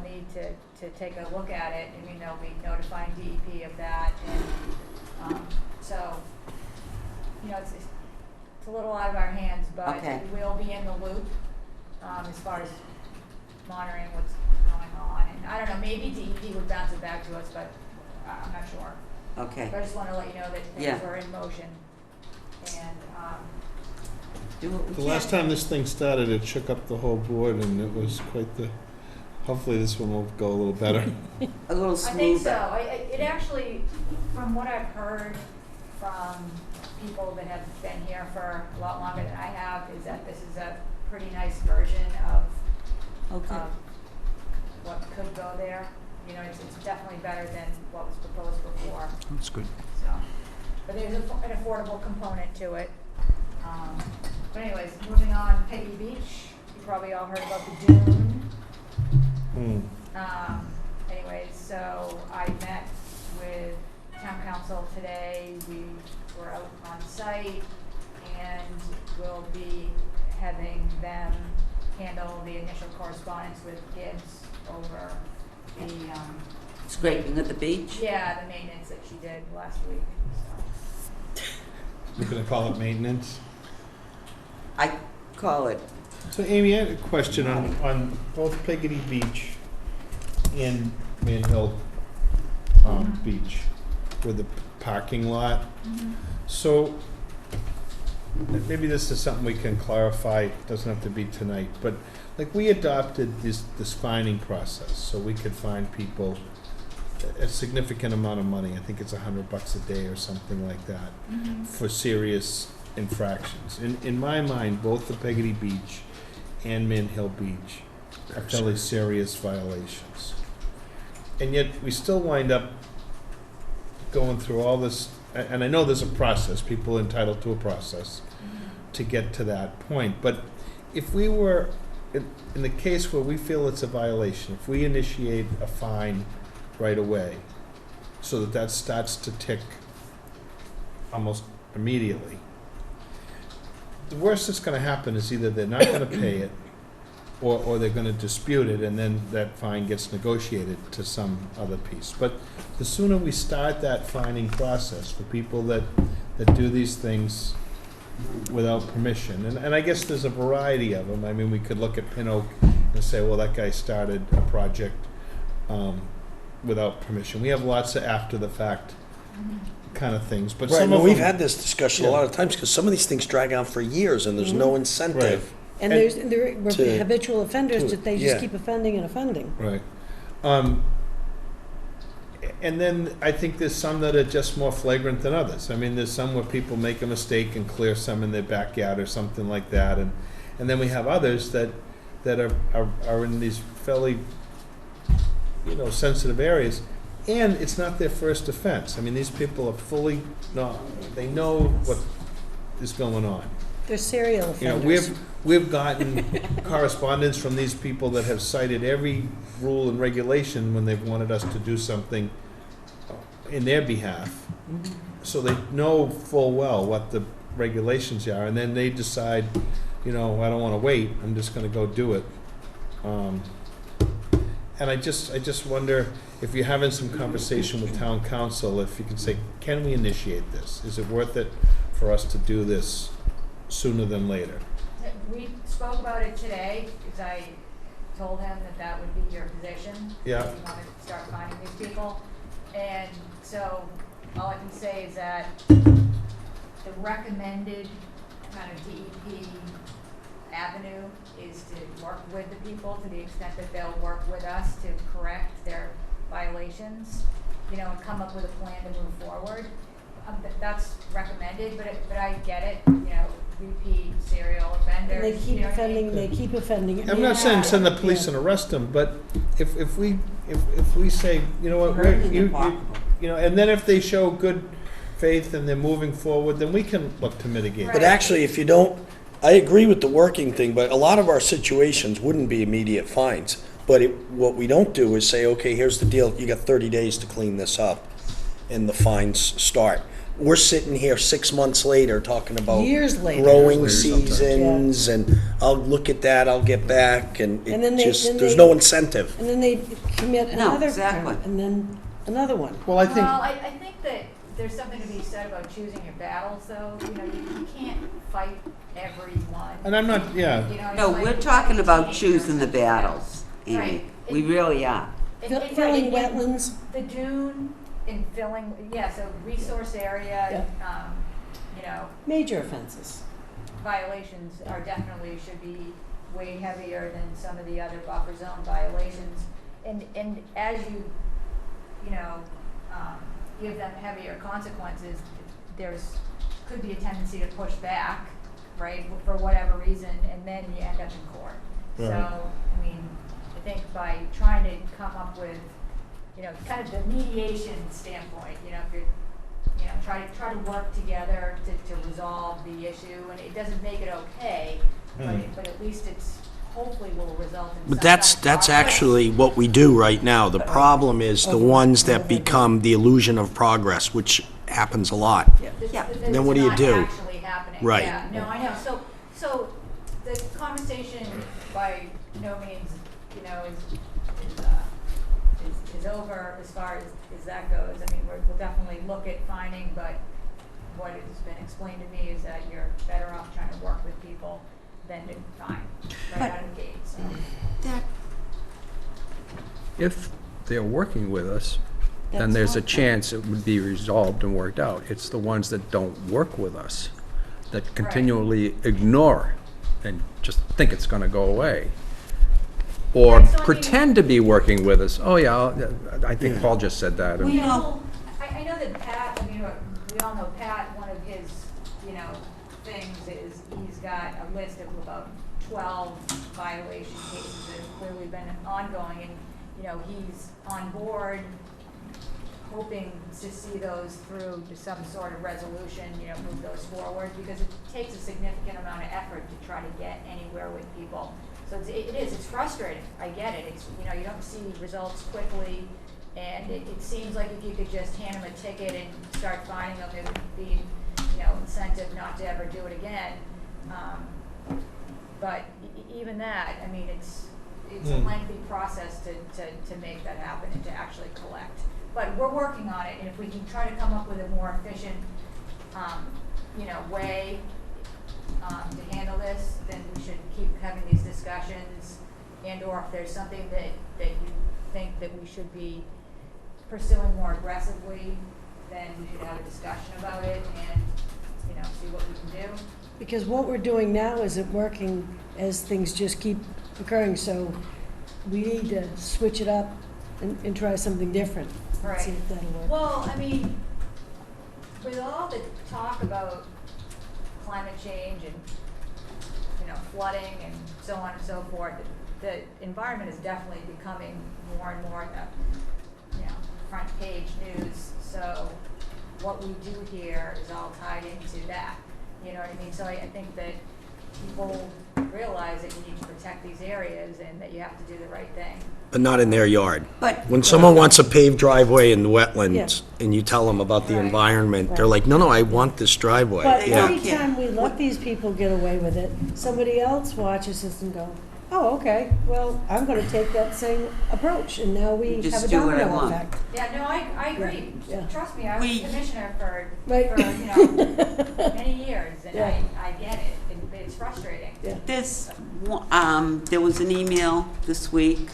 need to take a look at it. I mean, they'll be notifying DEP of that, and, so, you know, it's a little out of our hands, but Okay. we'll be in the loop, as far as monitoring what's going on. And I don't know, maybe DEP would bounce it back to us, but I'm not sure. Okay. But I just want to let you know that Yeah. things were in motion. And, Do what we The can. last time this thing started, it shook up the whole board, and it was quite the, hopefully this one will go a little better. A little I think so. smoother. It actually, from what I've heard from people that have been here for a lot longer than I have, is that this is a pretty nice version of Okay. what could go there. You know, it's definitely better than what was proposed before. That's good. So, but there's an affordable component to it. But anyways, moving on, Peggy Beach, you probably all heard about the dune. Anyways, so I met with town council today. We were out on site, and we'll be having them handle the initial correspondence with Gibbs over the, Scraping at the beach? yeah, the maintenance that she did last week, so. You're gonna call it maintenance? I call it. So Amy, I had a question on both Peggotty Beach and Man Hill Beach with the parking lot. So maybe this is something we can clarify, it doesn't have to be tonight, but like we adopted this finding process so we could find people a significant amount of money. I think it's $100 a day or something like that for serious infractions. In my mind, both the Peggotty Beach and Man Hill Beach are fairly serious violations. And yet we still wind up going through all this, and I know there's a process, people are entitled to a process to get to that point. But if we were, in the case where we feel it's a violation, if we initiate a fine right away, so that starts to tick almost immediately, the worst that's gonna happen is either they're not gonna pay it, or they're gonna dispute it, and then that fine gets negotiated to some other piece. But the sooner we start that fining process for people that do these things without permission, and I guess there's a variety of them. I mean, we could look at Pin Oak and say, well, that guy started a project without permission. We have lots of after-the-fact kind of things, but Right, some no, of we've them, had this discussion a lot of times, because some of these things drag on for years, and there's no incentive. And there were to- habitual offenders that they just yeah. keep offending and offending. right. And then I think there's some that are just more flagrant than others. I mean, there's some where people make a mistake and clear some in their backyard or something like that, and then we have others that are in these fairly, sensitive areas, and it's not their first offense. I mean, these people are fully, they know what is going on. They're serial offenders. We've gotten correspondence from these people that have cited every rule and regulation when they've wanted us to do something in their behalf. So they know full well what the regulations are, and then they decide, I don't want to wait, I'm just going to go do it. And I just wonder if you're having some conversation with town council, if you can say, can we initiate this? Is it worth it for us to do this sooner than later? We spoke about it today, because I told him that that would be your position. Yeah. If you want to start finding these people. And so all I can say is that the recommended kind of DEP avenue is to work with the people to the extent that they'll work with us to correct their violations, you know, and come up with a plan to move forward. That's recommended, but I get it, you know, repeat serial offenders. They keep you know what I mean? offending, they keep offending. I'm not saying send the police Yeah. and arrest them, but if we say, you know what, you know, and then if they show good faith and they're moving forward, then we can look to mitigate. But actually, if you don't, I agree with the working thing, but a lot of our situations wouldn't be immediate fines. But what we don't do is say, okay, here's the deal, you got 30 days to clean this up, and the fines start. We're sitting here 6 months later talking about Years later. growing Years later sometimes. seasons, and I'll look at that, I'll get back, and And then it they- just, then there's they- no incentive. And then they commit No, another exactly. crime, and then another one. Well, I think, Well, I think that there's something to be said about choosing your battles, though. You know, you can't fight everyone. and I'm not, yeah, You know, No, it's we're like talking about teenagers choosing the and stuff. battles, Amy. Right. We really are. Filling wetlands. The dune and filling, yeah, so resource area, you know, Major offenses. violations are definitely, should be way heavier than some of the other buffer zone violations. And as you know, give them heavier consequences, could be a tendency to push back, right, for whatever reason, and then you end up in court. Right. So, I mean, I think by trying to come up with, you know, kind of the mediation standpoint, you know, if you're, you know, try to work together to resolve the issue, and it doesn't make it okay, but at least it's, hopefully will result in some But that's kind of progress. actually what we do right now. The problem is the ones that become the illusion of progress, which happens a lot. Yeah. Then what do you It's do? not actually happening. Right. Yeah, no, I know. So the conversation by no means, you know, is over as far as that goes. I mean, we'll definitely look at finding, but what has been explained to me is that you're better off trying to work with people than to fine right out of the gate, so. That, If they're working with us, then That's there's a awful. chance it would be resolved and worked out. It's the ones that don't work with us, that continually ignore and just think it's gonna go away. Or Right, so I mean- pretend to be working with us. Oh, yeah, I think Paul just said that. We know. Well, I know that Pat, I mean, we all know Pat, one of his, you know, things is he's got a list of about 12 violation cases that have clearly been ongoing, and, you know, he's on board hoping to see those through to some sort of resolution, you know, move those forward, because it takes a significant amount of effort to try to get anywhere with people. So it's frustrating, I get it, it's, you know, you don't see results quickly, and it seems like if you could just hand them a ticket and start finding them, it would be, you know, incentive not to ever do it again. But even that, I mean, it's a lengthy process to make that happen and to actually collect. But we're working on it, and if we can try to come up with a more efficient, you know, way to handle this, then we should keep having these discussions, and/or if there's something that you think that we should be pursuing more aggressively, then we should have a discussion about it and, you know, see what we can do. Because what we're doing now isn't working as things just keep occurring, so we need to switch it up and try something different. Right. See if that'll work. Well, I mean, with all the talk about climate change and, you know, flooding and so on and so forth, the environment is definitely becoming more and more, you know, front page news. So what we do here is all tied into that. You know what I mean? So I think that people realize that you need to protect these areas and that you have to do the right thing. But not in their yard. But- When someone wants a paved driveway in the wetlands, and you tell them about the Right. environment, they're like, no, I want this driveway. But Yeah. anytime we let these people get away with it, somebody else watches this and go, oh, okay, well, I'm gonna take that same approach, and now we Just have a do what I domino want. effect. Yeah, no, I agree. Yeah. Trust me, I was We- commissioner for Right. you know, many years, and Yeah. I get it. It's frustrating. frustrating. There was an email this week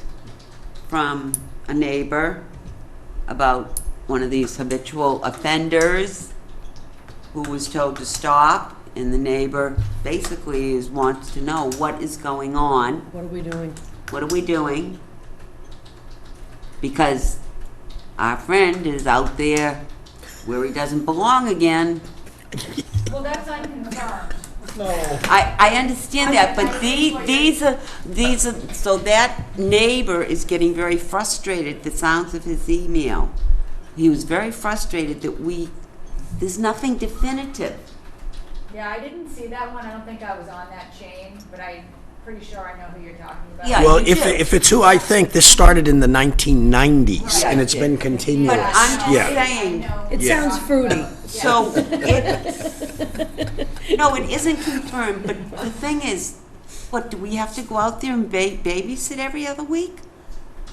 from a neighbor about one of these habitual offenders who was told to stop, and the neighbor basically wants to know what is going on. What are we doing? What are we doing? Because our friend is out there where he doesn't belong again. Well, that's unconfirmed. I understand that, but these are, so that neighbor is getting very frustrated, the sounds of his email. He was very frustrated that there's nothing definitive. Yeah, I didn't see that one. I don't think I was on that chain, but I'm pretty sure I know who you're talking about. Yeah, Well, you if do. it's who I think, this started in the 1990s, and it's been continuous. But I'm just Yeah. saying, It sounds fruity. so no, it isn't confirmed, but the thing is, what, do we have to go out there and babysit every other week?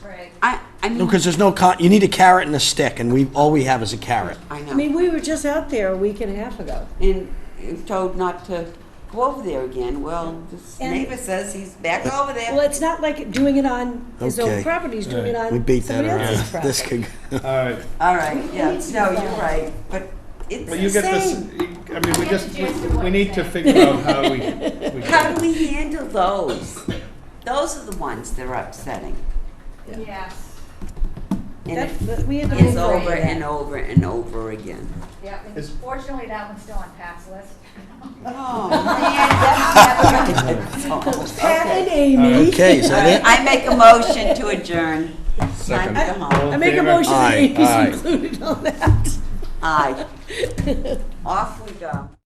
Right. I mean, No, because there's no, you need a carrot and a stick, and all we have is a carrot. I I know. mean, we were just out there a week and a half ago. And told not to go over there again. Well, this And- neighbor says he's back over there. Well, it's not like doing it on his Okay. own property, he's doing it on We beat that somebody else's around. property. This could, All right. All right, yeah, needs to no, be you're done. right, but it's Well, the you get this, same. I mean, we I just, get the gist of what we you're need to saying. figure out how we How do we handle those? Those are the ones that are upsetting. Yes. And That- we had to it's go over over that. and over and over again. Yeah, and Is- fortunately, that one's still on Pat's list. Oh, man, that's never gonna Pat and Amy. okay, is that it? I make a motion to adjourn. Second. Time to go home. I make a Favor? motion that Aye, Amy's aye. included on that. Aye. Off we go.